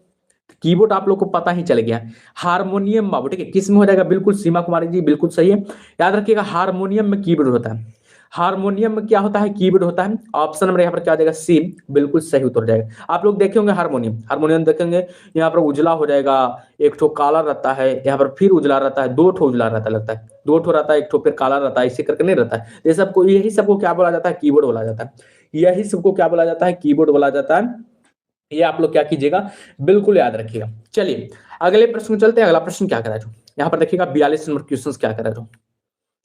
कीबोर्ड आप लोग को पता ही चल गया, हारमोनियम बाबू। ठीक है, किस में हो जाएगा, बिल्कुल सीमा कुमारी जी बिल्कुल सही है। याद रखिएगा, हारमोनियम में कीबोर्ड होता है। हारमोनियम में क्या होता है, कीबोर्ड होता है। ऑप्शन नंबर यहाँ पर क्या हो जाएगा, सी, बिल्कुल सही उत्तर हो जाएगा। आप लोग देखे होंगे हारमोनियम, हारमोनियम देखेंगे, यहाँ पर उजला हो जाएगा, एक ठो काला रहता है, यहाँ पर फिर उजला रहता है, दो ठो उजला रहता है, लगता है दो ठो रहता है, एक ठो फिर काला रहता है, इसी करके नहीं रहता है। ये सबको, यही सबको क्या बोला जाता है, कीबोर्ड बोला जाता है। यही सबको क्या बोला जाता है, कीबोर्ड बोला जाता है। ये आप लोग क्या कीजिएगा, बिल्कुल याद रखिएगा। चलिए अगले प्रश्न में चलते हैं। अगला प्रश्न क्या करा है, यहाँ पर देखिएगा 42 नंबर क्वेश्चन क्या करा है,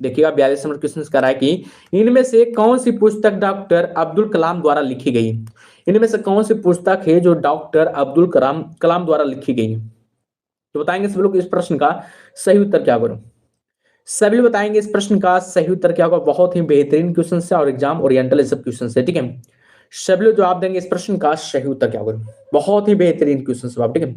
देखिएगा 42 नंबर क्वेश्चन करा है कि इनमें से कौन सी पुस्तक डॉक्टर अब्दुल कलाम द्वारा लिखी गई है? इनमें से कौन सी पुस्तक है जो डॉक्टर अब्दुल कलाम द्वारा लिखी गई है? तो बताएंगे सब लोग इस प्रश्न का सही उत्तर क्या होगा। सभी लोग बताएंगे इस प्रश्न का सही उत्तर क्या होगा। बहुत ही बेहतरीन क्वेश्चन है और एग्जाम ओरिएंटल सब क्वेश्चन है, ठीक है। सभी लोग जवाब देंगे इस प्रश्न का सही उत्तर क्या होगा। बहुत ही बेहतरीन क्वेश्चन जवाब, ठीक है,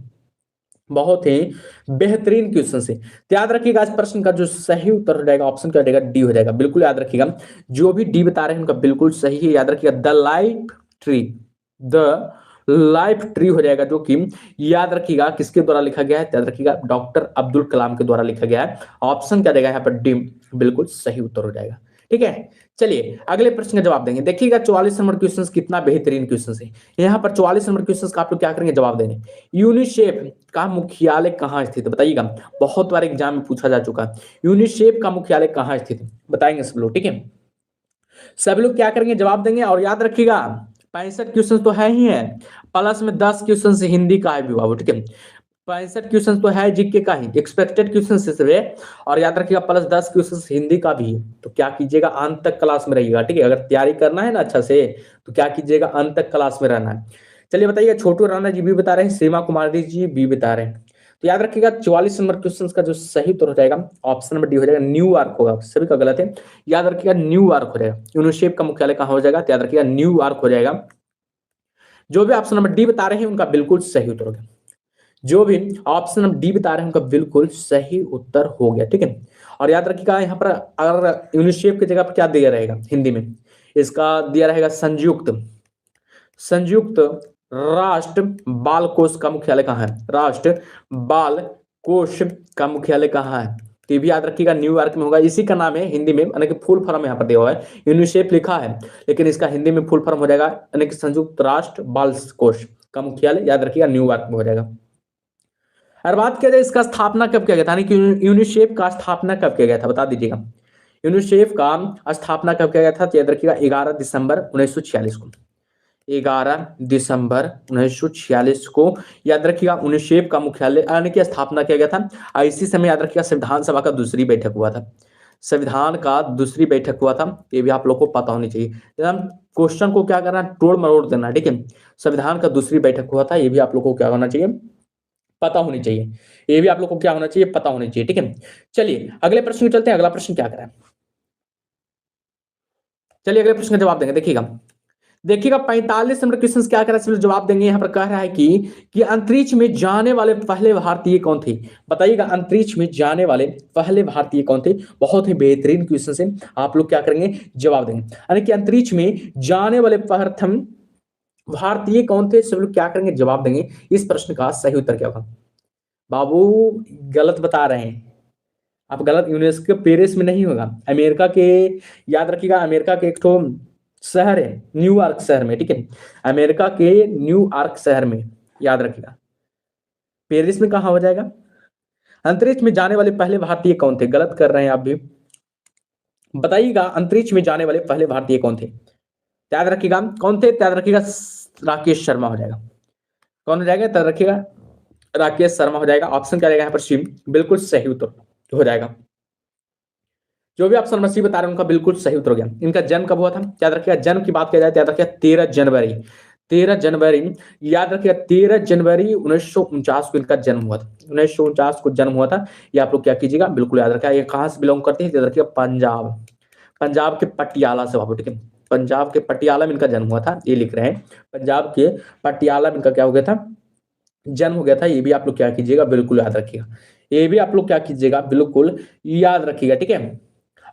बहुत ही बेहतरीन क्वेश्चन से। तो याद रखिएगा इस प्रश्न का जो सही उत्तर हो जाएगा ऑप्शन क्या हो जाएगा, डी हो जाएगा। बिल्कुल याद रखिएगा, जो भी डी बता रहे हैं उनका बिल्कुल सही है। याद रखिएगा the life tree, the life tree हो जाएगा, जो कि याद रखिएगा किसके द्वारा लिखा गया है, याद रखिएगा डॉक्टर अब्दुल कलाम के द्वारा लिखा गया है। ऑप्शन क्या देगा यहाँ पर, डी बिल्कुल सही उत्तर हो जाएगा, ठीक है। चलिए अगले प्रश्न का जवाब देंगे। देखिएगा 44 नंबर क्वेश्चन कितना बेहतरीन क्वेश्चन है। यहाँ पर 44 नंबर क्वेश्चन का आप लोग क्या करेंगे, जवाब देंगे। यूनिसेफ का मुख्यालय कहाँ स्थित है, बताइएगा। बहुत बार एग्जाम में पूछा जा चुका है, यूनिसेफ का मुख्यालय कहाँ स्थित है, बताएंगे सब लोग, ठीक है। सभी लोग क्या करेंगे, जवाब देंगे। और याद रखिएगा 65 क्वेश्चन तो है ही है, प्लस में 10 क्वेश्चन हिंदी का है भी बाबू, ठीक है। 65 क्वेश्चन तो है जीके का ही, एक्सपेक्टेड क्वेश्चन से, और याद रखिएगा प्लस 10 क्वेश्चन हिंदी का भी है। तो क्या कीजिएगा, अंत तक क्लास में रहिएगा, ठीक है। अगर तैयारी करना है ना अच्छा से, तो क्या कीजिएगा, अंत तक क्लास में रहना है। चलिए बताइए, छोटू राणा जी भी बता रहे हैं, सीमा कुमारी जी भी बता रहे हैं। तो याद रखिएगा 44 नंबर क्वेश्चन का जो सही उत्तर हो जाएगा ऑप्शन नंबर डी हो जाएगा, न्यूयॉर्क होगा। सभी का गलत है, याद रखिएगा न्यूयॉर्क हो जाएगा। यूनिसेफ का मुख्यालय कहां हो जाएगा, तो याद रखिएगा न्यूयॉर्क हो जाएगा। जो भी ऑप्शन नंबर डी बता रहे हैं उनका बिल्कुल सही उत्तर होगा। जो भी ऑप्शन नंबर डी बता रहे हैं उनका बिल्कुल सही उत्तर हो गया, ठीक है। और याद रखिएगा यहाँ पर अगर यूनिसेफ की जगह पर क्या दिया रहेगा हिंदी में, इसका दिया रहेगा संयुक्त संयुक्त राष्ट्र बाल कोष का मुख्यालय कहाँ है, राष्ट्र बाल कोष का मुख्यालय कहाँ है। तो ये भी याद रखिएगा न्यूयॉर्क में होगा, इसी का नाम है हिंदी में, यानी कि फुल फॉर्म यहाँ पर दिया हुआ है, यूनिसेफ लिखा है लेकिन इसका हिंदी में फुल फॉर्म हो जाएगा, यानी कि संयुक्त राष्ट्र बाल कोष का मुख्यालय याद रखिएगा न्यूयॉर्क में हो जाएगा। अगर बात किया जाए इसका स्थापना कब किया गया था, यानी कि यूनिसेफ का स्थापना कब किया गया था, बता दीजिएगा। यूनिसेफ का स्थापना कब किया गया था, तो याद रखिएगा 11 दिसंबर 1946 को। 11 दिसंबर 1946 को याद रखिएगा यूनिसेफ का मुख्यालय यानी कि स्थापना किया गया था। इसी समय याद रखिएगा संविधान सभा का दूसरी बैठक हुआ था, संविधान का दूसरी बैठक हुआ था, ये भी आप लोग को पता होनी चाहिए। हम क्वेश्चन को क्या करना, तोड़ मरोड़ देना, ठीक है। संविधान का दूसरी बैठक हुआ था, ये भी आप लोग को क्या होना चाहिए, पता होनी चाहिए। ये भी आप लोग को क्या होना चाहिए, पता होनी चाहिए, ठीक है। चलिए अगले प्रश्न में चलते हैं। अगला प्रश्न क्या करें, चलिए अगले प्रश्न का जवाब देंगे। देखिएगा 45 नंबर क्वेश्चन क्या कर रहा है, जवाब देंगे। यहाँ पर कह रहा है कि अंतरिक्ष में जाने वाले पहले भारतीय कौन थे, बताइएगा। अंतरिक्ष में जाने वाले पहले भारतीय कौन थे, बहुत ही बेहतरीन क्वेश्चन से आप लोग क्या करेंगे, जवाब देंगे। यानी कि अंतरिक्ष में जाने वाले प्रथम भारतीय कौन थे, सब लोग क्या करेंगे, जवाब देंगे। इस प्रश्न का सही उत्तर क्या होगा। बाबू गलत बता रहे हैं आप, गलत। यूनेस्को पेरिस में नहीं होगा, अमेरिका के, याद रखिएगा अमेरिका के एक तो शहर है न्यूयॉर्क शहर में, ठीक है। अमेरिका के न्यूयॉर्क शहर में, याद रखिएगा। पेरिस में कहा हो जाएगा। अंतरिक्ष में जाने वाले पहले भारतीय कौन थे, गलत कर रहे हैं आप भी, बताइएगा। अंतरिक्ष में जाने वाले पहले भारतीय कौन थे, याद रखिएगा कौन थे, याद रखिएगा राकेश शर्मा हो जाएगा। कौन हो जाएगा, याद रखिएगा राकेश शर्मा हो जाएगा। ऑप्शन क्या रहेगा यहाँ पर, सी बिल्कुल सही उत्तर हो जाएगा। जो भी ऑप्शन नंबर सी बता रहे हैं उनका बिल्कुल सही उत्तर हो गया। इनका जन्म कब हुआ था, याद रखिएगा। जन्म की बात किया जाए तो याद रखिएगा 13 जनवरी, 13 जनवरी, याद रखिएगा 13 जनवरी 1949 को इनका जन्म हुआ था। 1949 को जन्म हुआ था। ये आप लोग क्या कीजिएगा, बिल्कुल याद रखिएगा। ये कहां से बिलोंग करते हैं, याद रखिएगा पंजाब, पंजाब के पटियाला से बाबू, ठीक है। पंजाब के पटियाला में इनका जन्म हुआ था, ये लिख रहे हैं। पंजाब के पटियाला में इनका क्या हो गया था, जन्म हो गया था। ये भी आप लोग क्या कीजिएगा, बिल्कुल याद रखिएगा। ये भी आप लोग क्या कीजिएगा, बिल्कुल याद रखिएगा, ठीक है।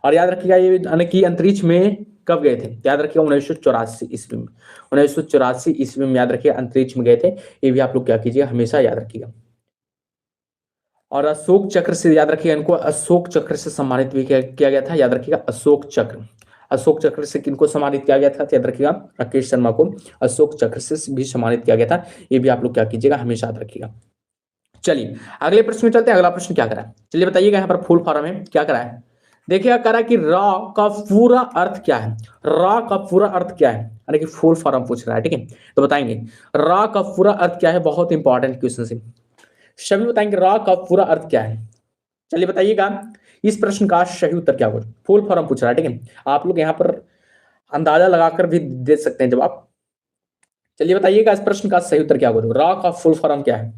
और याद रखिएगा ये यानी कि अंतरिक्ष में कब गए थे, याद रखिएगा 1984 ईस्वी में, 1984 ईस्वी में याद रखिएगा अंतरिक्ष में गए थे। ये भी आप लोग क्या कीजिएगा, हमेशा याद रखिएगा। और अशोक चक्र से याद रखिएगा, इनको अशोक चक्र से सम्मानित भी किया गया था, याद रखिएगा। अशोक चक्र, अशोक चक्र से किनको सम्मानित किया गया था, याद रखिएगा राकेश शर्मा को अशोक चक्र से भी सम्मानित किया गया था। ये भी आप लोग क्या कीजिएगा, हमेशा याद रखिएगा। चलिए अगले प्रश्न में चलते हैं। अगला प्रश्न क्या करा है, चलिए बताइएगा। यहाँ पर फुल फॉर्म है, क्या करा है, देखिए करा कि रॉ का पूरा अर्थ क्या है, रॉ का पूरा अर्थ क्या है, यानी कि फुल फॉर्म पूछ रहा है, ठीक है। तो बताएंगे रॉ का पूरा अर्थ क्या है, बहुत इंपॉर्टेंट क्वेश्चन है। सभी बताएंगे रॉ का पूरा अर्थ क्या है। चलिए बताइएगा इस प्रश्न का सही उत्तर क्या होगा। फुल फॉर्म पूछ रहा है, ठीक है। आप लोग यहाँ पर अंदाजा लगाकर भी दे सकते हैं जवाब। चलिए बताइएगा इस प्रश्न का सही उत्तर क्या होगा, रॉ का फुल फॉर्म क्या है।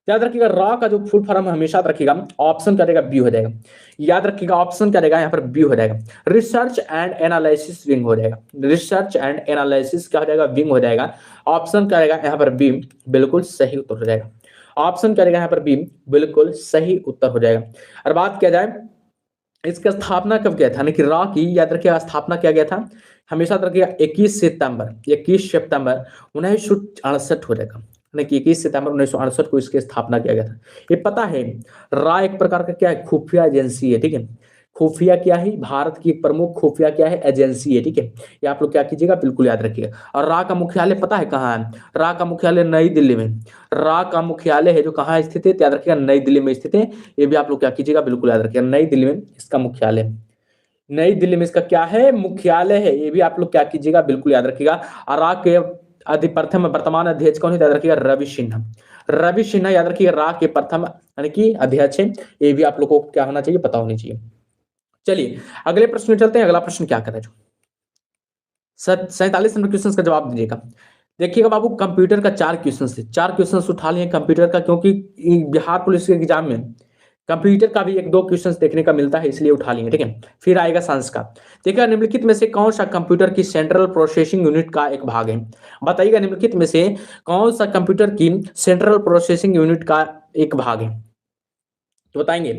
याद रखिएगा रॉ का जो फुल फॉर्म हमेशा याद रखिएगा ऑप्शन क्या रहेगा बी हो जाएगा। याद रखिएगा ऑप्शन क्या रहेगा यहाँ पर बी हो जाएगा। रिसर्च एंड एनालिसिस विंग हो जाएगा। रिसर्च एंड एनालिसिस क्या हो जाएगा विंग हो जाएगा। ऑप्शन क्या रहेगा यहाँ पर बी बिल्कुल सही उत्तर हो जाएगा। ऑप्शन क्या रहेगा यहाँ पर बी बिल्कुल सही उत्तर हो जाएगा। और बात किया जाए इसकी स्थापना कब किया था, यानी कि रॉ की याद रखिएगा स्थापना किया गया था हमेशा याद रखिएगा 21 सितंबर 1968 हो जाएगा। यानी कि 21 सितंबर 1968 को इसकी स्थापना किया गया था। ये पता है रॉ एक प्रकार का क्या है खुफिया एजेंसी है, ठीक है। खुफिया क्या है भारत की एक प्रमुख खुफिया क्या है एजेंसी है, ठीक है। ये आप लोग क्या कीजिएगा बिल्कुल याद रखिएगा। और रॉ का मुख्यालय पता है कहाँ है, रॉ का मुख्यालय नई दिल्ली में। रॉ का मुख्यालय है जो कहाँ स्थित है याद रखिएगा नई दिल्ली में स्थित है। ये भी आप लोग क्या कीजिएगा बिल्कुल याद रखिएगा नई दिल्ली में इसका मुख्यालय है। नई दिल्ली में इसका क्या है मुख्यालय है, ये भी आप लोग क्या कीजिएगा बिल्कुल याद रखिएगा। और रॉ के प्रथम वर्तमान अध्यक्ष कौन है याद रखिएगा रवि सिन्हा। रवि सिन्हा याद रखिएगा रॉ के प्रथम यानी कि अध्यक्ष है। ये भी आप लोग को क्या होना चाहिए पता होनी चाहिए। चलिए अगले प्रश्न में चलते हैं। अगला प्रश्न क्या कर रहा है जो 47 नंबर क्वेश्चन का जवाब दीजिएगा। देखिएगा बाबू कंप्यूटर का 4 क्वेश्चन थे, 4 क्वेश्चन उठा लिए कंप्यूटर का, क्योंकि बिहार पुलिस के एग्जाम में कंप्यूटर का भी 1-2 क्वेश्चन देखने का मिलता है इसलिए उठा लिए, ठीक है। फिर आएगा साइंस का। देखिएगा निम्नलिखित में से कौन सा कंप्यूटर की सेंट्रल प्रोसेसिंग यूनिट का एक भाग है। बताइएगा निम्नलिखित में से कौन सा कंप्यूटर की सेंट्रल प्रोसेसिंग यूनिट का एक भाग है, तो बताएंगे।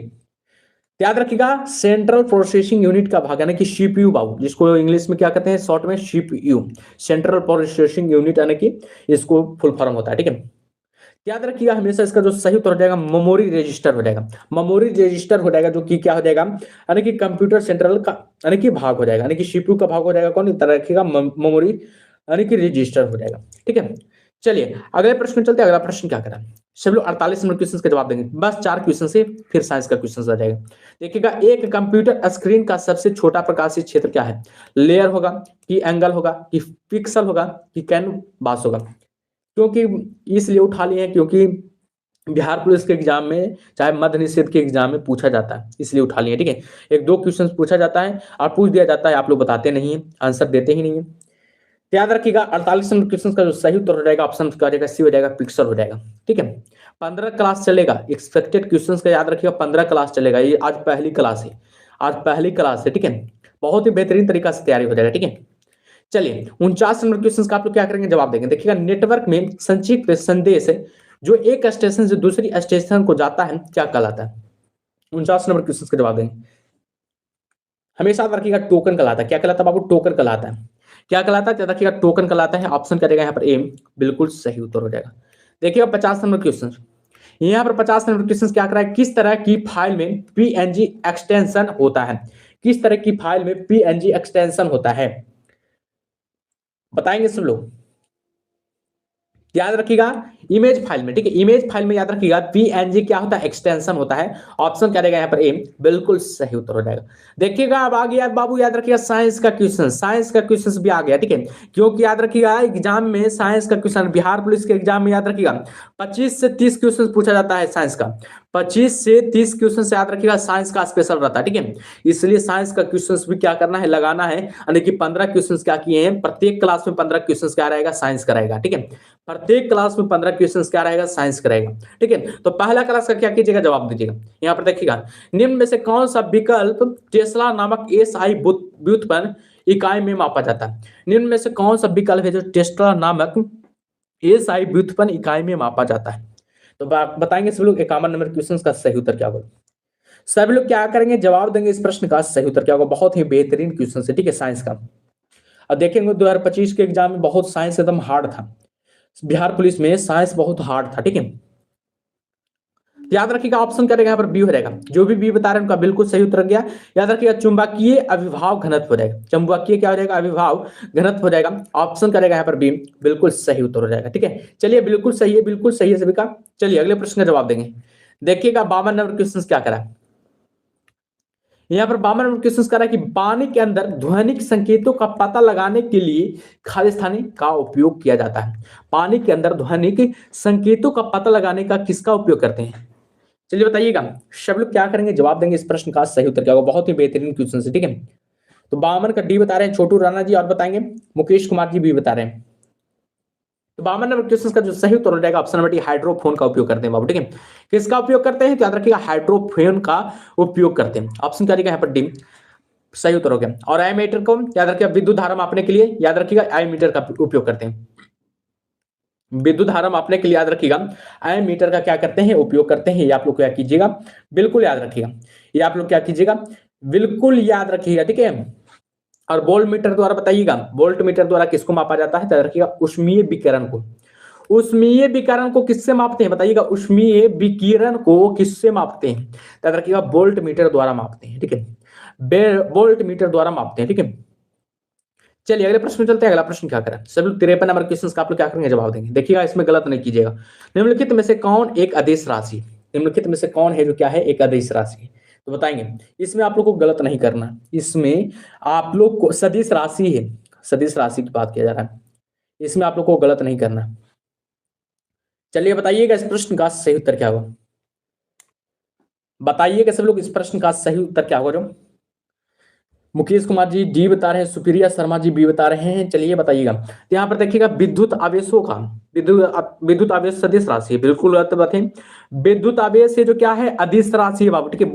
याद रखिएगा सेंट्रल प्रोसेसिंग यूनिट का भाग यानी कि सीपीयू बाबू, जिसको इंग्लिश में क्या कहते हैं शॉर्ट में सीपीयू, सेंट्रल प्रोसेसिंग यूनिट यानी कि इसको फुल फॉर्म होता है, ठीक है। याद रखिएगा हमेशा इसका जो सही उत्तर हो जाएगा मेमोरी रजिस्टर हो जाएगा। मेमोरी रजिस्टर हो जाएगा जो कि क्या हो जाएगा यानी कि कंप्यूटर सेंट्रल का यानी कि भाग हो जाएगा, यानी कि सीपीयू का भाग हो जाएगा कौन तरह रखिएगा मेमोरी यानी कि रजिस्टर हो जाएगा, ठीक है। चलिए अगले प्रश्न में चलते हैं। अगला प्रश्न क्या करा सब लोग 48 नंबर क्वेश्चन का जवाब देंगे, बस 4 क्वेश्चन से फिर साइंस का क्वेश्चन आ जाएगा। देखिएगा एक कंप्यूटर स्क्रीन का सबसे छोटा प्रकाशीय क्षेत्र क्या है, लेयर होगा कि एंगल होगा कि पिक्सल होगा कि कैनवास होगा। क्योंकि इसलिए उठा लिए हैं क्योंकि बिहार पुलिस के एग्जाम में चाहे मध्य निषेध के एग्जाम में पूछा जाता है इसलिए उठा लिए, ठीक है। 1-2 क्वेश्चन पूछा जाता है और पूछ दिया जाता है, आप लोग बताते नहीं है, आंसर देते ही नहीं है। तो याद रखिएगा 48 नंबर क्वेश्चन का जो सही उत्तर हो जाएगा ऑप्शन क्या हो जाएगा सी हो जाएगा पिक्सल हो जाएगा, ठीक है। 15 क्लास चलेगा एक्सपेक्टेड क्वेश्चन का, याद रखिएगा 15 क्लास चलेगा। ये आज पहली क्लास है, आज पहली क्लास है, ठीक है। बहुत ही बेहतरीन तरीका से तैयारी हो जाएगा, ठीक है। चलिए 49 नंबर क्वेश्चन का आप लोग क्या करेंगे जवाब देंगे। देखिएगा नेटवर्क में संक्षिप्त संदेश जो एक स्टेशन से दूसरी स्टेशन को जाता है क्या कहलाता है। 49 नंबर क्वेश्चन का जवाब देंगे। हमेशा याद रखिएगा टोकन कहलाता है। क्या कहलाता है बाबू, टोकन कहलाता है। क्या कहलाता है, रखिएगा टोकन कहलाता है। ऑप्शन करेगा यहाँ पर ए बिल्कुल सही उत्तर हो जाएगा। देखिएगा 50 नंबर क्वेश्चन, यहाँ पर 50 नंबर क्वेश्चन क्या करा है, किस तरह की फाइल में पीएनजी एक्सटेंशन होता है, किस तरह की फाइल में पीएनजी एक्सटेंशन होता है, बताएंगे सब लोग। याद रखिएगा इमेज फाइल में, ठीक है, इमेज फाइल में याद रखिएगा पीएनजी क्या होता है एक्सटेंशन होता है। ऑप्शन क्या रहेगा यहाँ पर ए बिल्कुल सही उत्तर हो जाएगा। देखिएगा अब आ गया बाबू, याद रखिएगा साइंस का क्वेश्चन, साइंस का क्वेश्चन भी आ गया, ठीक है। क्योंकि याद रखिएगा एग्जाम में साइंस का क्वेश्चन बिहार पुलिस के एग्जाम में याद रखिएगा 25 से 30 क्वेश्चन पूछा जाता है साइंस का। 25 से 30 क्वेश्चन से याद रखिएगा साइंस का स्पेशल रहता है, ठीक है। इसलिए साइंस का क्वेश्चन भी क्या करना है लगाना है, यानी कि 15 क्वेश्चन क्या किए हैं, प्रत्येक क्लास में 15 क्वेश्चन क्या रहेगा साइंस का रहेगा, ठीक है। प्रत्येक क्लास में 15 क्वेश्चन क्या रहेगा साइंस करेगा, ठीक है। तो पहला क्लास का क्या कीजिएगा जवाब दीजिएगा। यहाँ पर देखिएगा निम्न में से कौन सा विकल्प टेस्ला नामक एसआई व्युत्पन्न इकाई में मापा जाता है। निम्न में से कौन सा विकल्प है जो टेस्ला नामक एसआई व्युत्पन्न इकाई में मापा जाता है, तो बताएंगे सब लोग 51 नंबर क्वेश्चन का सही उत्तर क्या होगा। सभी लोग क्या करेंगे जवाब देंगे इस प्रश्न का सही उत्तर क्या होगा। बहुत ही बेहतरीन क्वेश्चन है, ठीक है, साइंस का। अब देखेंगे 2025 के एग्जाम में बहुत साइंस एकदम हार्ड था, बिहार पुलिस में साइंस बहुत हार्ड था, ठीक है। याद रखिएगा ऑप्शन क्या रहेगा यहाँ पर बी हो रहेगा। जो भी बी बता रहे हैं उनका बिल्कुल सही उत्तर गया। याद रखिएगा चुंबकीय अविभाव घनत्व हो जाएगा, चुंबकीय क्या हो जाएगा अविभाव घनत्व हो जाएगा। ऑप्शन करेगा यहाँ पर बी बिल्कुल सही उत्तर हो जाएगा, ठीक है। चलिए बिल्कुल सही है, बिल्कुल सही है सभी का। चलिए अगले प्रश्न का जवाब देंगे। देखिएगा 52 नंबर क्वेश्चन क्या करा यहाँ पर 52 नंबर क्वेश्चन करा कि पानी के अंदर ध्वनिक संकेतों का पता लगाने के लिए खालिस्तानी का उपयोग किया जाता है। पानी के अंदर ध्वनिक संकेतों का पता लगाने का किसका उपयोग करते हैं, चलिए बताइएगा। सब लोग क्या करेंगे जवाब देंगे इस प्रश्न का सही उत्तर क्या होगा। बहुत ही बेहतरीन क्वेश्चन है, ठीक है। तो 52 का डी बता रहे हैं छोटू राणा जी, और बताएंगे मुकेश कुमार जी भी बता रहे हैं। तो 52 नंबर क्वेश्चन का जो सही उत्तर हो जाएगा ऑप्शन नंबर डी, हाइड्रोफोन का उपयोग करते हैं बाबू, ठीक है। किसका उपयोग करते हैं, तो याद रखिएगा हाइड्रोफोन का उपयोग करते हैं। ऑप्शन क्या रहेगा यहाँ पर, डी सही उत्तर हो गया। और एमीटर को याद रखिएगा विद्युत धारा मापने के लिए, याद रखिएगा एमीटर का उपयोग करते हैं। विद्युत धारा मापने के लिए याद रखिएगा एमीटर का क्या करते हैं, उपयोग करते हैं। ये आप लोग क्या कीजिएगा, बिल्कुल याद रखिएगा। ये आप लोग क्या कीजिएगा, बिल्कुल याद रखिएगा, ठीक है। और वोल्ट मीटर द्वारा बताइएगा, वोल्ट मीटर द्वारा किसको मापा जाता है, तो याद रखिएगा उष्मीय विकिरण को। उष्मीय विकिरण को किससे मापते हैं बताइएगा, उष्मीय विकिरण को किससे मापते हैं, तो याद रखिएगा वोल्ट मीटर द्वारा मापते हैं, ठीक है। वोल्ट मीटर द्वारा मापते हैं, ठीक है। चलिए अगले प्रश्न में चलते हैं। अगला प्रश्न क्या करें, सब लोग 53 नंबर क्वेश्चन का आप लोग क्या करेंगे, जवाब देंगे। देखिएगा इसमें गलत नहीं कीजिएगा। निम्नलिखित में से कौन एक अदिश राशि, निम्नलिखित में से कौन है जो क्या है, एक अदिश राशि, तो बताएंगे। इसमें आप लोग को गलत नहीं करना, इसमें आप लोग को सदिश राशि है, सदिश राशि की बात किया जा रहा है, इसमें आप लोग को गलत नहीं करना। चलिए बताइएगा इस प्रश्न का सही उत्तर क्या होगा, बताइएगा सब लोग इस प्रश्न का सही उत्तर क्या होगा। जो मुकेश कुमार जी डी बता रहे हैं, सुप्रिया शर्मा जी बी बता रहे हैं। चलिए बताइएगा, तो यहाँ पर देखिएगा विद्युत आवेशों का, विद्युत आवेश सदिश राशि है, बिल्कुल गलत बात है। विद्युत आवेश से जो क्या है, अदिश राशि है बाबू, ठीक है।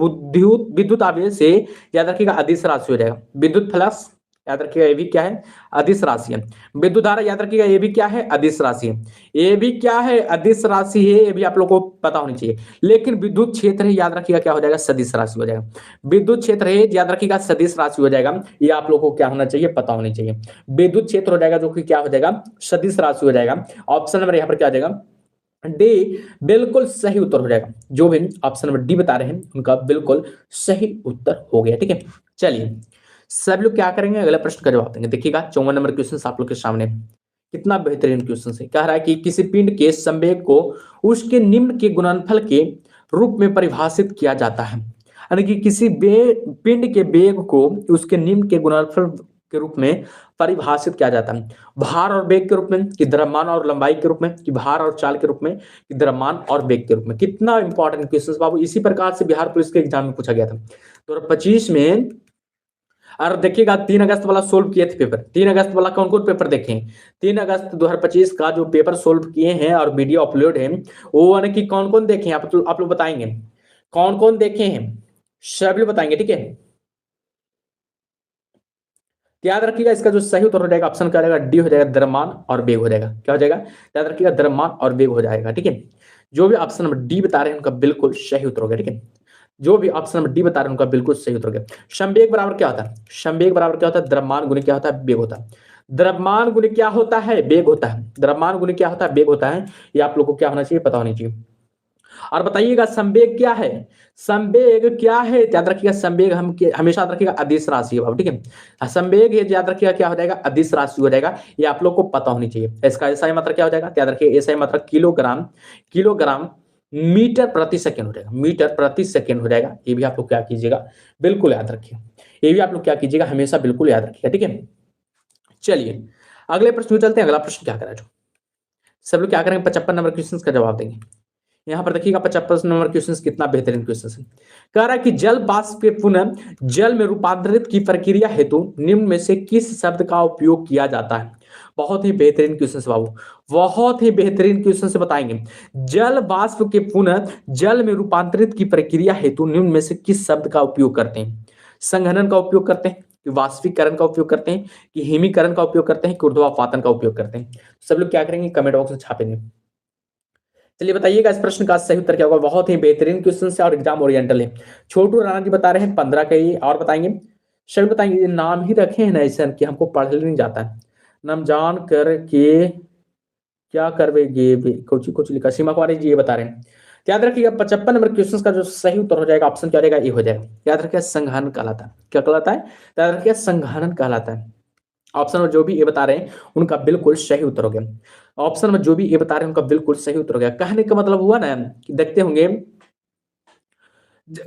विद्युत आवेश से याद रखिएगा अदिश राशि हो जाएगा। विद्युत फ्लक्स याद रखिएगा ये भी क्या है, अदिश राशि है। विद्युत धारा याद रखिएगा ये भी क्या है, अदिश राशि है। ये भी क्या है, अदिश राशि है, ये भी आप लोग को पता होनी चाहिए। लेकिन विद्युत क्षेत्र है, याद रखिएगा क्या हो जाएगा, सदिश राशि हो जाएगा। विद्युत क्षेत्र है, याद रखिएगा सदिश राशि हो जाएगा। ये आप लोग को क्या होना चाहिए, पता होनी चाहिए। विद्युत क्षेत्र हो जाएगा जो कि क्या हो जाएगा, सदिश राशि हो जाएगा। ऑप्शन नंबर यहाँ पर क्या आ जाएगा, डी बिल्कुल सही उत्तर हो जाएगा। जो भी ऑप्शन नंबर डी बता रहे हैं उनका बिल्कुल सही उत्तर हो गया, ठीक है। चलिए सब लोग क्या करेंगे, अगला प्रश्न का जवाब देंगे। देखिएगा 54 नंबर क्वेश्चन आप लोग के सामने, कितना बेहतरीन क्वेश्चन है। कह रहा है कि किसी पिंड के संवेग को उसके निम्न के गुणनफल के रूप में परिभाषित किया जाता है, यानी कि किसी पिंड के वेग को उसके निम्न के गुणनफल के रूप में परिभाषित किया जाता है। भार और वेग के रूप में, कि द्रव्यमान और लंबाई के रूप में, कि भार और चाल के रूप में, कि द्रव्यमान और वेग के रूप में। कितना इंपॉर्टेंट क्वेश्चन बाबू, इसी प्रकार से बिहार पुलिस के एग्जाम में पूछा गया था 2025 में। और देखिएगा 3 अगस्त वाला सोल्व किए थे पेपर, 3 अगस्त वाला कौन कौन पेपर देखें, 3 अगस्त 2025 का जो पेपर सोल्व किए हैं और वीडियो अपलोड है वो, यानी कि कौन कौन देखे हैं आप लोग बताएंगे, कौन कौन देखे हैं, सब लोग बताएंगे, ठीक है। याद रखिएगा इसका जो सही उत्तर हो जाएगा ऑप्शन क्या रहेगा, डी हो जाएगा, द्रव्यमान और वेग हो जाएगा। क्या हो जाएगा, याद रखिएगा द्रव्यमान और वेग हो जाएगा, ठीक है। जो भी ऑप्शन नंबर डी बता रहे हैं उनका बिल्कुल सही उत्तर हो गया, ठीक है। जो भी ऑप्शन नंबर डी बता रहे हैं उनका बिल्कुल सही उत्तर हो गया। संवेग बराबर क्या होता है, संवेग बराबर क्या होता है, द्रव्यमान गुणे क्या होता है, वेग होता है। द्रव्यमान गुणे क्या होता है, वेग होता है। द्रव्यमान गुणे क्या होता है, वेग होता है। ये आप लोग को क्या होना चाहिए, पता होनी चाहिए। और बताइएगा संवेग क्या है, संवेग क्या है, याद रखिएगा संवेग हम हमेशा याद रखिएगा अदिश राशि है, ठीक है। संवेग ये याद रखिएगा क्या हो जाएगा, अदिश राशि हो जाएगा। ये आप लोग को पता होनी चाहिए। इसका एसआई मात्रा क्या हो जाएगा, याद रखिए एसआई मात्रा किलोग्राम, किलोग्राम मीटर प्रति सेकंड हो जाएगा, मीटर प्रति सेकंड हो जाएगा। ये भी आप लोग क्या कीजिएगा, बिल्कुल याद रखिए। ये भी आप लोग क्या कीजिएगा, हमेशा बिल्कुल याद रखिएगा, ठीक है। चलिए अगले प्रश्न में चलते हैं। अगला प्रश्न क्या करें, सब लोग क्या करेंगे, 55 नंबर क्वेश्चन का जवाब देंगे। यहाँ पर देखिएगा 55 नंबर क्वेश्चन कितना बेहतरीन क्वेश्चन है। कह रहा है कि जल वाष्प के पुनः जल में रूपांतरित की प्रक्रिया हेतु निम्न में से किस शब्द का उपयोग किया जाता है। बहुत ही बेहतरीन क्वेश्चन है बाबू, बहुत ही बेहतरीन क्वेश्चन से बताएंगे। जल वाष्प के पुनः जल में रूपांतरित की प्रक्रिया हेतु निम्न में से किस शब्द का उपयोग करते हैं। संघनन का उपयोग करते हैं, कि वाष्पीकरण का उपयोग करते हैं, कि हिमीकरण का उपयोग करते हैं, कि ऊर्ध्वापातन का उपयोग करते हैं। सब लोग क्या करेंगे, कमेंट बॉक्स में छापेंगे। चलिए बताइएगा इस प्रश्न का सही उत्तर क्या होगा। बहुत ही बेहतरीन क्वेश्चन है और एग्जाम ओरिएंटल है। छोटू राणा जी बता रहे हैं 15 का, ये और बताएंगे, सभी बताएंगे। ये नाम ही रखे हैं ना ऐसा कि हमको पढ़ नहीं जाता है। नाम जान करके क्या करवेगे, कुछ लिखा, सीमा कुमारी जी ये बता रहे हैं। याद रखिएगा 55 नंबर क्वेश्चन का जो सही उत्तर हो जाएगा ऑप्शन क्या रहेगा, ये हो जाएगा। याद रखिएगा संघनन कहलाता है। क्या कहलाता है, याद रखिएगा संघनन कहलाता है। ऑप्शन में जो भी ये बता रहे हैं उनका बिल्कुल सही उत्तर हो गया। ऑप्शन में जो भी ये बता रहे हैं उनका बिल्कुल सही उत्तर हो गया। कहने का मतलब हुआ ना कि देखते होंगे,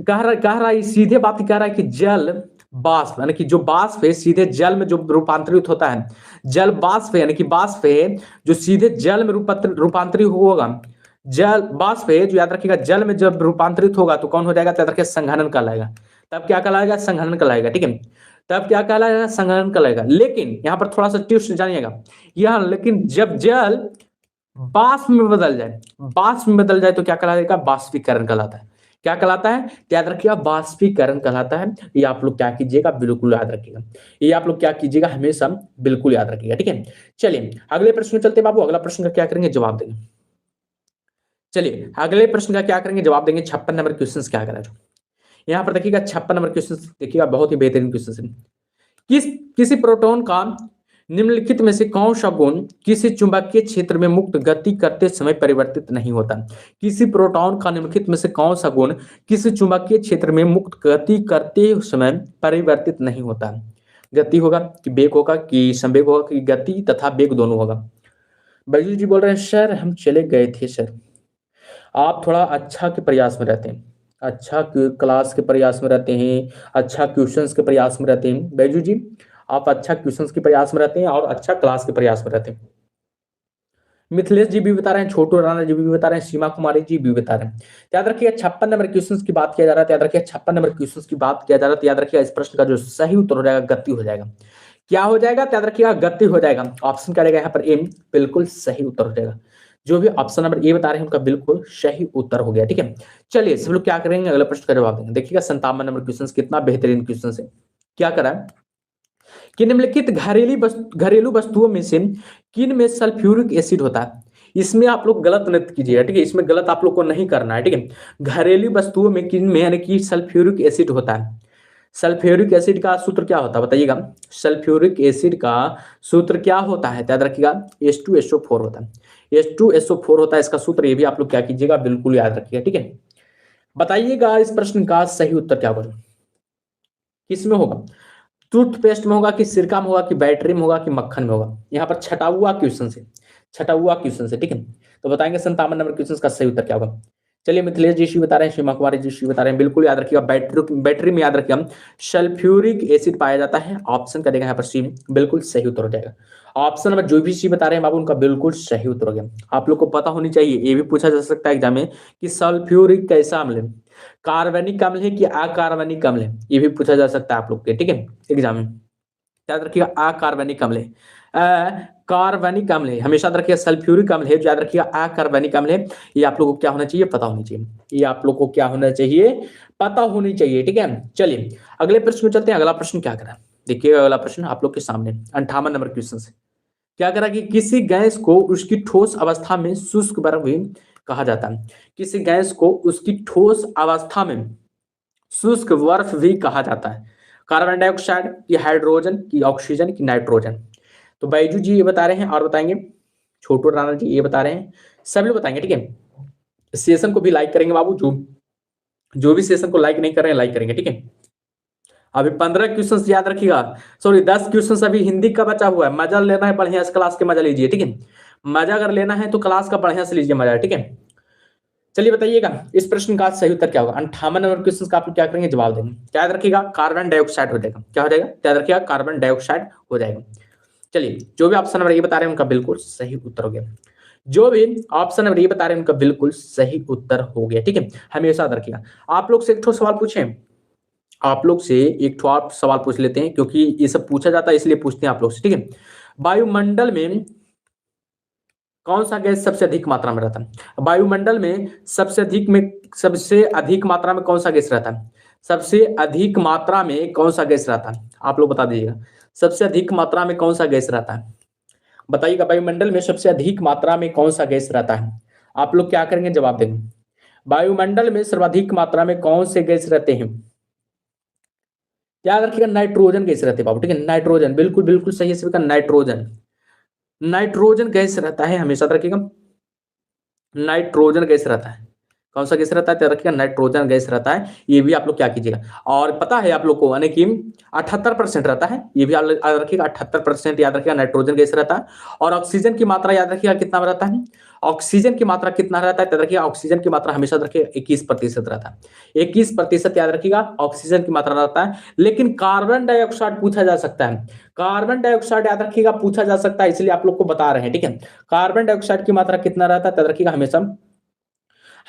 कह रहा है सीधे बात कह रहा है कि जल वाष्प, यानी कि जो वाष्प है सीधे जल में जो रूपांतरित होता है, जल वाष्प है, यानी कि वाष्प है जो सीधे जल में रूपांतरित होगा, जल वाष्प है जो याद रखिएगा जल में जब रूपांतरित होगा तो कौन हो जाएगा, याद रखिएगा संघनन कहलाएगा। तब क्या कहलाएगा, संघनन कहलाएगा, ठीक है। तब क्या कहलाएगा, संघनन कहलाएगा। लेकिन यहाँ पर थोड़ा सा ट्विस्ट जानिएगा, यहाँ लेकिन जब जल बाष्प में बदल जाए, बाष्प में बदल जाए तो क्या कहलाएगा? बाष्पीकरण कहलाता है। क्या कहलाता है? याद रखिएगा, बाष्पीकरण कहलाता है। ये आप लोग क्या कीजिएगा? बिल्कुल याद रखिएगा। ये आप लोग क्या कीजिएगा? हमेशा बिल्कुल याद रखिएगा, ठीक है। चलिए अगले प्रश्न में चलते हैं बाबू। अगला प्रश्न का क्या करेंगे? जवाब देंगे। चलिए अगले प्रश्न का क्या करेंगे? जवाब देंगे। 56 नंबर क्वेश्चन क्या करा? यहाँ पर देखिएगा 56 नंबर क्वेश्चन देखिएगा, बहुत ही बेहतरीन क्वेश्चन है। किसी प्रोटॉन का निम्नलिखित में से कौन सा गुण किसी चुंबकीय क्षेत्र में मुक्त गति करते समय परिवर्तित नहीं होता? किसी प्रोटॉन का निम्नलिखित में से कौन सा गुण किसी चुंबकीय क्षेत्र में मुक्त गति करते समय परिवर्तित नहीं होता? गति होगा कि वेग होगा कि संवेग होगा कि गति तथा वेग दोनों होगा? बैजू जी बोल रहे हैं सर हम चले गए थे सर। आप थोड़ा अच्छा के प्रयास में रहते हैं, अच्छा क्लास के प्रयास में रहते हैं, अच्छा क्वेश्चंस के प्रयास में रहते हैं। बैजू जी आप अच्छा क्वेश्चंस के प्रयास में रहते हैं और अच्छा क्लास के प्रयास में रहते हैं। मिथिलेश जी भी बता रहे हैं, छोटू राणा जी भी बता रहे हैं, सीमा कुमारी जी भी बता रहे हैं। याद रखिए 56 नंबर क्वेश्चंस की बात किया जा रहा है। याद रखिए 56 नंबर क्वेश्चंस की बात किया जा रहा है। तो याद रखिएगा इस प्रश्न का जो सही उत्तर हो जाएगा गति हो जाएगा। क्या हो जाएगा? याद रखिएगा गति हो जाएगा। ऑप्शन क्या रहेगा यहाँ पर? ए बिल्कुल सही उत्तर हो जाएगा। जो भी ऑप्शन नंबर ए बता रहे हैं उनका बिल्कुल सही उत्तर हो गया, ठीक है। चलिए सब लोग क्या करेंगे? अगले प्रश्न का जवाब देंगे। देखिएगा 57 नंबर क्वेश्चन कितना बेहतरीन क्वेश्चन है। क्या करा है कि निम्नलिखित घरेलू वस्तुओं में से किन में सल्फ्यूरिक एसिड होता है? इसमें आप लोग गलत मत कीजिएगा, ठीक है। इसमें गलत आप लोग को नहीं करना है, ठीक है। घरेलू वस्तुओं में किन में यानी कि सल्फ्यूरिक एसिड होता है। सल्फ्यूरिक एसिड का सूत्र क्या होता है बताइएगा? सल्फ्यूरिक एसिड का सूत्र क्या होता है? याद रखिएगा H2SO4 होता है। H2SO4 होता है इसका सूत्र। ये भी आप लोग क्या कीजिएगा? बिल्कुल याद रखिएगा, ठीक है। बताइएगा इस प्रश्न का सही उत्तर क्या होगा? किसमें होगा? टूथपेस्ट में होगा कि सिरका में होगा कि बैटरी में होगा कि मक्खन में होगा? यहाँ पर छठा हुआ क्वेश्चन से, ठीक है। तो बताएंगे 57 नंबर क्वेश्चन का सही उत्तर क्या होगा? चलिए मिथिलेश जी शी बता रहे हैं, सीमा कुमारी जी शी बता रहे हैं। बिल्कुल याद रखिएगा, बैटरी में याद रखिएगा सल्फ्यूरिक एसिड पाया जाता है। ऑप्शन करेगा यहाँ पर सी बिल्कुल सही उत्तर हो जाएगा। ऑप्शन नंबर जो भी सी बता रहे हैं बाबू उनका बिल्कुल सही उत्तर हो गया। आप लोग को पता होनी चाहिए, ये भी पूछा जा सकता है एग्जाम में कि सल्फ्यूरिक कैसा अम्ल है, कार्बनिक अम्ल है कि अकार्बनिक अम्ल है? ये भी पूछा जा सकता है आप लोग के, ठीक है, एग्जाम में। याद रखिएगा अकार्बनिक अम्ल है, कार्बनिक अम्ल है। हमेशा याद रखिएगा सल्फ्यूरिक अम्ल है, जो याद रखिएगा अकार्बनिक अम्ल है। ये आप लोगों को क्या होना चाहिए? पता होनी चाहिए। ये आप लोग को क्या होना चाहिए? पता होनी चाहिए, ठीक है। चलिए अगले प्रश्न में चलते हैं। अगला प्रश्न क्या करा? देखिएगा अगला प्रश्न आप लोग के सामने 58 नंबर क्वेश्चन से क्या करा कि किसी गैस को उसकी ठोस अवस्था में शुष्क बर्फ भी कहा जाता है। किसी गैस को उसकी ठोस अवस्था में शुष्क बर्फ भी कहा जाता है। कार्बन डाइऑक्साइड की हाइड्रोजन की ऑक्सीजन की नाइट्रोजन? तो बैजू जी ये बता रहे हैं और बताएंगे, छोटू राणा जी ये बता रहे हैं, सभी लोग बताएंगे, ठीक है। सेशन को भी लाइक करेंगे बाबू, जो भी सेशन को लाइक नहीं कर रहे हैं लाइक करेंगे, ठीक है। अभी 15 क्वेश्चन याद रखिएगा, सॉरी 10 क्वेश्चन अभी हिंदी का बचा हुआ है। मजा लेना है बढ़िया, इस क्लास के मजा लीजिए, ठीक है। मजा अगर लेना है तो क्लास का बढ़िया से लीजिए मजा, ठीक है। चलिए बताइएगा इस प्रश्न का सही उत्तर क्या होगा? 58 नंबर क्वेश्चन का आप लोग क्या करेंगे? जवाब देंगे। क्या याद रखिएगा? कार्बन डाइऑक्साइड हो जाएगा। क्या हो जाएगा? याद रखिएगा कार्बन डाइऑक्साइड हो जाएगा। चलिए जो भी ऑप्शन नंबर ये बता रहे हैं उनका बिल्कुल सही उत्तर हो गया। जो भी ऑप्शन नंबर ये बता रहे हैं उनका बिल्कुल सही उत्तर हो गया, ठीक है। हमेशा याद रखिएगा। आप लोग से एक सवाल पूछें, आप लोग से एक आप सवाल पूछ लेते हैं, क्योंकि ये सब पूछा जाता है इसलिए पूछते हैं आप लोग से, ठीक है। वायुमंडल में कौन सा गैस सबसे अधिक मात्रा में रहता है? वायुमंडल में सबसे अधिक मात्रा में कौन सा गैस रहता है? सबसे अधिक मात्रा में कौन सा गैस रहता है? आप लोग बता दीजिएगा, सबसे अधिक मात्रा में कौन सा गैस रहता है? बताइएगा वायुमंडल में सबसे अधिक मात्रा में कौन सा गैस रहता है? आप लोग क्या करेंगे? जवाब देंगे। वायुमंडल में सर्वाधिक मात्रा में कौन से गैस रहते हैं? याद रखिएगा नाइट्रोजन गैस रहते हैं बाबू, ठीक है। नाइट्रोजन बिल्कुल बिल्कुल सही है सभी का। नाइट्रोजन गैस रहता है, हमेशा रखिएगा नाइट्रोजन गैस रहता है। कौन सा गैस रहता है? रखिएगा नाइट्रोजन गैस रहता है। ये भी आप लोग क्या कीजिएगा, और पता है आप लोग को यानी कि 78% रहता है। ये भी आप याद रखिएगा 78% याद रखिएगा नाइट्रोजन गैस रहता है। और ऑक्सीजन की मात्रा याद रखिएगा कितना रहता है? ऑक्सीजन की मात्रा कितना रहता है? याद रखिएगा ऑक्सीजन की मात्रा हमेशा रखिएगा 21% रहता है। 21% याद रखिएगा ऑक्सीजन की मात्रा रहता है। लेकिन कार्बन डाइऑक्साइड पूछा जा सकता है, कार्बन डाइऑक्साइड याद रखिएगा पूछा जा सकता है, इसलिए आप लोग को बता रहे हैं, ठीक है। कार्बन डाइऑक्साइड की मात्रा कितना रहता है? याद रखिएगा हमेशा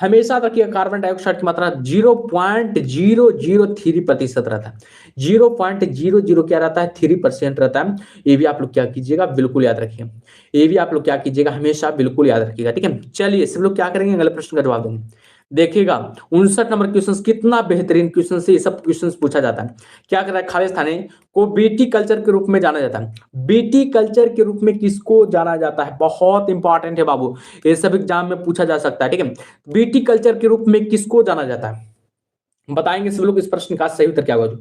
हमेशा याद रखिएगा कार्बन डाइऑक्साइड की मात्रा 0.003% रहता है। 0.00 क्या रहता है, 3% रहता है। ये भी आप लोग क्या कीजिएगा, बिल्कुल याद रखिएगा। ये भी आप लोग क्या कीजिएगा, हमेशा बिल्कुल याद रखिएगा, ठीक है। चलिए सब लोग क्या करेंगे, अगले प्रश्न का जवाब देंगे। देखिएगा 59 नंबर क्वेश्चन, कितना बेहतरीन क्वेश्चन से ये सब क्वेश्चन पूछा जाता है। क्या कर रहा है, खालिस्तानी को बीटी कल्चर के रूप में जाना जाता है। बीटी कल्चर के रूप में किसको जाना जाता है, बहुत इंपॉर्टेंट है बाबू, ये सब एग्जाम में पूछा जा सकता है, ठीक है। बीटी कल्चर के रूप में किसको जाना जाता है, बताएंगे सब लोग। इस प्रश्न का सही उत्तर क्या होगा,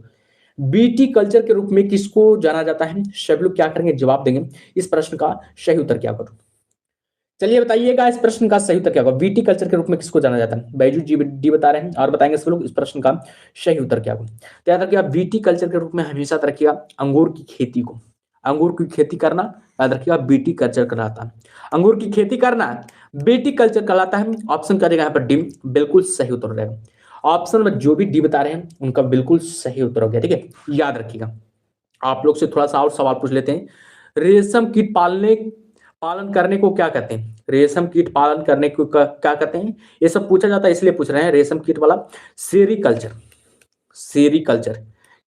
बीटी कल्चर के रूप में किसको जाना जाता है, सब लोग क्या करेंगे, जवाब देंगे। इस प्रश्न का सही उत्तर क्या होगा, चलिए बताइएगा। इस प्रश्न का सही उत्तर क्या होगा, बीटी कल्चर के रूप में किसको जाना जाता है, बैजू जी डी बता रहे हैं और बताएंगे सब लोग इस प्रश्न का सही उत्तर क्या होगा। तो याद रखिएगा बीटी कल्चर के रूप में हमेशा रखिएगा अंगूर की खेती को, अंगूर की खेती करना याद रखिएगा बीटी कल्चर कहलाता है। अंगूर की खेती करना बीटी कल्चर कहलाता है। ऑप्शन करेगा यहाँ पर डी, बिल्कुल सही उत्तर रहेगा। ऑप्शन में जो भी डी बता रहे हैं उनका बिल्कुल सही उत्तर हो गया, ठीक है। याद रखिएगा। आप लोग से थोड़ा सा और सवाल पूछ लेते हैं। रेशम कीट पालन करने को क्या कहते हैं, रेशम कीट पालन करने को क्या कहते हैं, ये सब पूछा जाता है इसलिए पूछ रहे हैं। रेशम कीट वाला सेरीकल्चर, सेरीकल्चर,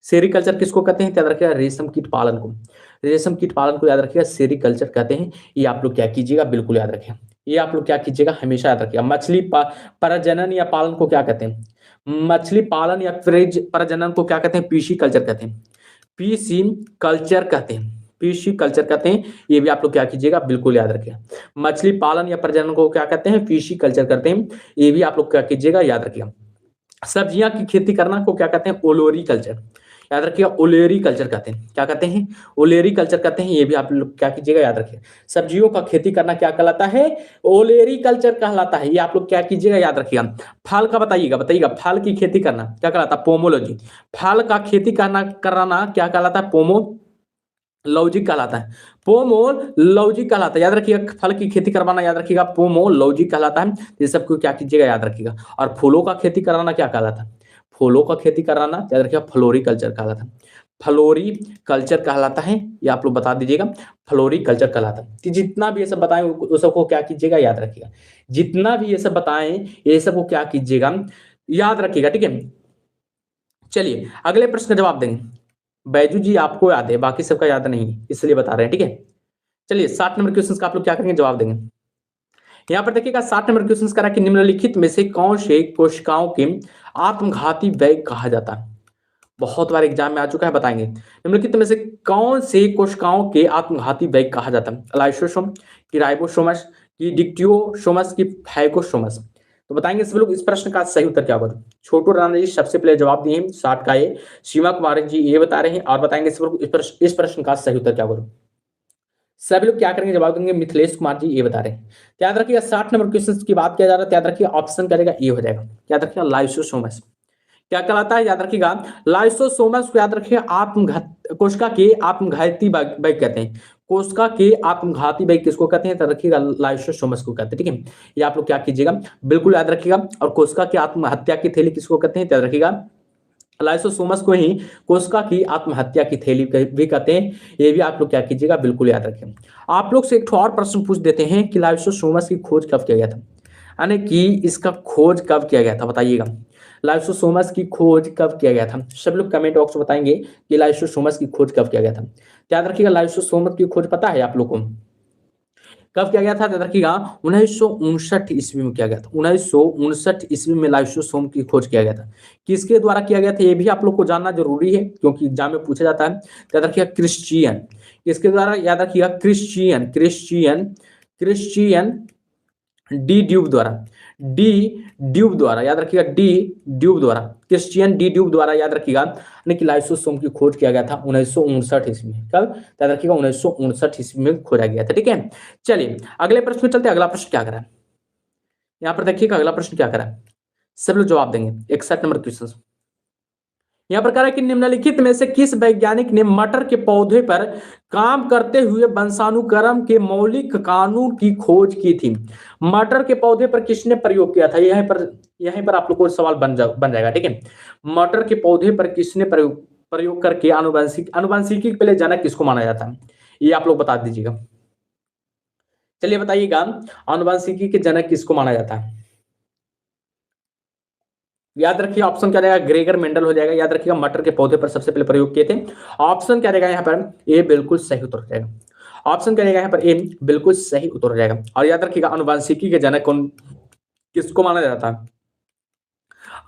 सेरीकल्चर किसको कहते हैं, याद रखिएगा रेशम कीट पालन को, रेशम कीट पालन को याद रखिएगा सेरीकल्चर कहते हैं। ये आप लोग क्या कीजिएगा, बिल्कुल याद रखिएगा। ये आप लोग क्या कीजिएगा, हमेशा याद रखिएगा। मछली प्रजनन या पालन को क्या कहते हैं, मछली पालन या प्रजनन को क्या कहते हैं, पीसी कल्चर कहते हैं, पीसी कल्चर कहते हैं, पीसी कल्चर कहते हैं। ये भी आप लोग क्या कीजिएगा, बिल्कुल याद रखिएगा। मछली पालन या प्रजनन को क्या कहते हैं, पीसी कल्चर करते हैं। ये भी आप लोग क्या कीजिएगा, याद रखिएगा। सब्जियां की खेती करना को क्या कहते हैं, ओलोरी कल्चर, याद रखिएगा ओलेरी कल्चर कहते हैं। क्या कहते हैं, ओलेरी कल्चर कहते हैं। ये भी आप लोग क्या कीजिएगा, याद रखिएगा। सब्जियों का खेती करना क्या कहलाता है, ओलेरी कल्चर कहलाता है। ये आप लोग क्या कीजिएगा, याद रखिएगा। फल का बताइएगा, बताइएगा फल की खेती करना क्या कहलाता है, पोमोलॉजी। फल का खेती कराना क्या कहलाता है, पोमोलॉजी कहलाता है, पोमोलॉजी कहलाता है। याद रखिएगा फल की खेती करवाना, याद रखिएगा पोमोलॉजी कहलाता है। ये सबको क्या कीजिएगा, याद रखिएगा। और फूलों का खेती कराना क्या कहलाता है, फूलों का खेती कराना याद रखिएगा फ्लोरी कल्चर कहलाता है, फ्लोरी कल्चर कहलाता है। ये आप लोग बता दीजिएगा, फ्लोरी कल्चर कहलाता है। तो जितना भी ये सब बताएं वो सबको क्या कीजिएगा, याद रखिएगा। जितना भी ये सब बताएं ये सबको क्या कीजिएगा, याद रखिएगा, ठीक है। चलिए अगले प्रश्न का जवाब देंगे। बैजू जी आपको याद है, बाकी सबका याद नहीं है इसलिए बता रहे हैं, ठीक है। चलिए 60 नंबर क्वेश्चन का आप लोग क्या करेंगे, जवाब देंगे। यहाँ पर देखिएगा 60 नंबर क्वेश्चन करा कि निम्नलिखित में से कौन से कोशिकाओं के आत्मघाती बैग कहा जाता है, बहुत बार एग्जाम में आ चुका है, बताएंगे। निम्नलिखित में से कौन से कोशिकाओं के आत्मघाती बैग कहा जाता है, लाइसोसोम की, राइबोसोमस की, डिक्टियोसोमस की, फाइकोसोमस। तो बताएंगे सब लोग इस प्रश्न का सही उत्तर क्या होगा। छोटू राणा जी सबसे पहले जवाब दिए हैं 60 का ये, सीमा कुमार जी ये बता रहे हैं और बताएंगे सब लोग इस प्रश्न का सही उत्तर क्या होगा। सभी लोग क्या करेंगे, जवाब देंगे। मिथिलेश कुमार जी ये बता रहे हैं। तो याद रखिएगा 60 नंबर क्वेश्चन की बात किया जा रहा है, याद रखिएगा ऑप्शन करेगा ये हो जाएगा। याद रखिएगा लाइसोसोमस क्या कहलाता है, याद रखिएगा लाइसोसोमस को याद रखिएगा आत्मघाती कोशिका के आत्मघाती बैग कहते हैं। कोशिका के आत्मघाती बैग किसको कहते हैं, तो रखिएगा लाइसोसोमस को कहते हैं, ठीक है। ये आप लोग क्या कीजिएगा, बिल्कुल याद रखिएगा। और कोशिका की आत्महत्या की थैली किसको कहते हैं, याद रखिएगा लाइसोसोमस को ही कोशिका की आत्महत्या की थैली भी कहते हैं। ये भी आप लोग क्या कीजिएगा, बिल्कुल याद रखें। आप लोग से एक और प्रश्न पूछ देते हैं कि लाइसोसोमस की खोज कब किया गया था, यानी कि इसका खोज कब किया गया था, बताइएगा। लाइसोसोमस की खोज कब किया गया था, सब लोग कमेंट बॉक्स में बताएंगे कि लाइसोसोमस की खोज कब किया गया था। याद रखिएगा लाइसोसोमस की खोज पता है आप लोग को कब किया गया था, याद रखिएगा 1959 ईस्वी में किया गया था। 1959 ईस्वी में लाइसोसोम की खोज किया गया था। किसके द्वारा किया गया था ये भी आप लोग को जानना जरूरी है क्योंकि एग्जाम में पूछा जाता है। याद रखिएगा क्रिश्चियन, किसके द्वारा, याद रखिएगा Christian Christian Christian D dupe द्वारा, डी ड्यूब द्वारा, याद रखिएगा डी ड्यूब द्वारा, क्रिश्चियन डी ड्यूब द्वारा, याद रखिएगा कि लाइसोसोम की खोज किया गया था 1959 ईस्वी में। कब, याद रखिएगा 1959 ईस्वी में खोजा गया था, ठीक है। चलिए अगले प्रश्न में चलते हैं। अगला प्रश्न क्या करा है, यहाँ पर देखिएगा अगला प्रश्न क्या करा है, सब लोग जवाब देंगे। 61 नंबर क्वेश्चन यहाँ पर कह रहा है कि निम्नलिखित में से किस वैज्ञानिक ने मटर के पौधे पर काम करते हुए वंशानुक्रम के मौलिक कानून की खोज की थी। मटर के पौधे पर किसने प्रयोग किया था, यहीं पर आप लोग को सवाल बन जाएगा, ठीक है। मटर के पौधे पर किसने प्रयोग करके आनुवंशिकी के पहले जनक किसको माना जाता है, ये आप लोग बता दीजिएगा। चलिए बताइएगा आनुवंशिकी के जनक किसको माना जाता है। याद रखिए ऑप्शन क्या रहेगा, ग्रेगर मेंडल हो जाएगा। याद रखिएगा मटर के पौधे पर सबसे पहले प्रयोग किए थे। ऑप्शन क्या रहेगा यहाँ पर, ए बिल्कुल सही उत्तर हो जाएगा। ऑप्शन क्या रहेगा यहाँ पर, ए बिल्कुल सही उत्तर हो जाएगा। और याद रखिएगा आनुवंशिकी के जनक कौन, किसको माना जाता है,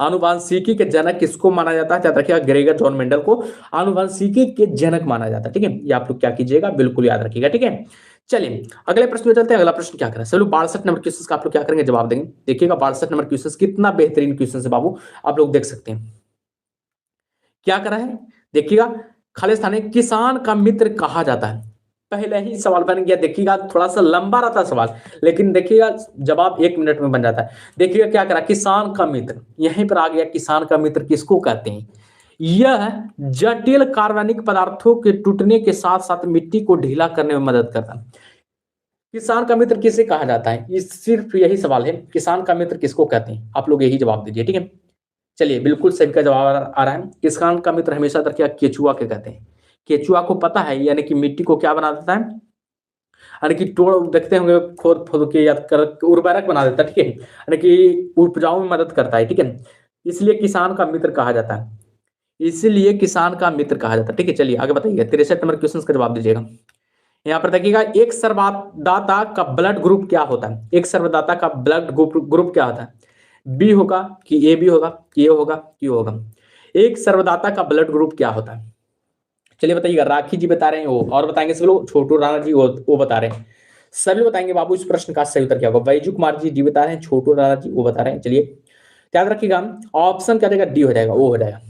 आनुवंशिकी के जनक किसको माना जाता है, याद रखिएगा ग्रेगर जॉन मेंडल को आनुवंशिकी के जनक माना जाता है। ठीक है, ये आप लोग क्या कीजिएगा, बिल्कुल याद रखिएगा। ठीक है, चलिए अगले प्रश्न में चलते हैं। अगला प्रश्न क्या करें, चलो 62 नंबर क्वेश्चन का आप लोग क्या करेंगे, जवाब देंगे। देखिएगा 62 नंबर क्वेश्चन कितना बेहतरीन क्वेश्चन है बाबू, आप लोग देख सकते हैं क्या करा है। देखिएगा खालिस्तानी किसान का मित्र कहा जाता है, पहले ही सवाल बन गया। देखिएगा थोड़ा सा लंबा रहता है सवाल, लेकिन देखिएगा जवाब 1 मिनट में बन जाता है। देखिएगा क्या करा, किसान का मित्र, यहीं पर आ गया। किसान का मित्र किसको कहते हैं, यह जटिल कार्बनिक पदार्थों के टूटने के साथ साथ मिट्टी को ढीला करने में मदद करता है। किसान का मित्र किसे कहा जाता है, ये सिर्फ यही सवाल है, किसान का मित्र किसको कहते हैं, आप लोग यही जवाब दीजिए। ठीक है, चलिए बिल्कुल सही का जवाब आ रहा है। किसान का मित्र हमेशा रखिएगा केचुआ के कहते हैं। केचुआ को पता है, यानी कि मिट्टी को क्या बना देता है, यानी कि तोड़ देखते होंगे, खोद खोद के या कर उर्वरक बना देता है। ठीक है, यानी कि उपजाऊ में मदद करता है। ठीक है, इसलिए किसान का मित्र कहा जाता है, इसलिए किसान का मित्र कहा जाता है। ठीक है, चलिए आगे बताइए 63 नंबर क्वेश्चन का जवाब दीजिएगा। यहाँ पर देखिएगा एक सर्वदाता का ब्लड ग्रुप क्या होता है, एक सर्वदाता का ब्लड ग्रुप क्या होता है, बी होगा कि ए बी होगा कि ए होगा कि ओ होगा। एक सर्वदाता का ब्लड ग्रुप क्या होता है, चलिए बताइएगा। राखी जी बता रहे हैं वो, और बताएंगे सब लोग, छोटू राणा जी वो बता रहे हैं, सभी बताएंगे बाबू इस प्रश्न का सही उत्तर क्या होगा। बैजू कुमार जी बता रहे हैं, छोटू राणा जी वो बता रहे हैं। चलिए याद रखिएगा ऑप्शन क्या रहेगा, डी हो जाएगा, ओ हो जाएगा।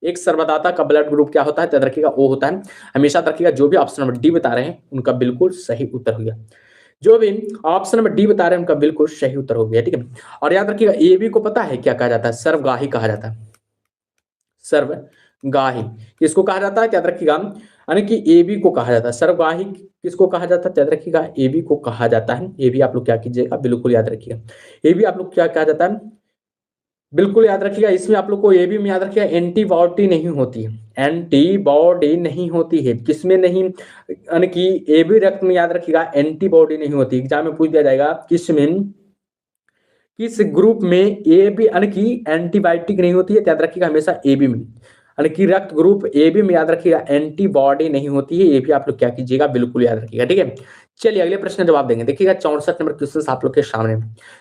एक सर्वदाता का ब्लड ग्रुप क्या होता है, याद रखिएगा ओ होता है। हमेशा रखिएगा जो भी ऑप्शन नंबर डी बता रहे हैं उनका बिल्कुल सही उत्तर हो गया, जो भी ऑप्शन नंबर डी बता रहे हैं उनका बिल्कुल सही उत्तर हो गया। ठीक है, और याद रखिएगा ए बी को पता है क्या कहा जाता है, सर्वगाही कहा जाता है, सर्वगाही किसको कहा जाता है, याद रखिएगा, यानी कि ए बी को कहा जाता है। सर्वगाही किसको कहा जाता है, याद रखिएगा ए बी को कहा जाता है। ए बी आप लोग क्या कीजिएगा, बिल्कुल याद रखिएगा, ए बी आप लोग क्या कहा जाता है, बिल्कुल याद रखिएगा। इसमें आप लोग को ये भी में याद रखिएगा एंटीबॉडी नहीं होती है, एंटीबॉडी नहीं होती है, किसमें नहीं, यानी कि ए बी रक्त में याद रखिएगा एंटीबॉडी नहीं होती। एग्जाम में पूछ दिया जाएगा किसमें, किस ग्रुप में ए बी यानी कि एंटीबायोटिक नहीं होती है, याद रखिएगा हमेशा ए बी में, यानी कि रक्त ग्रुप ए बी में याद रखिएगा एंटीबॉडी नहीं होती है। ये भी आप लोग क्या कीजिएगा, बिल्कुल याद रखिएगा। ठीक है, चलिए अगले प्रश्न का जवाब देंगे। देखिएगा 64 नंबर क्वेश्चन आप लोग के सामने,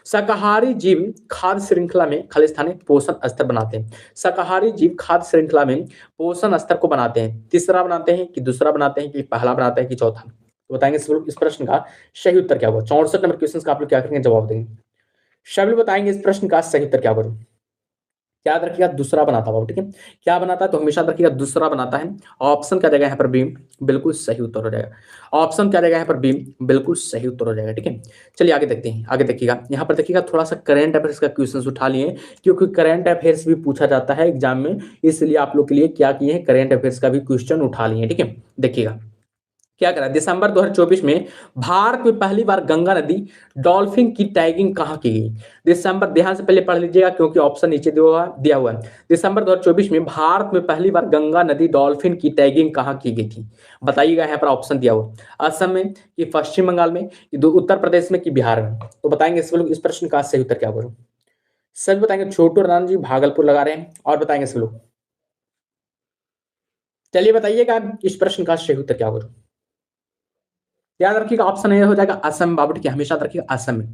शाकाहारी जीव खाद्य श्रृंखला में खालिस्तानी पोषण स्तर बनाते हैं। शाकाहारी जीव खाद्य श्रृंखला में पोषण स्तर को बनाते हैं, तीसरा बनाते हैं कि दूसरा बनाते हैं कि पहला बनाते हैं कि चौथा, तो बताएंगे इस प्रश्न का सही उत्तर क्या होगा। 64 नंबर क्वेश्चन का आप लोग क्या करेंगे, जवाब देंगे, सभी बताएंगे इस प्रश्न का सही उत्तर क्या होगा। याद रखिएगा दूसरा बनाता है, ठीक है, क्या बनाता है तो हमेशा रखिएगा दूसरा बनाता है। ऑप्शन क्या रहेगा यहाँ पर, बी बिल्कुल सही उत्तर हो जाएगा। ऑप्शन क्या रहेगा यहाँ पर, बी बिल्कुल सही उत्तर हो जाएगा। ठीक है, चलिए आगे देखते हैं। आगे देखिएगा यहाँ पर देखिएगा थोड़ा सा करंट अफेयर्स का क्वेश्चन उठा लिए, क्योंकि करंट अफेयर्स भी पूछा जाता है एग्जाम में, इसलिए आप लोग के लिए क्या किए हैं, करंट अफेयर्स का भी क्वेश्चन उठा लिए। ठीक है, देखिएगा क्या करा, दिसंबर 2024 में भारत में पहली बार गंगा नदी डॉल्फिन की टैगिंग कहां की गई। दिसंबर, ध्यान से पहले पढ़ लीजिएगा क्योंकि ऑप्शन नीचे दिया हुआ है। दिसंबर 2024 में भारत में पहली बार गंगा नदी डॉल्फिन की टैगिंग कहां की गई थी, बताइएगा। यहाँ पर ऑप्शन दिया हुआ, असम में कि पश्चिम बंगाल में कि उत्तर प्रदेश में कि बिहार में, तो बताएंगे इस प्रश्न का सही उत्तर क्या होगा। सभी बताएंगे, छोटू राम जी भागलपुर लगा रहे हैं, और बताएंगे सब लोग, चलिए बताइएगा इस प्रश्न का सही उत्तर क्या होगा। याद रखिएगा ऑप्शन ए हो जाएगा असम बाबू, ठीक है, हमेशा रखिएगा असम में।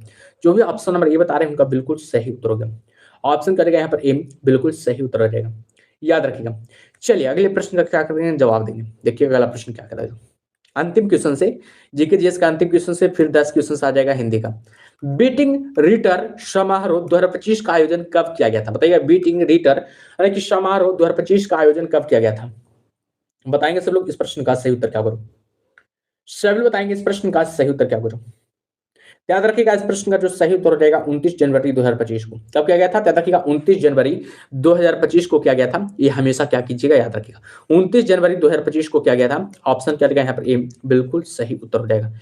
जो भी ऑप्शन नंबर ए बता रहे हैं उनका बिल्कुल सही उत्तर हो गया। ऑप्शन करेगा यहाँ पर ए बिल्कुल सही उत्तर हो जाएगा, याद रखिएगा। चलिए अगले प्रश्न का क्या करेंगे, जवाब देंगे। देखिए अगला प्रश्न क्या करेगा, अंतिम क्वेश्चन से, जीके जीएस का अंतिम क्वेश्चन से फिर 10 क्वेश्चन आ जाएगा हिंदी का। बीटिंग रिटर समारोह 2025 का आयोजन कब किया गया था, बताइएगा। बीटिंग रिटर यानी कि समारोह 2025 का आयोजन कब किया गया था, बताएंगे सब लोग। इस प्रश्न का सही उत्तर क्या करो, सभी बताएंगे इस प्रश्न का सही उत्तर क्या करो। याद रखिएगा इस प्रश्न का जो सही उत्तर हो जाएगा 29 जनवरी 2025 को। कब किया गया था, याद रखिएगा 29 जनवरी 2025 को किया गया था। ये हमेशा क्या कीजिएगा, याद रखिएगा 29 जनवरी 2025 को किया गया था। ऑप्शन क्या रहेगा यहाँ पर, ए बिल्कुल सही उत्तर हो जाएगा।